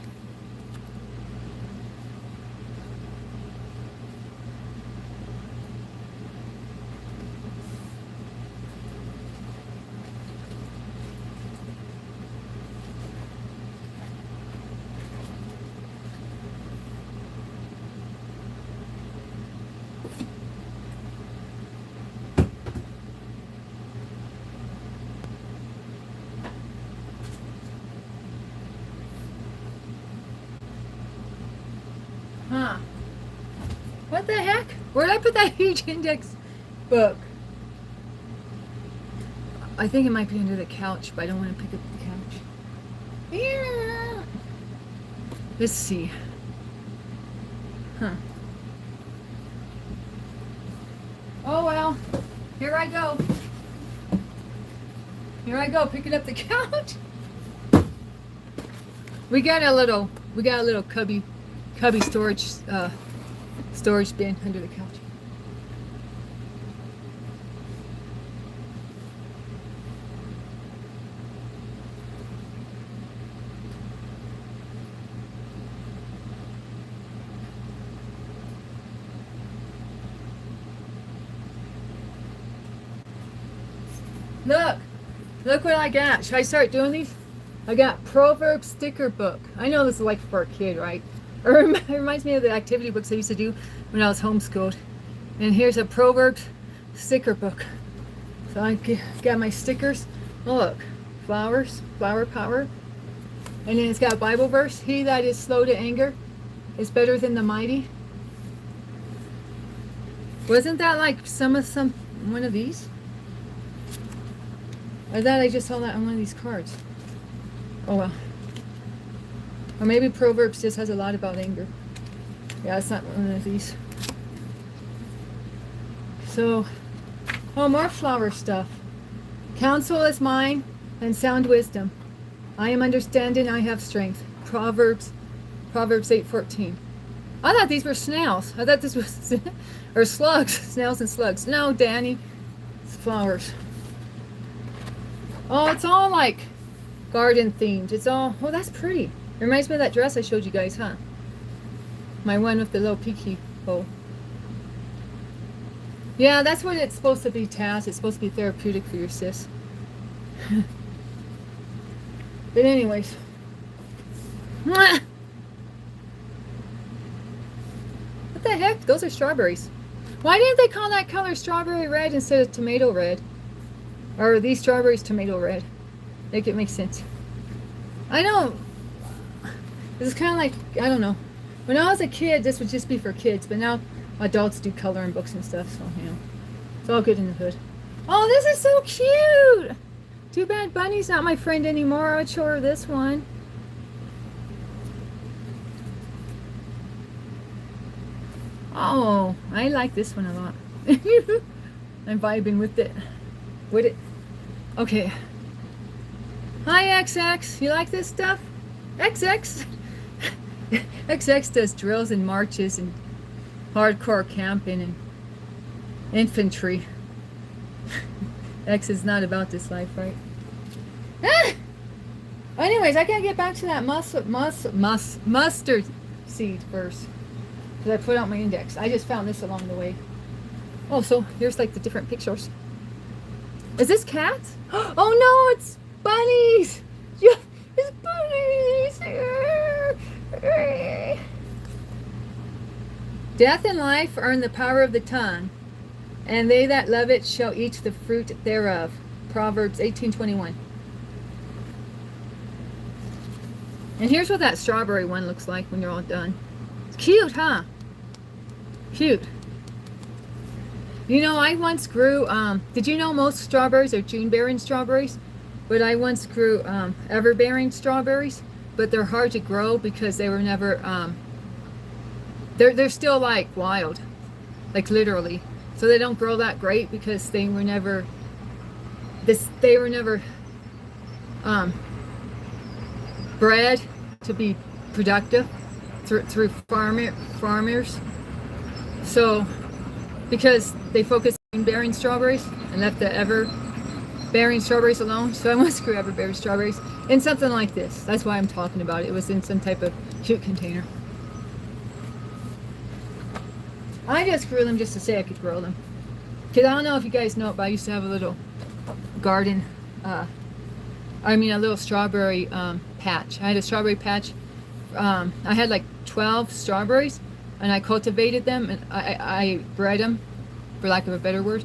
Huh. What the heck? Where'd I put that huge index book? I think it might be under the couch, but I don't want to pick up the couch. Yeah. Let's see. Huh. Oh well. Here I go. Here I go, picking up the couch. We got a little cubby storage bin under the couch. Look what I got. Should I start doing these? I got Proverbs sticker book. I know this is like for a kid, right? It reminds me of the activity books I used to do when I was homeschooled. And here's a Proverbs sticker book. So I got my stickers. Look, flowers, flower power. And then it's got a Bible verse. He that is slow to anger is better than the mighty. Wasn't that like one of these? I thought I just saw that on one of these cards. Oh well. Or maybe Proverbs just has a lot about anger. Yeah, it's not one of these. So, oh, more flower stuff. Counsel is mine and sound wisdom. I am understanding, I have strength. Proverbs 8:14. I thought these were snails. I thought this was, or slugs, snails and slugs. No, Danny, it's flowers. Oh, it's all like garden themed. It's all, oh, that's pretty. It reminds me of that dress I showed you guys, huh? My one with the little peaky bow. Yeah, that's what it's supposed to be, Taz. It's supposed to be therapeutic for your sis. But anyways. What the heck? Those are strawberries. Why didn't they call that color strawberry red instead of tomato red? Or are these strawberries tomato red? Make it make sense. I know. This is kind of like, I don't know. When I was a kid, this would just be for kids. But now adults do coloring books and stuff. So, you know, it's all good in the hood. Oh, this is so cute. Too bad Bunny's not my friend anymore. I'd show her this one. Oh, I like this one a lot. I'm vibing with it. Okay. Hi, XX. You like this stuff? XX? XX does drills and marches and hardcore camping and infantry. X is not about this life, right? Ah! Anyways, I gotta get back to that mustard seed first. Because I put out my index. I just found this along the way. Oh, so here's like the different pictures. Is this cats? Oh no, it's bunnies! Yeah, it's bunnies! Death and life are in the power of the tongue, and they that love it shall eat the fruit thereof. Proverbs 18:21. And here's what that strawberry one looks like when you're all done. It's cute, huh? Cute. You know, I once grew, did you know most strawberries are June-bearing strawberries? But I once grew ever-bearing strawberries, but they're hard to grow because they were never, they're still like wild, like literally. So they don't grow that great because they were never, bred to be productive through farmers. So because they focused on bearing strawberries and left the ever-bearing strawberries alone, so I must grew ever-bearing strawberries in something like this. That's why I'm talking about it. It was in some type of cute container. I just grew them just to say I could grow them. Because I don't know if you guys know it, but I used to have a little garden, a little strawberry patch. I had a strawberry patch. I had like 12 strawberries, and I cultivated them, and I bred them, for lack of a better word.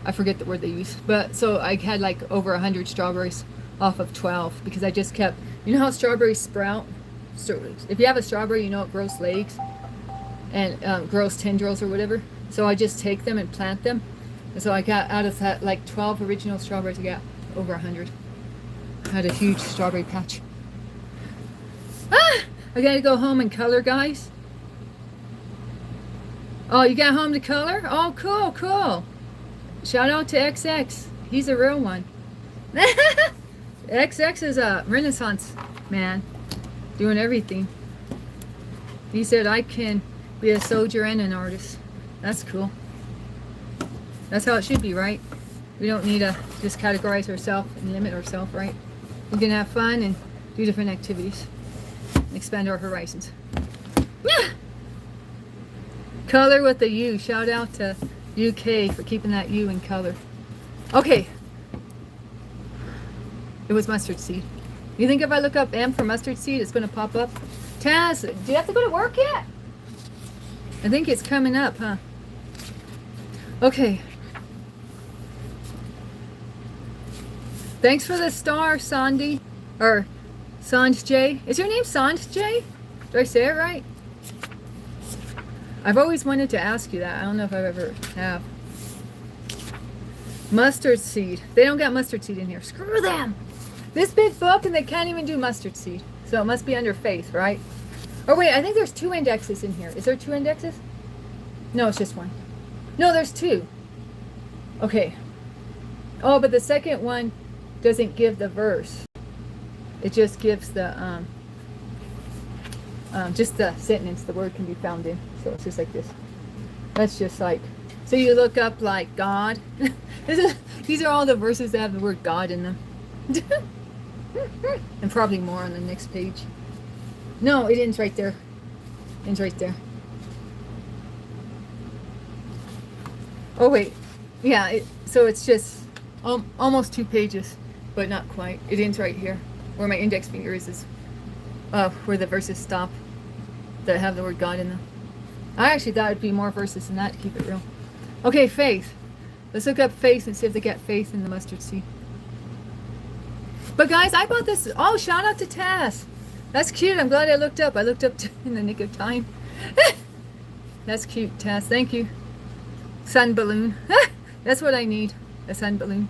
I forget the word they use. But so I had like over 100 strawberries off of 12 because I just kept, you know how strawberries sprout? So if you have a strawberry, you know it grows legs and grows tendrils or whatever. So I just take them and plant them. And so I got out of that like 12 original strawberries, I got over 100. I had a huge strawberry patch. Ah! I gotta go home and color, guys. Oh, you got home to color? Oh, cool, cool. Shout out to XX. He's a real one. XX is a Renaissance man, doing everything. He said, I can be a soldier and an artist. That's cool. That's how it should be, right? We don't need to just categorize ourselves and limit ourselves, right? We can have fun and do different activities. Expand our horizons. Yeah. Color with the U. Shout out to UK for keeping that U in color. Okay. It was mustard seed. You think if I look up M for mustard seed, it's going to pop up? Taz, do you have to go to work yet? I think it's coming up, huh? Okay. Thanks for the star, Sandy. Or Sanj J. Is your name Sanj J? Do I say it right? I've always wanted to ask you that. I don't know if I've ever have. Mustard seed. They don't got mustard seed in here. Screw them. This big book, and they can't even do mustard seed. So it must be under faith, right? Or wait, I think there's 2 indexes in here. Is there 2 indexes? No, it's just 1. No, there's 2. Okay. Oh, but the second one doesn't give the verse. It just gives the just the sentence the word can be found in. So it's just like this. That's just like, so you look up like God. These are all the verses that have the word God in them. And probably more on the next page. No, it ends right there. Ends right there. Oh wait, yeah. So it's just almost 2 pages, but not quite. It ends right here, where my index finger is where the verses stop that have the word God in them. I actually thought it'd be more verses than that to keep it real. Okay, faith. Let's look up faith and see if they get faith in the mustard seed. But guys, I bought this. Oh, shout out to Tess. That's cute. I'm glad I looked up. I looked up in the nick of time. That's cute, Tess. Thank you. Sun balloon. That's what I need. A sun balloon.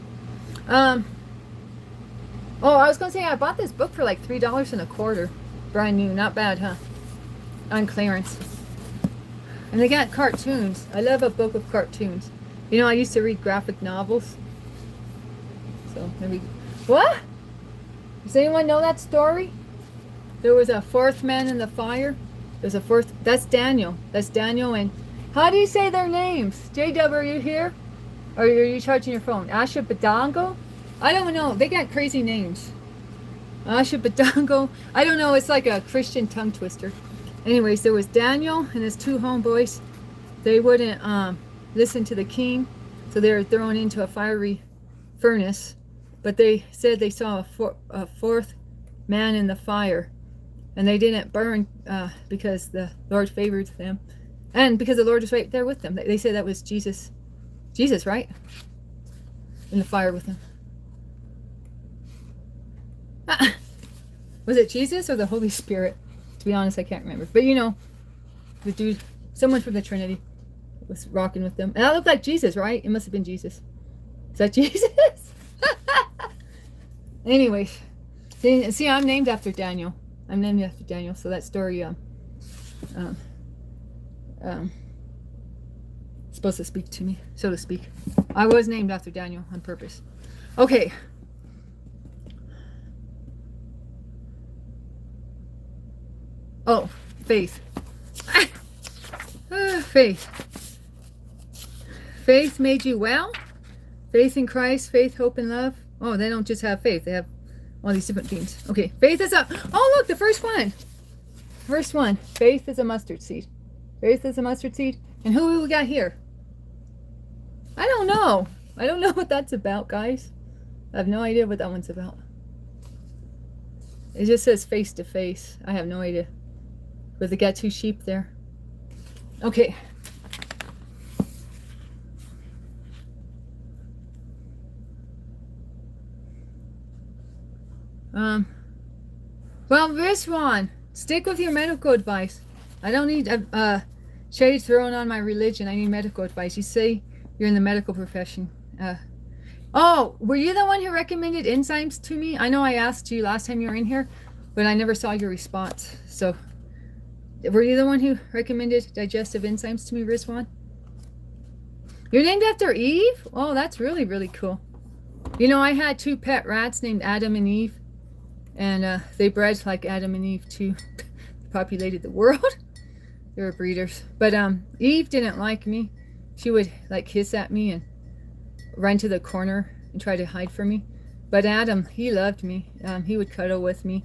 Oh, I was gonna say I bought this book for like $3.25. Brand new. Not bad, huh? On clearance. And they got cartoons. I love a book of cartoons. You know, I used to read graphic novels. So maybe. What? Does anyone know that story? There was a 4th man in the fire. There's a 4th. That's Daniel. That's Daniel. And how do you say their names? JW, are you here? Or are you charging your phone? Asha Badango? I don't know. They got crazy names. Asha Badango. I don't know. It's like a Christian tongue twister. Anyways, there was Daniel and his 2 homeboys. They wouldn't listen to the king, so they were thrown into a fiery furnace. But they said they saw a 4th man in the fire, and they didn't burn because the Lord favored them, and because the Lord was right there with them. They said that was Jesus. Jesus, right? In the fire with them. Was it Jesus or the Holy Spirit? To be honest, I can't remember. But you know, the dude, someone from the Trinity was rocking with them. And that looked like Jesus, right? It must have been Jesus. Is that Jesus? Anyways, see, I'm named after Daniel. I'm named after Daniel, so that story supposed to speak to me, so to speak. I was named after Daniel on purpose. Okay. Oh, faith. Faith. Faith made you well. Faith in Christ, faith, hope, and love. Oh, they don't just have faith. They have all these different things. Okay, faith is a... Oh, look, the first one. First one. Faith is a mustard seed. Faith is a mustard seed. And who we got here? I don't know. I don't know what that's about, guys. I have no idea what that one's about. It just says face to face. I have no idea. But they got 2 sheep there. Okay. Well, this one. Stick with your medical advice. I don't need shade thrown on my religion. I need medical advice. You say you're in the medical profession. Oh, were you the one who recommended enzymes to me? I know I asked you last time you were in here, but I never saw your response. So, were you the one who recommended digestive enzymes to me, Rizwan? You're named after Eve? Oh, that's really, really cool. You know, I had 2 pet rats named Adam and Eve, and they bred like Adam and Eve too. Populated the world. They were breeders. But Eve didn't like me. She would like hiss at me and run to the corner and try to hide from me. But Adam, he loved me. He would cuddle with me.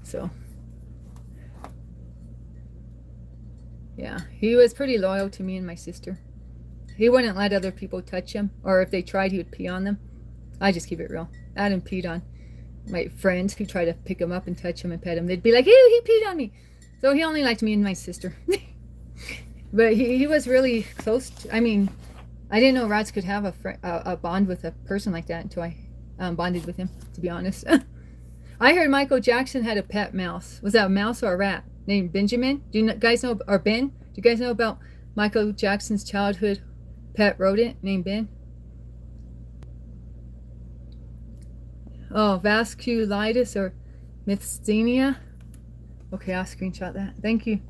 So, yeah, he was pretty loyal to me and my sister. He wouldn't let other people touch him, or if they tried, he would pee on them. I just keep it real. Adam peed on my friends who tried to pick him up and touch him and pet him. They'd be like, ew, he peed on me. So he only liked me and my sister. But he was really close to, I mean, I didn't know rats could have a bond with a person like that until I bonded with him, to be honest. I heard Michael Jackson had a pet mouse. Was that a mouse or a rat? Named Benjamin? Do you guys know, or Ben? Do you guys know about Michael Jackson's childhood pet rodent named Ben? Oh, vasculitis or myasthenia. Okay, I'll screenshot that. Thank you,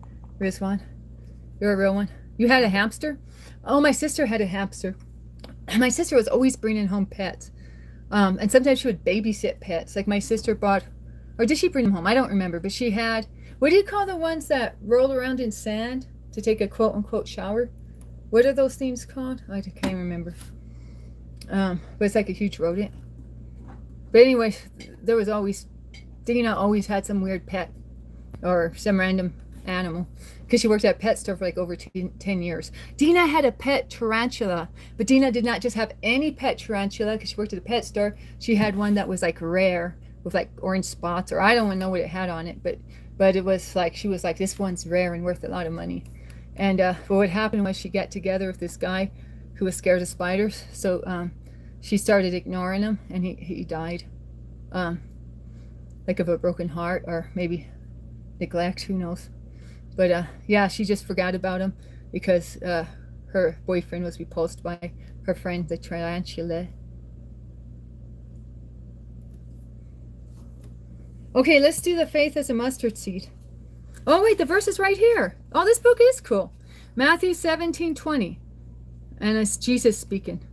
Rizwan. You're a real one. You had a hamster? Oh, my sister had a hamster. My sister was always bringing home pets. And sometimes she would babysit pets. Like my sister bought, or did she bring them home? I don't remember. But she had, what do you call the ones that roll around in sand to take a quote unquote shower? What are those things called? I can't remember. But it's like a huge rodent. But anyway, there was always, Dina always had some weird pet or some random animal because she worked at a pet store for like over 10 years. Dina had a pet tarantula, but Dina did not just have any pet tarantula because she worked at a pet store. She had one that was like rare with like orange spots, or I don't even know what it had on it, but it was like, she was like, this one's rare and worth a lot of money. And but what happened was she got together with this guy who was scared of spiders, so she started ignoring him, and he died, like of a broken heart or maybe neglect, who knows. But yeah, she just forgot about him because her boyfriend was repulsed by her friend the tarantula. Okay, let's do the faith as a mustard seed. Oh wait, the verse is right here. Oh, this book is cool. Matthew 17:20, and it's Jesus speaking.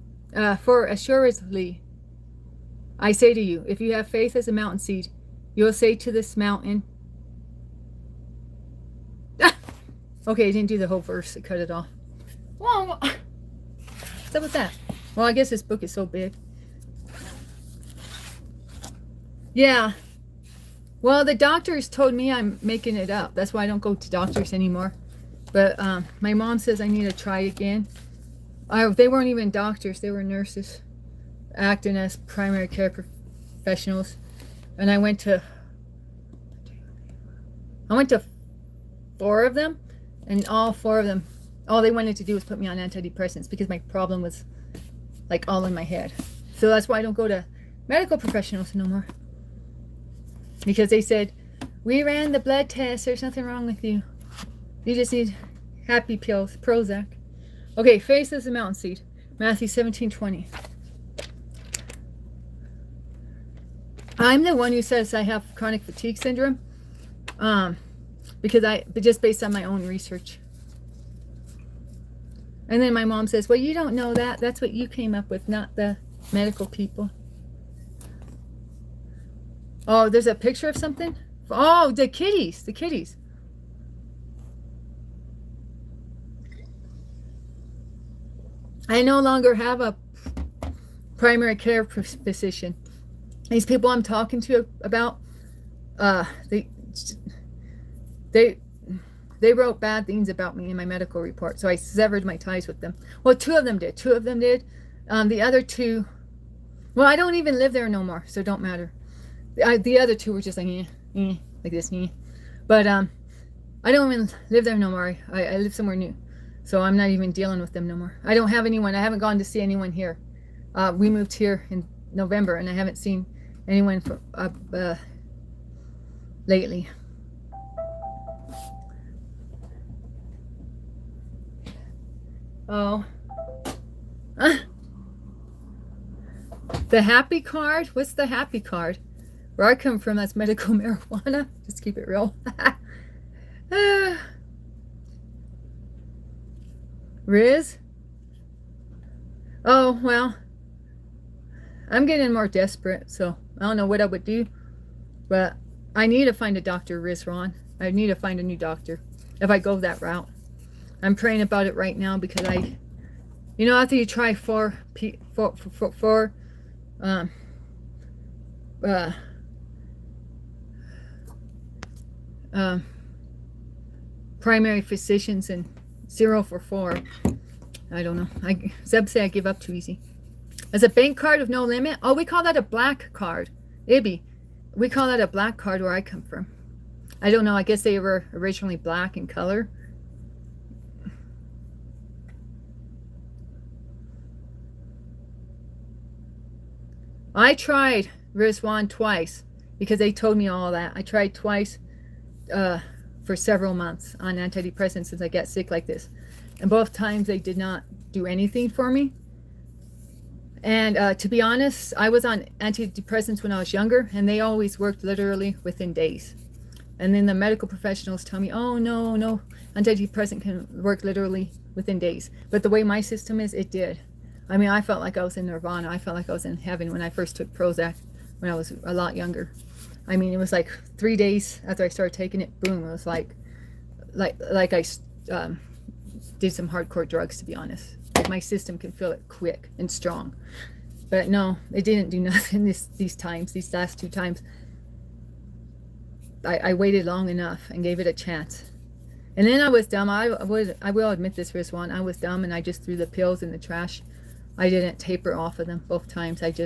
For assuredly, I say to you, if you have faith as a mountain seed, you'll say to this mountain. Okay, I didn't do the whole verse. I cut it off. Well, what's up with that? Well, I guess this book is so big. Yeah. Well, the doctors told me I'm making it up. That's why I don't go to doctors anymore. But my mom says I need to try again. They weren't even doctors. They were nurses acting as primary care professionals. And I went to 4 of them. And all 4 of them, all they wanted to do was put me on antidepressants because my problem was like all in my head. So that's why I don't go to medical professionals no more. Because they said, we ran the blood test, there's nothing wrong with you. You just need happy pills, Prozac. Okay, faith as a mountain seed. Matthew 17:20. I'm the one who says I have chronic fatigue syndrome. But just based on my own research. And then my mom says, well, you don't know that. That's what you came up with, not the medical people. Oh, there's a picture of something? Oh, the kitties. The kitties. I no longer have a primary care physician. These people I'm talking to about, they wrote bad things about me in my medical report, so I severed my ties with them. Well, 2 of them did. The other 2, well, I don't even live there no more, so it don't matter. The other 2 were just like, like this, But I don't even live there no more. I live somewhere new, so I'm not even dealing with them no more. I don't have anyone. I haven't gone to see anyone here. We moved here in November, and I haven't seen anyone for, lately. Oh. The happy card? What's the happy card? Where I come from, that's medical marijuana. Just keep it real. Riz? Oh, well. I'm getting more desperate, so I don't know what I would do. But I need to find a doctor, Riz Ron. I need to find a new doctor if I go that route. I'm praying about it right now because after you try four primary physicians and 0 for 4, I don't know. Zeb say I give up too easy. As a bank card with no limit? Oh, we call that a black card. Ibby. We call that a black card where I come from. I don't know. I guess they were originally black in color. I tried Rizwan twice because they told me all that. I tried twice for several months on antidepressants since I got sick like this. And both times they did not do anything for me. And to be honest, I was on antidepressants when I was younger, and they always worked literally within days. And then the medical professionals tell me, oh, no, no, antidepressant can work literally within days. But the way my system is, it did. I mean, I felt like I was in nirvana. I felt like I was in heaven when I first took Prozac when I was a lot younger. I mean, it was like 3 days after I started taking it, boom, it was like I did some hardcore drugs, to be honest. Like my system can feel it quick and strong. But no, it didn't do nothing these last 2 times. I waited long enough and gave it a chance. And then I was dumb. I will admit this, Rizwan. I was dumb and I just threw the pills in the trash. I didn't taper off of them both times. And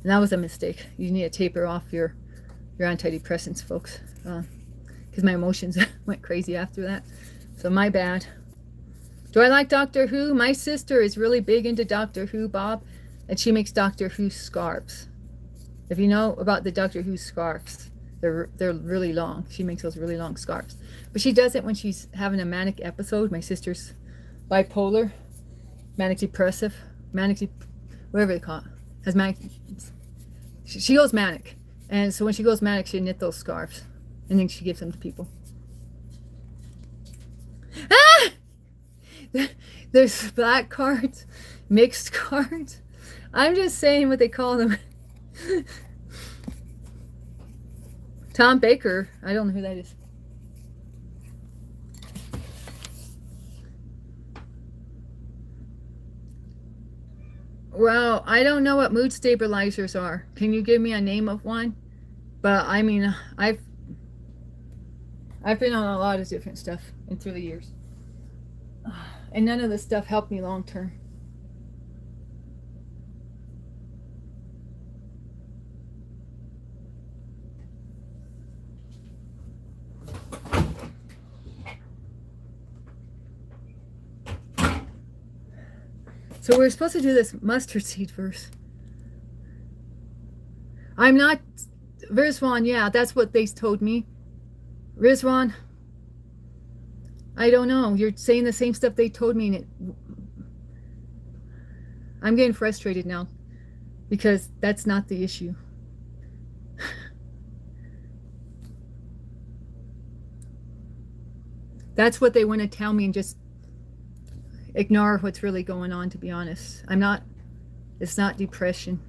that was a mistake. You need to taper off your antidepressants, folks. Because my emotions went crazy after that. So my bad. Do I like Doctor Who? My sister is really big into Doctor Who, Bob. And she makes Doctor Who scarves. If you know about the Doctor Who scarves, they're really long. She makes those really long scarves. But she does it when she's having a manic episode. My sister's bipolar, manic depressive, whatever they call it. Has manic. She goes manic. And so when she goes manic, she knit those scarves. And then she gives them to people. Ah! There's black cards, mixed cards. I'm just saying what they call them. Tom Baker. I don't know who that is. Well, I don't know what mood stabilizers are. Can you give me a name of one? But I mean, I've been on a lot of different stuff and through the years. And none of the stuff helped me long term. So we're supposed to do this mustard seed verse. I'm not, Rizwan, yeah, that's what they told me. Rizwan, I don't know. You're saying the same stuff they told me, and I'm getting frustrated now because that's not the issue. That's what they want to tell me and just ignore what's really going on, to be honest. It's not depression.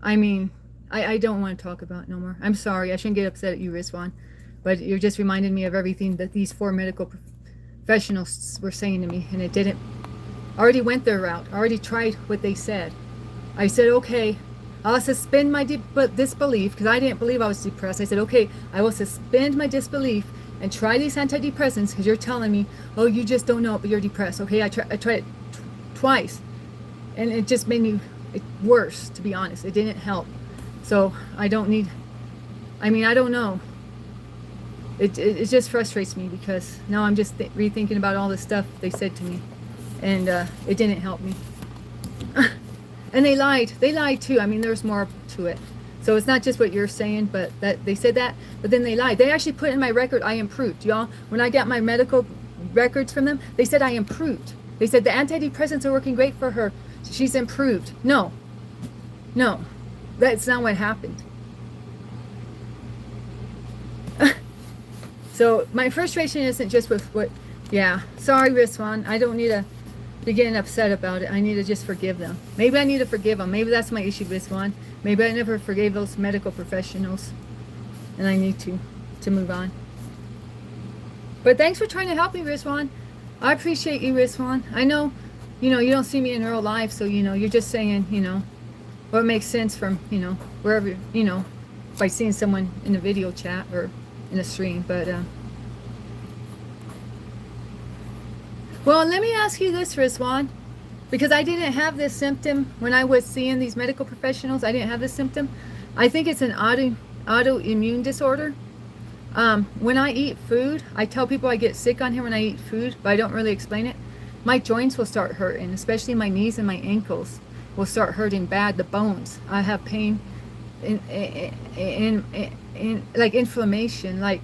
I mean, I don't want to talk about it no more. I'm sorry. I shouldn't get upset at you, Rizwan. But you're just reminding me of everything that these 4 medical professionals were saying to me. And it didn't. I already went their route. I already tried what they said. I said, okay, I'll suspend my disbelief because I didn't believe I was depressed. I said, okay, I will suspend my disbelief and try these antidepressants because you're telling me, oh, you just don't know it, but you're depressed. Okay, I tried it twice. And it just made me worse, to be honest. It didn't help. So I don't know. It just frustrates me because now I'm just rethinking about all the stuff they said to me. And it didn't help me. And they lied. They lied too. I mean, there's more to it. So it's not just what you're saying, but that they said that, but then they lied. They actually put in my record, I improved, y'all. When I got my medical records from them, they said I improved. They said the antidepressants are working great for her. She's improved. No, that's not what happened. So my frustration isn't just with sorry, Rizwan. I don't need to be getting upset about it. I need to just forgive them. Maybe I need to forgive them. Maybe that's my issue, Rizwan. Maybe I never forgave those medical professionals. And I need to move on. But thanks for trying to help me, Rizwan. I appreciate you, Rizwan. I know, you don't see me in real life, so, you're just saying, what makes sense from, wherever, by seeing someone in a video chat or in a stream. But, well, let me ask you this, Rizwan. Because I didn't have this symptom when I was seeing these medical professionals. I didn't have this symptom. I think it's an autoimmune disorder. When I eat food, I tell people I get sick on here when I eat food, but I don't really explain it. My joints will start hurting, especially my knees and my ankles will start hurting bad. The bones. I have pain in like inflammation, like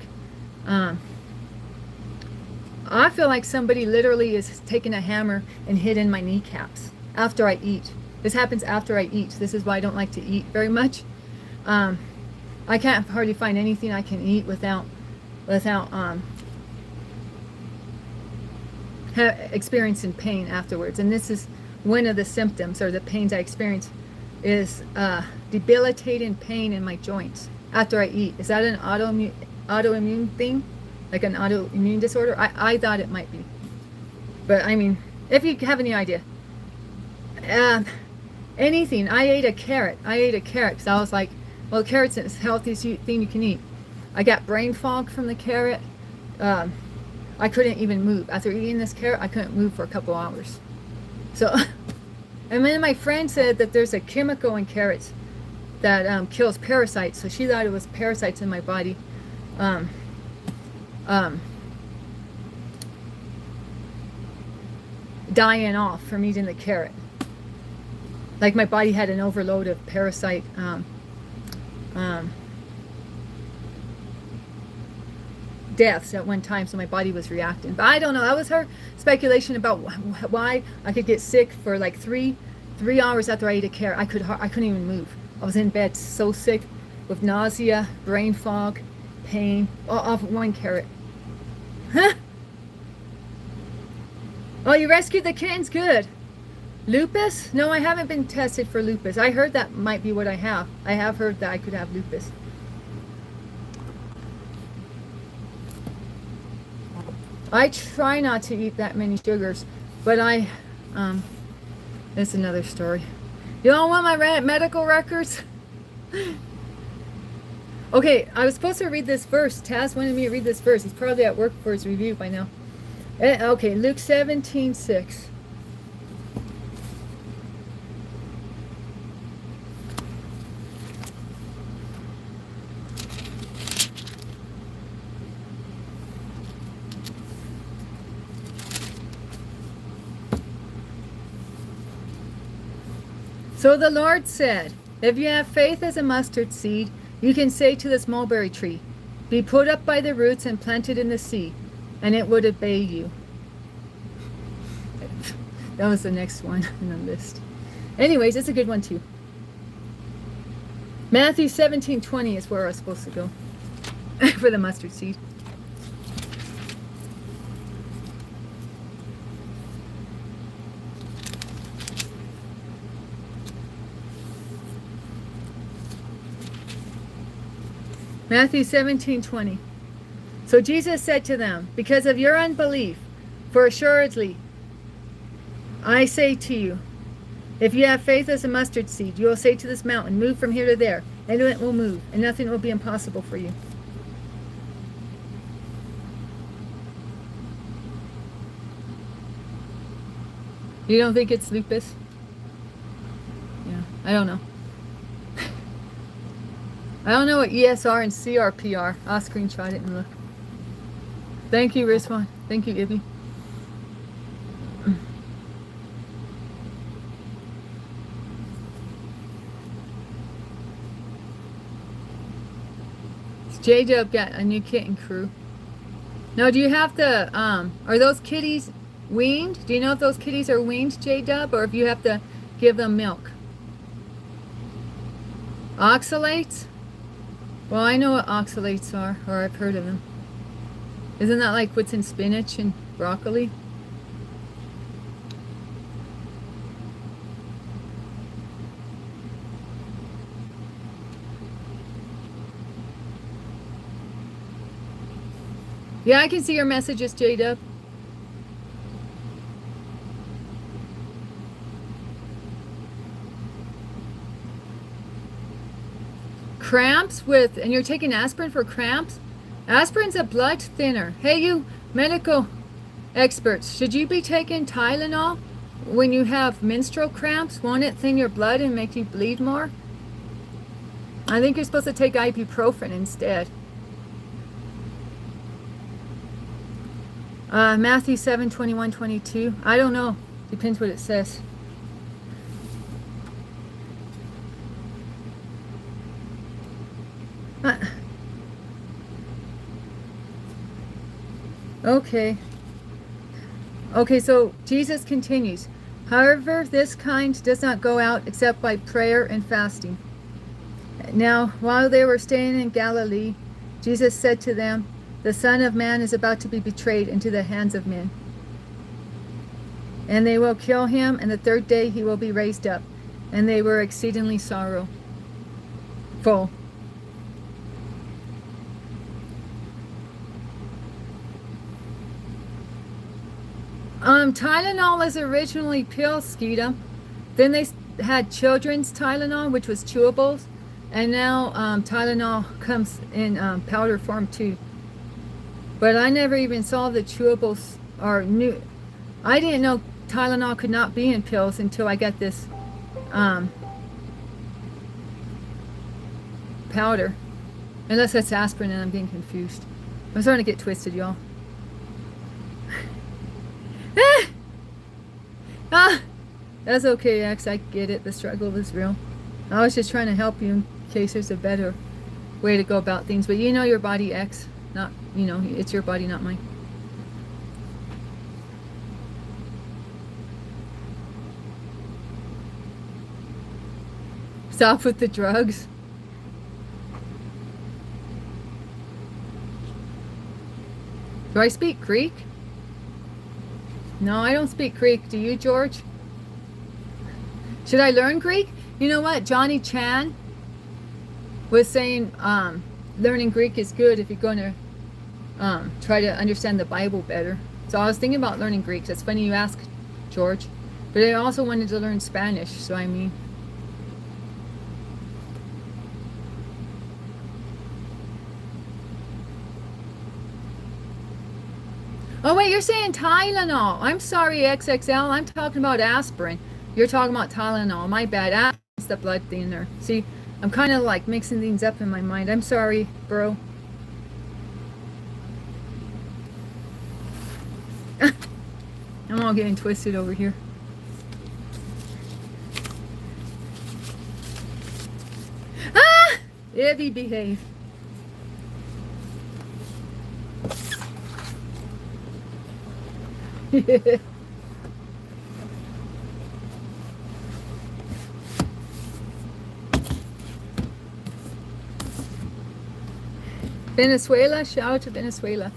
I feel like somebody literally is taking a hammer and hitting my kneecaps after I eat. This happens after I eat. This is why I don't like to eat very much. I can't hardly find anything I can eat without experiencing pain afterwards. And this is one of the symptoms or the pains I experience is debilitating pain in my joints after I eat. Is that an autoimmune thing? Like an autoimmune disorder? I thought it might be. But I mean, if you have any idea. Anything. I ate a carrot because I was like, well, carrot's the healthiest thing you can eat. I got brain fog from the carrot. I couldn't even move. After eating this carrot, I couldn't move for a couple hours. So, and then my friend said that there's a chemical in carrots that kills parasites. So she thought it was parasites in my body. Dying off from eating the carrot. Like my body had an overload of parasite deaths at one time, so my body was reacting. But I don't know. That was her speculation about why I could get sick for like three hours after I ate a carrot. I couldn't even move. I was in bed so sick with nausea, brain fog, pain, all off one carrot. Huh? Oh, you rescued the kittens? Good. Lupus? No, I haven't been tested for lupus. I heard that might be what I have. I have heard that I could have lupus. I try not to eat that many sugars, but that's another story. You don't want my medical records? Okay, I was supposed to read this verse. Taz wanted me to read this verse. He's probably at work for his review by now. Okay, Luke 17:6. So the Lord said, if you have faith as a mustard seed, you can say to this mulberry tree, be put up by the roots and planted in the sea, and it would obey you. That was the next one on the list. Anyways, it's a good one too. Matthew 17:20 is where I was supposed to go for the mustard seed. Matthew 17:20. So Jesus said to them, because of your unbelief, for assuredly, I say to you, if you have faith as a mustard seed, you will say to this mountain, move from here to there, and it will move, and nothing will be impossible for you. You don't think it's lupus? Yeah, I don't know. I don't know what ESR and CRP are. I'll screenshot it and look. Thank you, Rizwan. Thank you, Ibby. J-Dub got a new kitten crew. Now, do you have to, are those kitties weaned? Do you know if those kitties are weaned, J-Dub, or if you have to give them milk? Oxalates? Well, I know what oxalates are, or I've heard of them. Isn't that like what's in spinach and broccoli? Yeah, I can see your messages, J-Dub. Cramps with, and you're taking aspirin for cramps? Aspirin's a blood thinner. Hey, you medical experts, should you be taking Tylenol when you have menstrual cramps? Won't it thin your blood and make you bleed more? I think you're supposed to take ibuprofen instead. Matthew 7:21-22. I don't know. Depends what it says. Okay. Okay, so Jesus continues. However, this kind does not go out except by prayer and fasting. Now, while they were staying in Galilee, Jesus said to them, the Son of Man is about to be betrayed into the hands of men. And they will kill him, and the third day he will be raised up. And they were exceedingly sorrowful. Tylenol is originally pills, Skeeta. Then they had children's Tylenol, which was chewables. And now Tylenol comes in powder form too. But I never even saw the chewables or knew. I didn't know Tylenol could not be in pills until I got this powder. Unless that's aspirin and I'm getting confused. I'm starting to get twisted, y'all. That's okay, X. I get it. The struggle is real. I was just trying to help you in case there's a better way to go about things. But you know your body, X. Not, you know, it's your body, not mine. Stop with the drugs. Do I speak Greek? No, I don't speak Greek. Do you, George? Should I learn Greek? You know what? Johnny Chan was saying learning Greek is good if you're going to try to understand the Bible better. So I was thinking about learning Greek. That's funny you ask, George. But I also wanted to learn Spanish, so I mean. Oh wait, you're saying Tylenol. I'm sorry, XXL. I'm talking about aspirin. You're talking about Tylenol. My bad. Aspirin's the blood thinner. See, I'm kind of like mixing things up in my mind. I'm sorry, bro. I'm all getting twisted over here. Ah! Evie, behave. Venezuela, shout out to Venezuela.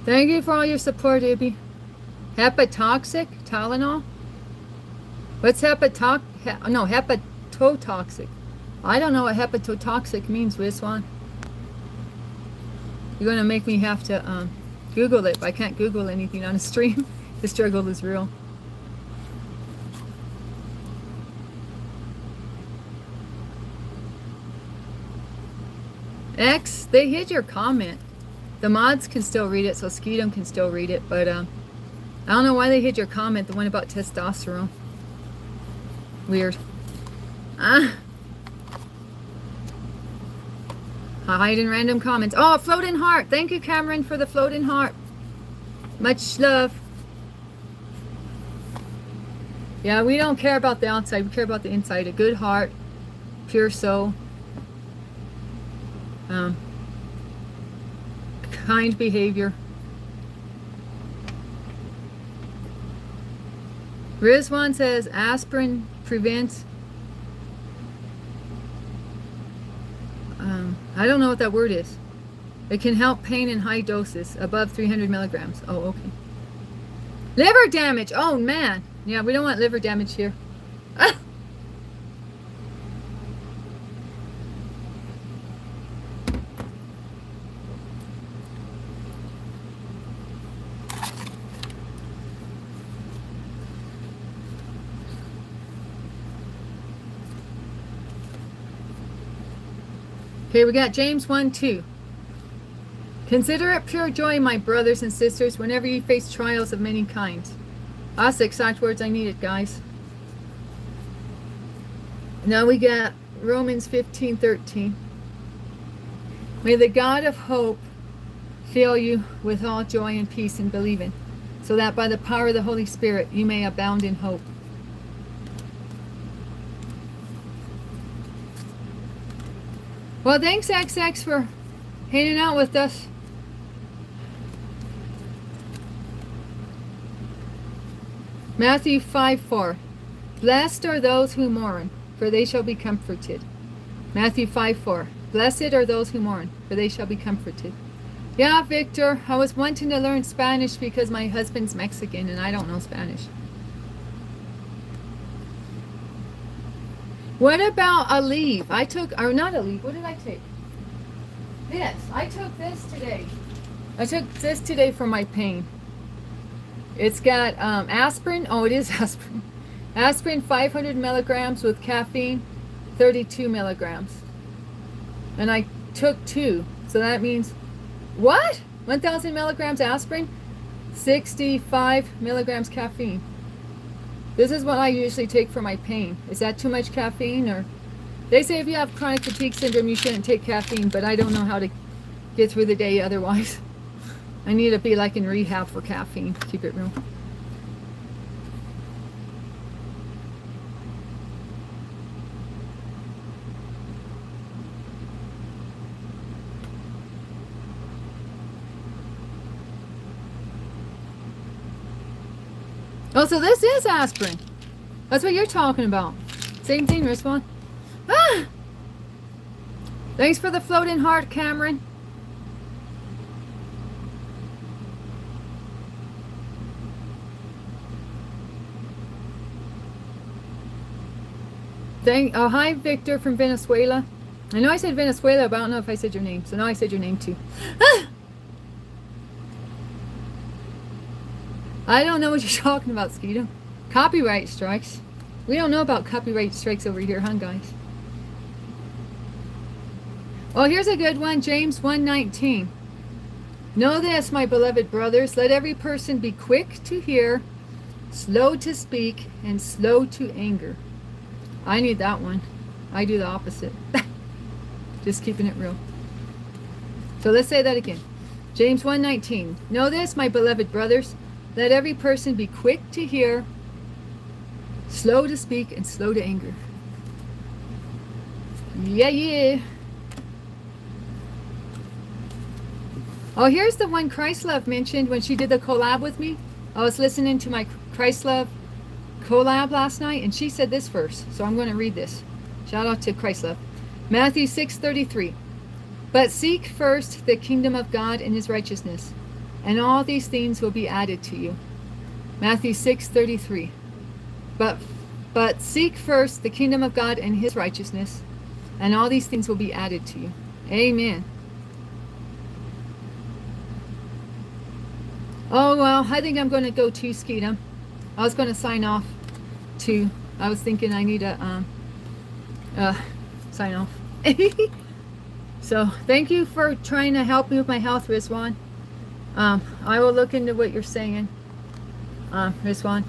Thank you for all your support, Ibby. Hepatotoxic, Tylenol. What's hepatotoxic. I don't know what hepatotoxic means, Wiswan. You're gonna make me have to Google it, but I can't Google anything on a stream. The struggle is real. X, they hid your comment. The mods can still read it, so Skeetum can still read it, but I don't know why they hid your comment, the one about testosterone. Weird. Hiding random comments. Oh, floating heart. Thank you, Cameron, for the floating heart. Much love. Yeah, we don't care about the outside. We care about the inside. A good heart, pure soul, kind behavior. Rizwan says aspirin prevents. I don't know what that word is. It can help pain in high doses, above 300 milligrams. Oh, okay. Liver damage. Oh, man. Yeah, we don't want liver damage here. Ah! Okay, we got James 1:2. Consider it pure joy, my brothers and sisters, whenever you face trials of many kinds. That's the exact words I needed, guys. Now we got Romans 15:13. May the God of hope fill you with all joy and peace in believing, so that by the power of the Holy Spirit you may abound in hope. Well, thanks, XX, for hanging out with us. Matthew 5:4. Blessed are those who mourn, for they shall be comforted. Matthew 5:4. Blessed are those who mourn, for they shall be comforted. Yeah, Victor, I was wanting to learn Spanish because my husband's Mexican and I don't know Spanish. What about a leave? I took, or not a leave, what did I take? This. I took this today. I took this today for my pain. It's got aspirin. Oh, it is aspirin. Aspirin 500 milligrams with caffeine 32 milligrams. And I took 2. So that means, what? 1,000 milligrams aspirin, 65 milligrams caffeine. This is what I usually take for my pain. Is that too much caffeine? Or they say if you have chronic fatigue syndrome, you shouldn't take caffeine, but I don't know how to get through the day otherwise. I need to be like in rehab for caffeine. Keep it real. Oh, so this is aspirin. That's what you're talking about. Same thing, Rizwan. Ah! Thanks for the floating heart, Cameron. Oh, hi, Victor from Venezuela. I know I said Venezuela, but I don't know if I said your name. So now I said your name too. Ah! I don't know what you're talking about, Skeeto. Copyright strikes. We don't know about copyright strikes over here, huh, guys? Oh, here's a good one. James 1:19. Know this, my beloved brothers. Let every person be quick to hear, slow to speak, and slow to anger. I need that one. I do the opposite. Just keeping it real. So let's say that again. James 1:19. Know this, my beloved brothers. Let every person be quick to hear, slow to speak, and slow to anger. Yeah, yeah. Oh, here's the one Christlove mentioned when she did the collab with me. I was listening to my Christlove collab last night, and she said this verse. So I'm going to read this. Shout out to Christlove. Matthew 6:33. But seek first the kingdom of God and his righteousness, and all these things will be added to you. Matthew 6:33. But seek first the kingdom of God and his righteousness, and all these things will be added to you. Amen. Oh, well, I think I'm going to go to Skeetum. I was going to sign off too. I was thinking I need to sign off. So thank you for trying to help me with my health, Rizwan. I will look into what you're saying, Rizwan.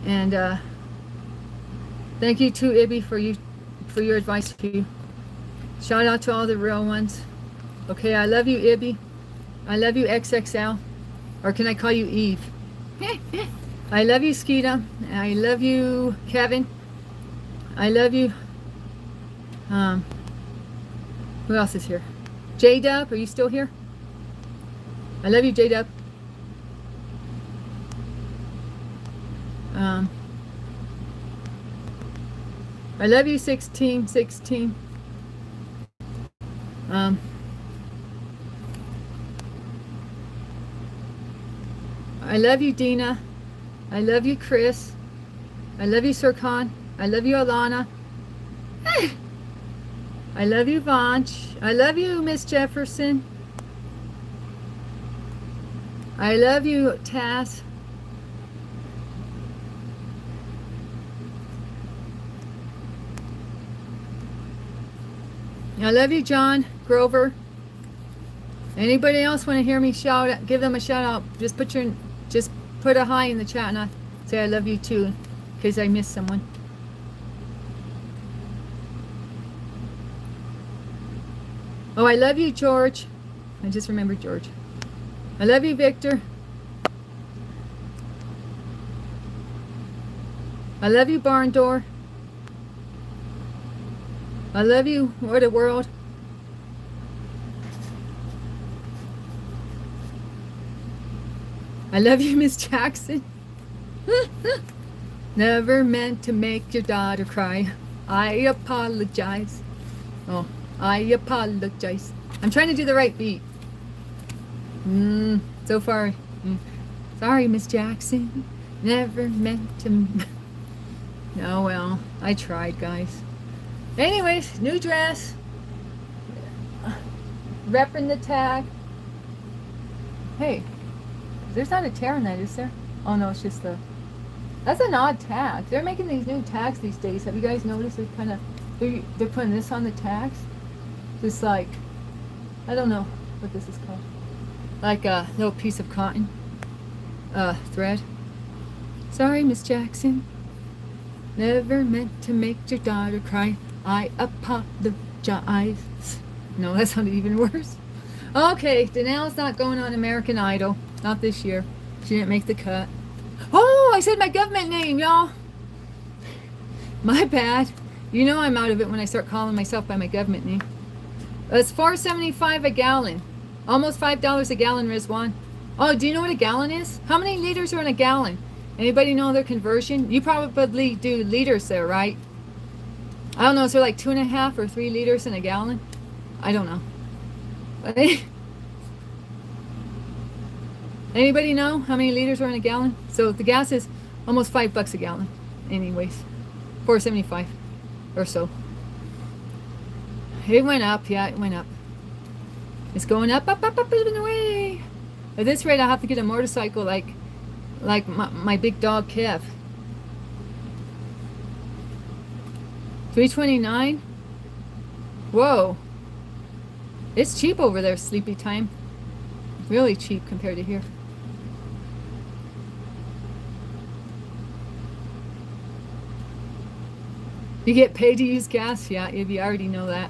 And thank you to Ibby for your advice too. Shout out to all the real ones. Okay, I love you, Ibby. I love you, XXL. Or can I call you Eve? I love you, Skeeta. I love you, Kevin. I love you. Who else is here? J-Dub, are you still here? I love you, J-Dub. I love you, 1616. I love you, Dina. I love you, Chris. I love you, Sir Khan. I love you, Alana. I love you, Vanch. I love you, Miss Jefferson. I love you, Taz. I love you, John Grover. Anybody else want to hear me shout out, give them a shout out? Just put a hi in the chat and I say I love you too, in case I missed someone. Oh, I love you, George. I just remembered George. I love you, Victor. I love you, Barn Door. I love you, or the world. I love you, Miss Jackson. Never meant to make your daughter cry. I apologize. Oh, I apologize. I'm trying to do the right beat. So far. Sorry, Miss Jackson. Never meant to. Oh, well, I tried, guys. Anyways, new dress. Repping the tag. Hey, there's not a tear in that, is there? Oh, no, it's just the... That's an odd tag. They're making these new tags these days. Have you guys noticed? They're kind of... They're putting this on the tags. Just like... I don't know what this is called. Like a little piece of cotton. Thread. Sorry, Miss Jackson. Never meant to make your daughter cry. I apologize. No, that sounded even worse. Okay, Danelle's not going on American Idol. Not this year. She didn't make the cut. Oh, I said my government name, y'all. My bad. You know I'm out of it when I start calling myself by my government name. It's $4.75 a gallon. Almost $5 a gallon, Rizwan. Oh, do you know what a gallon is? How many liters are in a gallon? Anybody know their conversion? You probably do liters there, right? I don't know. Is there like 2.5 or 3 liters in a gallon? I don't know. Anybody know how many liters are in a gallon? So the gas is almost $5 a gallon. Anyways, $4.75 or so. It went up. Yeah, it went up. It's going up, up, up, up, and away. At this rate, I'll have to get a motorcycle like my big dog Kev. $3.29. Whoa. It's cheap over there, Sleepy Time. Really cheap compared to here. You get paid to use gas? Yeah, you already know that.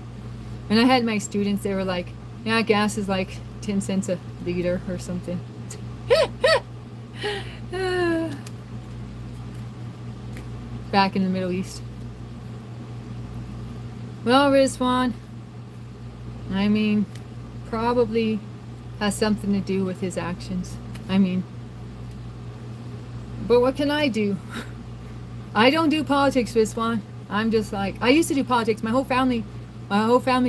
And I had my students, they were like, yeah, gas is like 10 cents a liter or something. Back in the Middle East. Well, Rizwan, I mean, probably has something to do with his actions. I mean, but what can I do? I don't do politics, Rizwan. I'm just like, I used to do politics. My whole family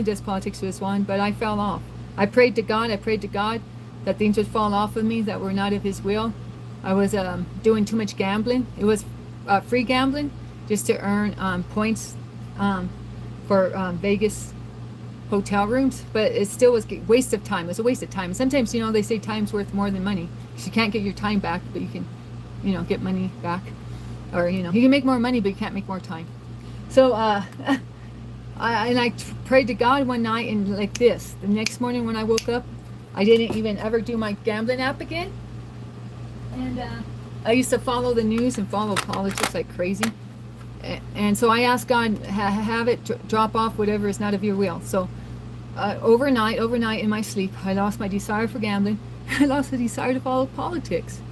does politics, Rizwan, but I fell off. I prayed to God that things would fall off of me that were not of his will. I was doing too much gambling. It was free gambling just to earn points for Vegas hotel rooms, but it still was a waste of time. It was a waste of time. Sometimes, they say time's worth more than money. You can't get your time back, but you can, get money back. Or, you can make more money, but you can't make more time. So, I prayed to God one night, and like this. The next morning when I woke up, I didn't even ever do my gambling app again. And I used to follow the news and follow politics like crazy. And so I asked God, have it drop off whatever is not of your will. So overnight in my sleep, I lost my desire for gambling. I lost the desire to follow politics.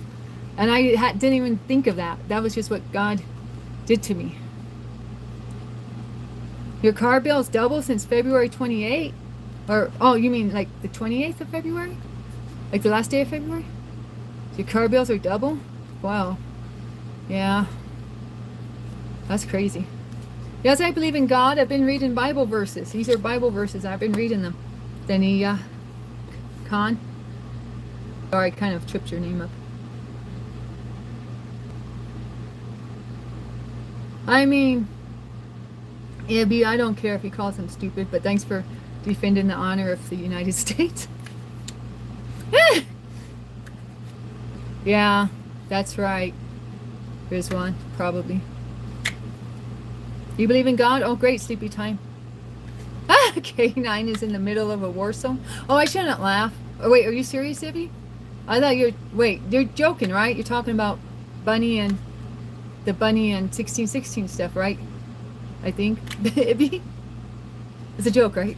And I didn't even think of that. That was just what God did to me. Your car bill's doubled since February 28th? Or, oh, you mean like the 28th of February? Like the last day of February? Your car bills are double? Wow. Yeah. That's crazy. Yes, I believe in God. I've been reading Bible verses. These are Bible verses. I've been reading them. Dania Khan. Sorry, I kind of tripped your name up. I mean, Abby, I don't care if he calls him stupid, but thanks for defending the honor of the United States. Yeah, that's right. There's one, probably. You believe in God? Oh, great, Sleepy Time. K9 is in the middle of a war zone. Oh, I shouldn't laugh. Oh, wait, are you serious, Ivy? I thought you're joking, right? You're talking about Bunny and the Bunny and 1616 stuff, right? I think. Ivy? It's a joke, right?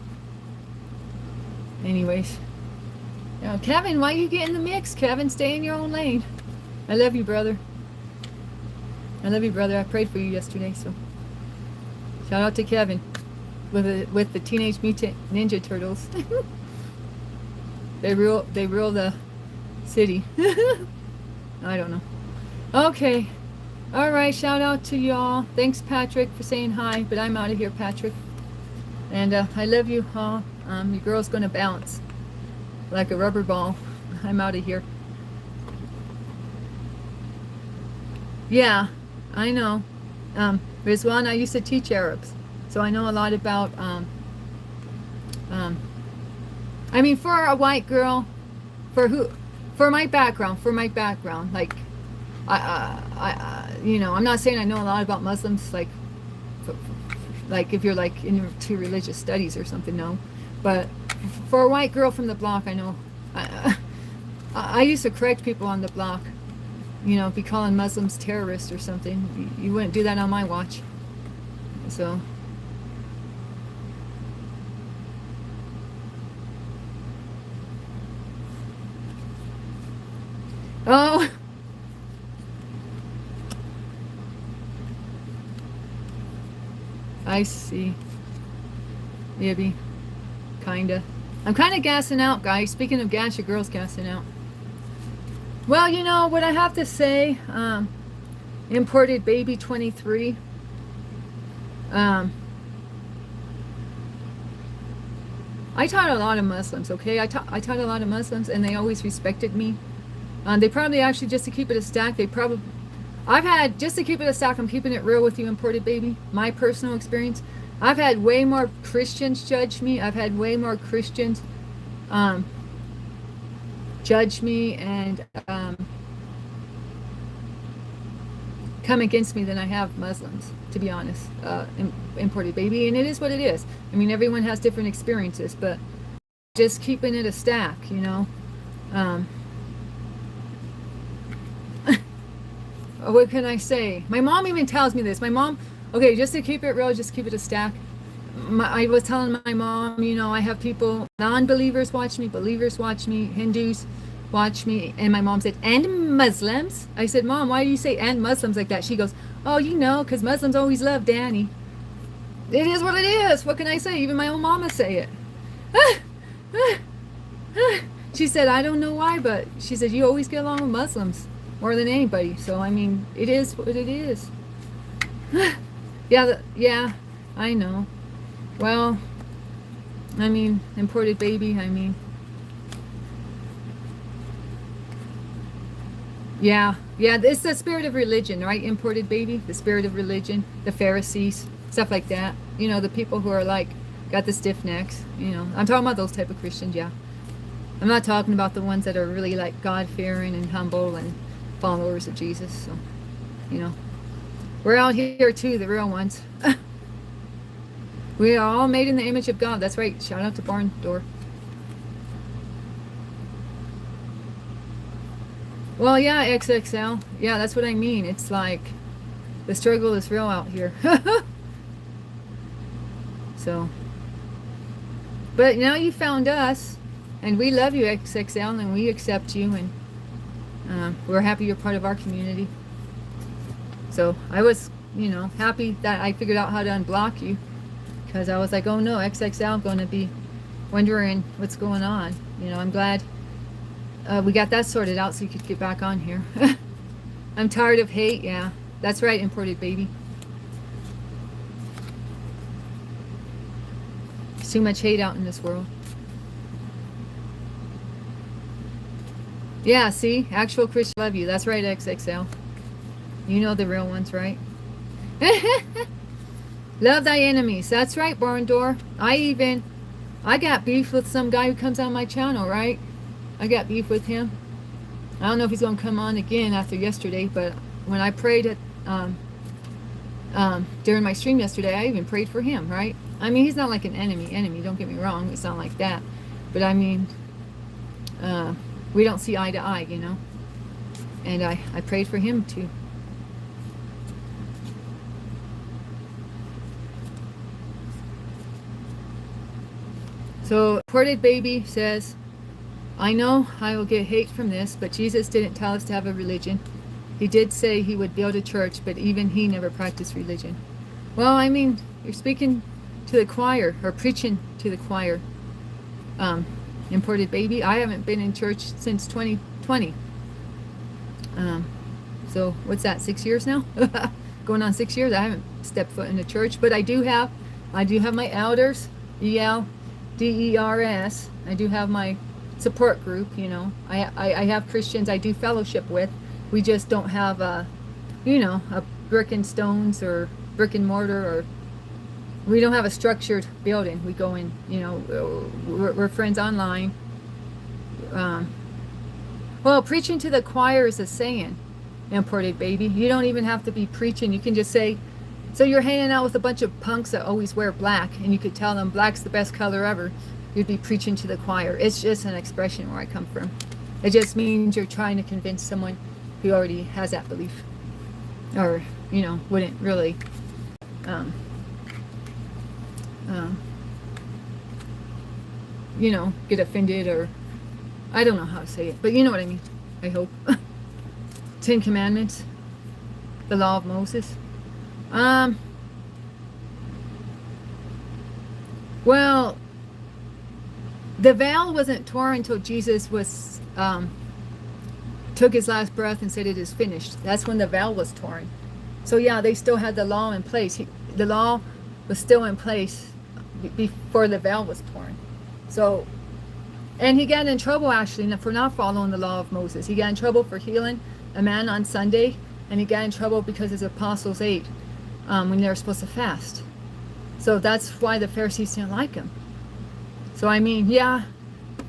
Anyways. Now, Kevin, why you get in the mix? Kevin, stay in your own lane. I love you, brother. I love you, brother. I prayed for you yesterday, so shout out to Kevin. with the Teenage Mutant Ninja Turtles. They rule the city. I don't know. Okay. All right. Shout out to y'all. Thanks, Patrick, for saying hi. But I'm out of here, Patrick. And I love you all. Your girl's gonna bounce like a rubber ball. I'm out of here. Yeah, I know. Rizwan, I used to teach Arabs, so I know a lot about. I mean, for a white girl, for my background, like, you know, I'm not saying I know a lot about Muslims, like if you're like into religious studies or something, no, but for a white girl from the block, I know. I used to correct people on the block, you know, be calling Muslims terrorists or something. You wouldn't do that on my watch. So. Oh. I see. Maybe. Kinda. I'm kind of gassing out, guys. Speaking of gas, your girl's gassing out. Well, you know what I have to say. Imported baby 23. I taught a lot of Muslims, okay? I taught a lot of Muslims, and they always respected me. They probably actually, just to keep it a stack, I've had, just to keep it a stack, I'm keeping it real with you, imported baby, my personal experience. I've had way more Christians judge me. I've had way more Christians judge me and come against me than I have Muslims, to be honest, imported baby. And it is what it is. I mean, everyone has different experiences, but just keeping it a stack, you know. What can I say? My mom even tells me this. My mom, okay, just to keep it real, just keep it a stack. I was telling my mom, you know, I have people, non-believers watch me, believers watch me, Hindus watch me, and my mom said, and Muslims. I said, Mom, why do you say and Muslims like that? She goes, oh, you know, because Muslims always love Danny. It is what it is. What can I say? Even my own mama say it. She said, I don't know why, but she said, you always get along with Muslims more than anybody. So, I mean, it is what it is. Yeah, I know. Well, I mean, imported baby, I mean. Yeah, it's the spirit of religion, right? Imported baby, the spirit of religion, the Pharisees, stuff like that. You know, the people who are like, got the stiff necks, you know. I'm talking about those type of Christians, yeah. I'm not talking about the ones that are really like God-fearing and humble and followers of Jesus, so, you know. We're out here too, the real ones. We are all made in the image of God. That's right. Shout out to Barn Door. Well, yeah, XXL. Yeah, that's what I mean. It's like the struggle is real out here. So, but now you found us, and we love you, XXL, and we accept you, and we're happy you're part of our community. So I was, you know, happy that I figured out how to unblock you, because I was like, oh no, XXL going to be wondering what's going on. You know, I'm glad we got that sorted out so you could get back on here. I'm tired of hate. Yeah, that's right, imported baby. There's too much hate out in this world. Yeah, see, actual Christians love you. That's right, XXL. You know the real ones, right? Love thy enemies. That's right, Barn Door. I got beef with some guy who comes on my channel, right? I got beef with him. I don't know if he's going to come on again after yesterday, but when I prayed at during my stream yesterday, I even prayed for him, right? I mean, he's not like an enemy, don't get me wrong. It's not like that. But I mean, we don't see eye to eye, you know? And I prayed for him too. So, Ported Baby says, I know I will get hate from this, but Jesus didn't tell us to have a religion. He did say he would build a church, but even he never practiced religion. Well, I mean, you're speaking to the choir, or preaching to the choir. Imported baby. I haven't been in church since 2020. So what's that? 6 years now? Going on 6 years. I haven't stepped foot in the church, but I do have my elders, ELDERS. I do have my support group. You know, I have Christians I do fellowship with. We just don't have a brick and stones or brick and mortar, or we don't have a structured building. We go in, we're friends online. Well, preaching to the choir is a saying, imported baby. You don't even have to be preaching. You can just say, so you're hanging out with a bunch of punks that always wear black, and you could tell them black's the best color ever. You'd be preaching to the choir. It's just an expression where I come from. It just means you're trying to convince someone who already has that belief, or wouldn't really get offended, or I don't know how to say it, but you know what I mean, I hope. 10 Commandments, the law of Moses. Well, the veil wasn't torn until Jesus was took his last breath and said it is finished. That's when the veil was torn. So yeah, they still had the law in place. The law was still in place before the veil was torn. So, and he got in trouble actually for not following the law of Moses. He got in trouble for healing a man on Sunday, and he got in trouble because his apostles ate when they were supposed to fast. So that's why the Pharisees didn't like him. So I mean, yeah,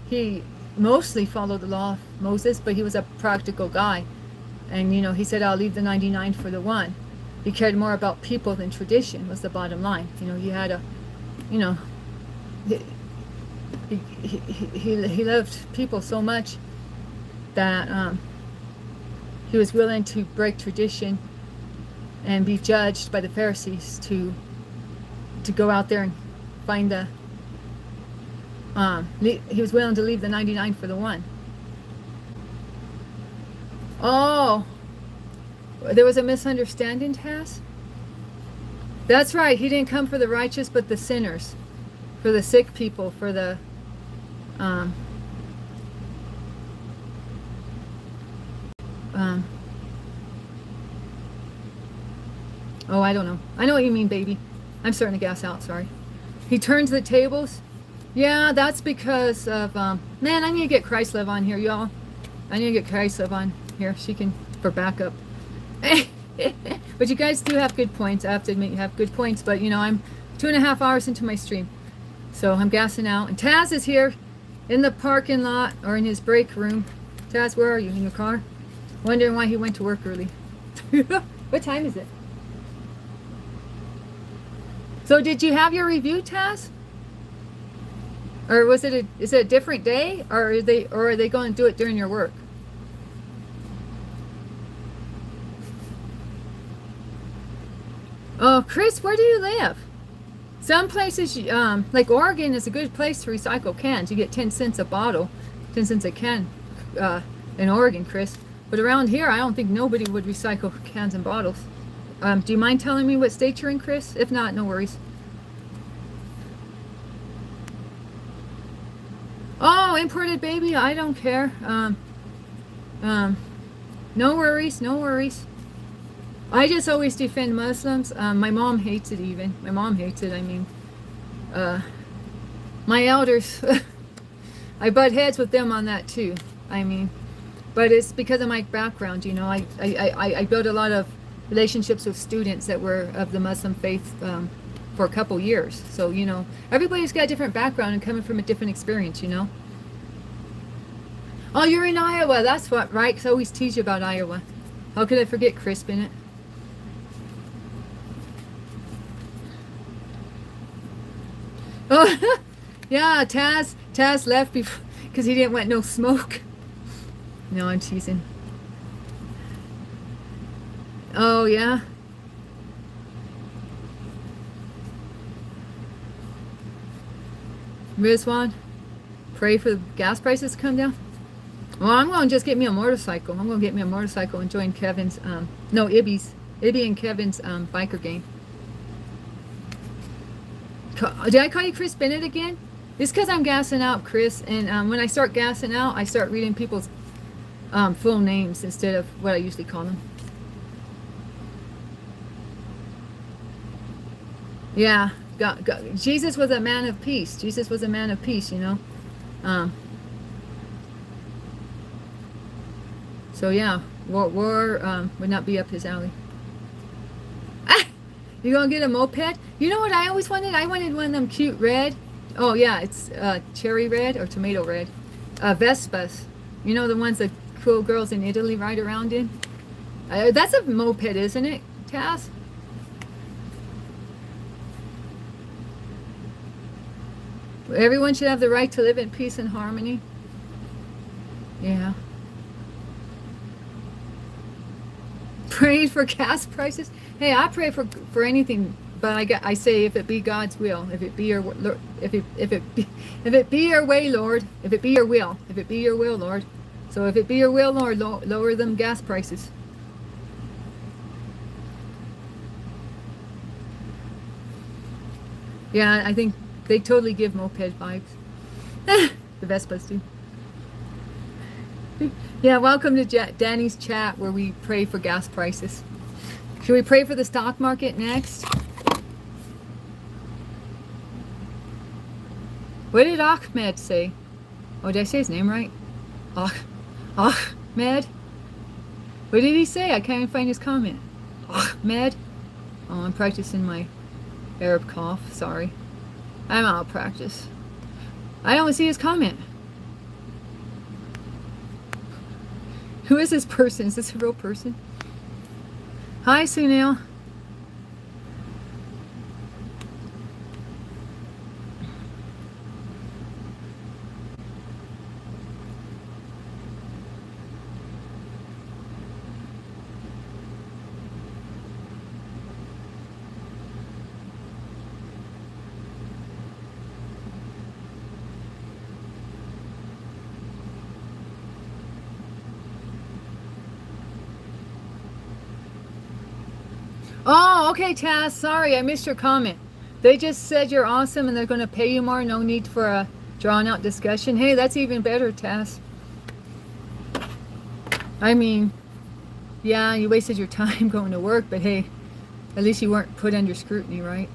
he mostly followed the law of Moses, but he was a practical guy. And he said, I'll leave the 99 for the one. He cared more about people than tradition, was the bottom line. He had a, he loved people so much that he was willing to break tradition and be judged by the Pharisees to go out there and find the he was willing to leave the 99 for the one. Oh, there was a misunderstanding, Taz? That's right. He didn't come for the righteous, but the sinners, for the sick people, for the oh, I don't know. I know what you mean, baby. I'm starting to gas out. Sorry. He turns the tables. Yeah, that's because of man. I need to get Christ Love on here, y'all. I need to get Christ Love on here. She can for backup. But you guys do have good points. I have to admit you have good points. But I'm 2.5 hours into my stream, so I'm gassing out. And Taz is here in the parking lot, or in his break room. Taz, where are you? In your car? Wondering why he went to work early. What time is it? So did you have your review, Taz? Or is it a different day, or are they going to do it during your work? Oh, Chris, where do you live? Some places, like Oregon, is a good place to recycle cans. You get 10 cents a bottle, 10 cents a can in Oregon, Chris. But around here, I don't think nobody would recycle cans and bottles. Do you mind telling me what state you're in, Chris? If not, no worries. Oh, imported baby, I don't care. No worries, no worries. I just always defend Muslims. My mom hates it even. My mom hates it, I mean. My elders, I butt heads with them on that too. I mean, but it's because of my background, I built a lot of relationships with students that were of the Muslim faith for a couple years. So, everybody's got a different background and coming from a different experience, Oh, you're in Iowa. That's what, right? Because I always tease you about Iowa. How could I forget Crisp in it? Oh, yeah, Taz left because he didn't want no smoke. No, I'm teasing. Oh, yeah. Rizwan, pray for the gas prices to come down. Well, I'm going to just get me a motorcycle. I'm going to get me a motorcycle and join Kevin's, Ibby and Kevin's biker gang. Did I call you Chris Bennett again? It's because I'm gassing out, Chris. And when I start gassing out, I start reading people's full names instead of what I usually call them. Yeah, God, Jesus was a man of peace. Jesus was a man of peace, you know. So yeah, war would not be up his alley. Ah, you gonna get a moped? You know what I always wanted? I wanted one of them cute red. Oh yeah, it's cherry red or tomato red. Vespas. You know the ones that cool girls in Italy ride around in? That's a moped, isn't it, Taz? Everyone should have the right to live in peace and harmony. Yeah. Praying for gas prices. Hey, I pray for anything, but I say if it be God's will, if it be your if it be your way, Lord, if it be your will, if it be your will, Lord. So if it be your will, Lord, lower them gas prices. Yeah, I think they totally give moped vibes. The Vespas do. Yeah, welcome to Danny's chat where we pray for gas prices. Should we pray for the stock market next? What did Ahmed say? Oh, did I say his name right? Ahmed? What did he say? I can't even find his comment. Ahmed? Oh, I'm practicing my Arab cough. Sorry. I'm out of practice. I don't see his comment. Who is this person? Is this a real person? Hi, Sunil. Oh, okay, Taz. Sorry, I missed your comment. They just said you're awesome and they're going to pay you more. No need for a drawn-out discussion. Hey, that's even better, Taz. I mean, yeah, you wasted your time going to work, but hey, at least you weren't put under scrutiny, right?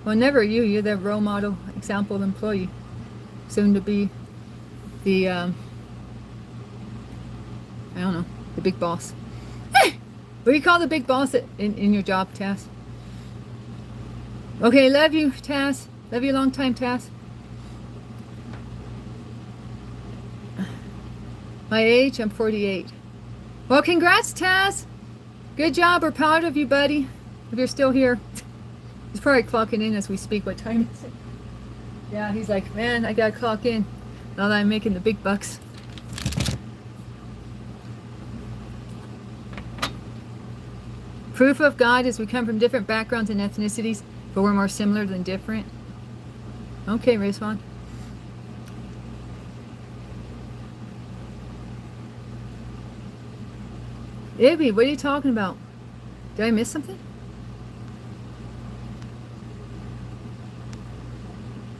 Well, never you. You're the role model, example employee. Soon to be the, I don't know, the big boss. What do you call the big boss in your job, Taz? Okay, love you, Taz. Love you a long time, Taz. My age, I'm 48. Well, congrats, Taz. Good job. We're proud of you, buddy. If you're still here. He's probably clocking in as we speak. What time is it? Yeah, he's like, man, I gotta clock in now that I'm making the big bucks. Proof of God is we come from different backgrounds and ethnicities, but we're more similar than different. Okay, Rizwan. Ibby, what are you talking about? Did I miss something?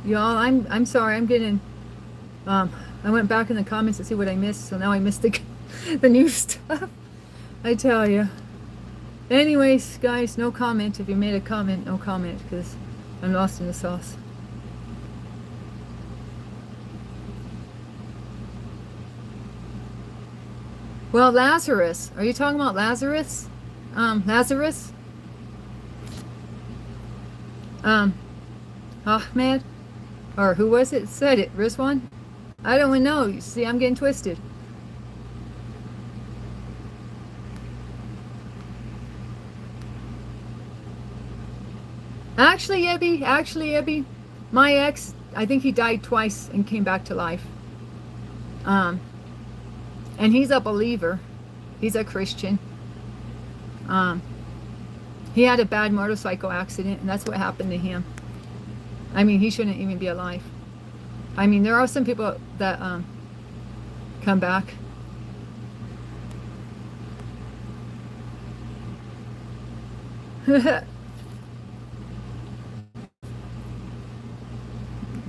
Y'all, I'm sorry. I'm getting. I went back in the comments to see what I missed, so now I missed the new stuff. I tell you. Anyways, guys, no comment. If you made a comment, no comment, because I'm lost in the sauce. Well, Lazarus. Are you talking about Lazarus? Lazarus? Ahmed? Or who was it said it? Rizwan? I don't know. You see, I'm getting twisted. Actually, Ebby, my ex, I think he died twice and came back to life. And he's a believer. He's a Christian. He had a bad motorcycle accident, and that's what happened to him. I mean, he shouldn't even be alive. I mean, there are some people that come back.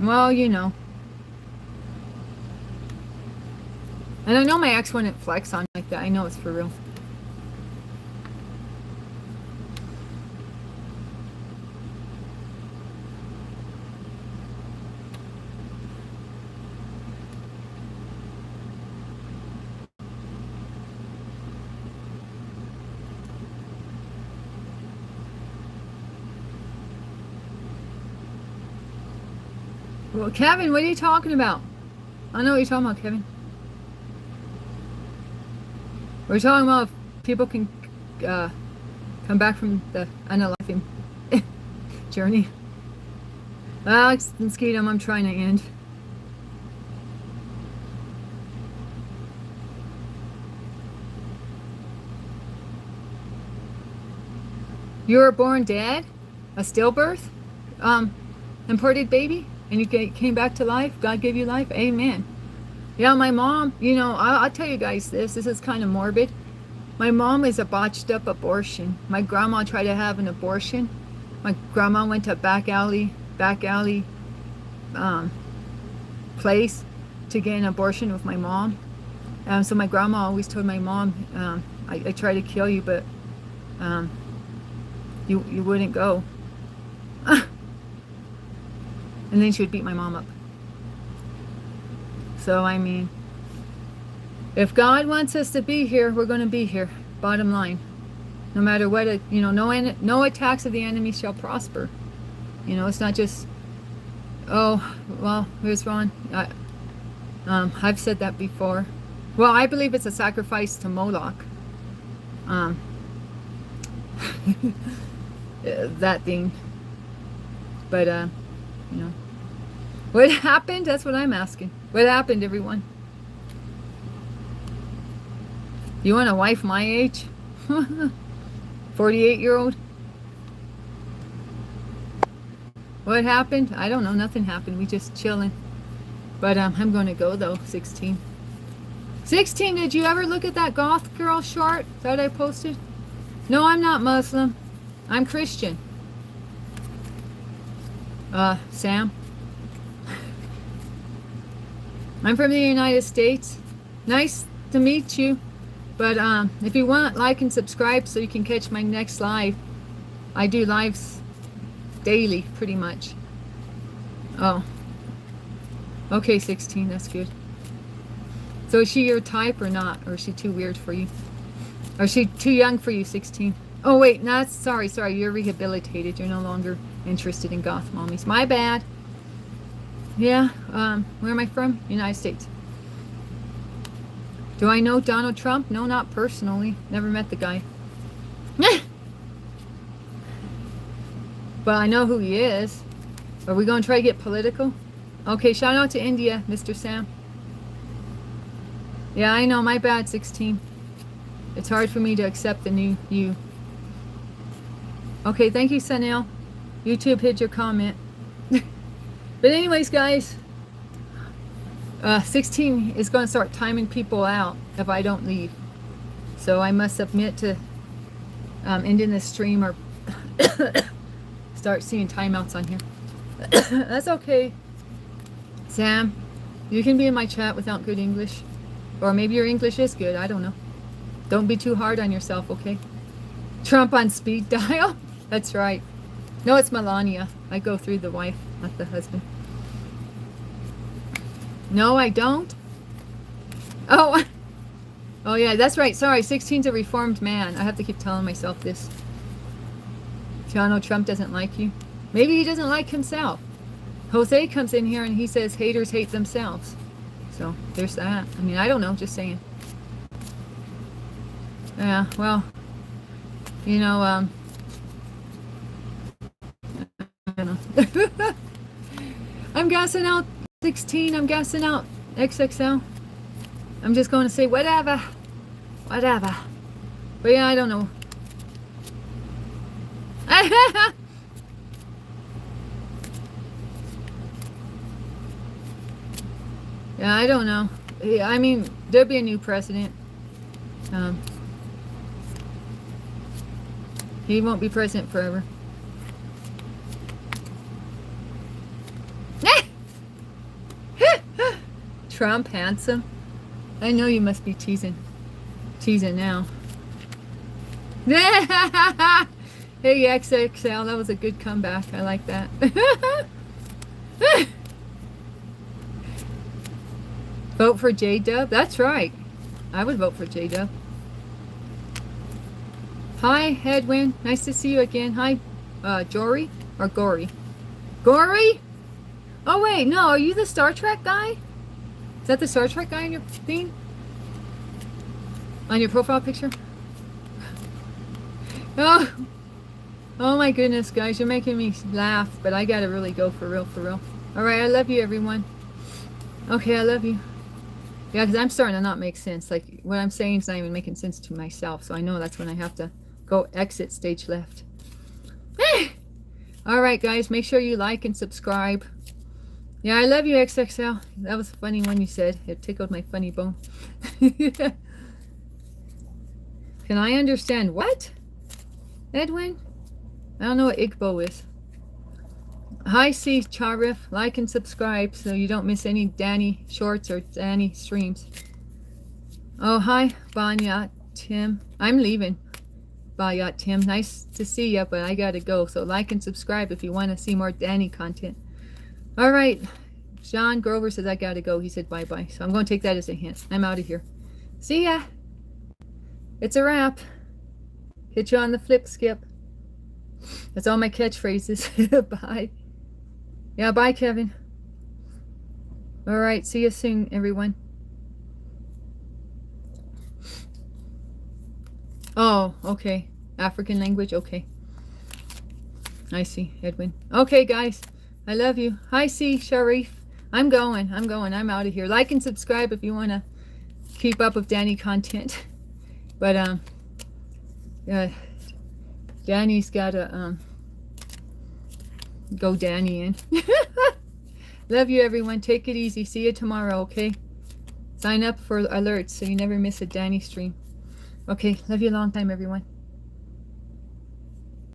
Well, you know. And I know my ex wouldn't flex on like that. I know it's for real. Well, Kevin, what are you talking about? I know what you're talking about, Kevin. We're talking about if people can come back from the unalive journey. Alex and Skeetum, I'm trying to end. You were born dead? A stillbirth? Imported baby? And you came back to life? God gave you life? Amen. Yeah, my mom, you know, I'll tell you guys this. This is kind of morbid. My mom is a botched up abortion. My grandma tried to have an abortion. My grandma went to a back alley place to get an abortion with my mom. So my grandma always told my mom, I tried to kill you, but you wouldn't go. And then she would beat my mom up. So, I mean, if God wants us to be here, we're going to be here. Bottom line. No matter what, you know, no attacks of the enemy shall prosper. You know, it's not just, oh, well, here's Ron. I've said that before. Well, I believe it's a sacrifice to Moloch. That thing. But, you know, what happened? That's what I'm asking. What happened, everyone? You want a wife my age? 48-year-old? What happened? I don't know. Nothing happened. We just chilling. But I'm going to go, though. 16. 16, did you ever look at that goth girl short that I posted? No, I'm not Muslim. I'm Christian. Sam? I'm from the United States. Nice to meet you. But if you want, like and subscribe so you can catch my next live. I do lives daily, pretty much. Oh. Okay, 16, that's good. So is she your type or not? Or is she too weird for you? Or is she too young for you, 16? Oh, wait, no, sorry, you're rehabilitated. You're no longer interested in goth mommies. My bad. Yeah, where am I from? United States. Do I know Donald Trump? No, not personally. Never met the guy. But I know who he is. Are we going to try to get political? Okay, shout out to India, Mr. Sam. Yeah, I know, my bad, 16. It's hard for me to accept the new you. Okay, thank you, Sanel. YouTube hid your comment. But anyways, guys, 16 is going to start timing people out if I don't leave. So I must submit to ending this stream or start seeing timeouts on here. That's okay. Sam, you can be in my chat without good English. Or maybe your English is good. I don't know. Don't be too hard on yourself, okay? Trump on speed dial? That's right. No, it's Melania. I go through the wife, not the husband. No, I don't. Oh, oh yeah, that's right. Sorry, 16's a reformed man. I have to keep telling myself this. Donald Trump doesn't like you. Maybe he doesn't like himself. Jose comes in here and he says haters hate themselves. So there's that. I mean, I don't know, just saying. Yeah, well, you know, I don't know. I'm gassing out 16. I'm gassing out XXL. I'm just going to say whatever. Whatever. But yeah, I don't know. Yeah, I don't know. Yeah, I mean, there'll be a new president. He won't be president forever. Trump handsome? I know you must be teasing now. Hey, XXL, that was a good comeback. I like that. Vote for J-Dub? That's right. I would vote for J-Dub. Hi, Edwin. Nice to see you again. Hi, Jory or Gory? Gory? Oh, wait. No, are you the Star Trek guy? Is that the Star Trek guy on your thing? On your profile picture? Oh. Oh my goodness, guys, you're making me laugh, but I gotta really go for real, for real. Alright, I love you, everyone. Okay, I love you. Yeah, because I'm starting to not make sense. Like, what I'm saying is not even making sense to myself, so I know that's when I have to go exit stage left. Alright, guys, make sure you like and subscribe. Yeah, I love you, XXL. That was a funny one you said. It tickled my funny bone. Can I understand what? Edwin? I don't know what Igbo is. Hi, C. Charif. Like and subscribe so you don't miss any Danny shorts or Danny streams. Oh, hi, Banyat Tim. I'm leaving. Banyat Tim. Nice to see you, but I gotta go. So like and subscribe if you want to see more Danny content. All right. John Grover says I gotta go. He said bye-bye. So I'm going to take that as a hint. I'm out of here. See ya. It's a wrap. Hit you on the flip, Skip. That's all my catchphrases. Bye. Yeah, bye, Kevin. All right, see you soon, everyone. Oh, okay. African language, okay. I see, Edwin. Okay, guys, I love you. Hi, C. Sharif. I'm going. I'm out of here. Like and subscribe if you want to keep up with Danny content. But, Danny's gotta go Danny in. Love you, everyone. Take it easy. See you tomorrow, okay? Sign up for alerts so you never miss a Danny stream. Okay, love you a long time, everyone.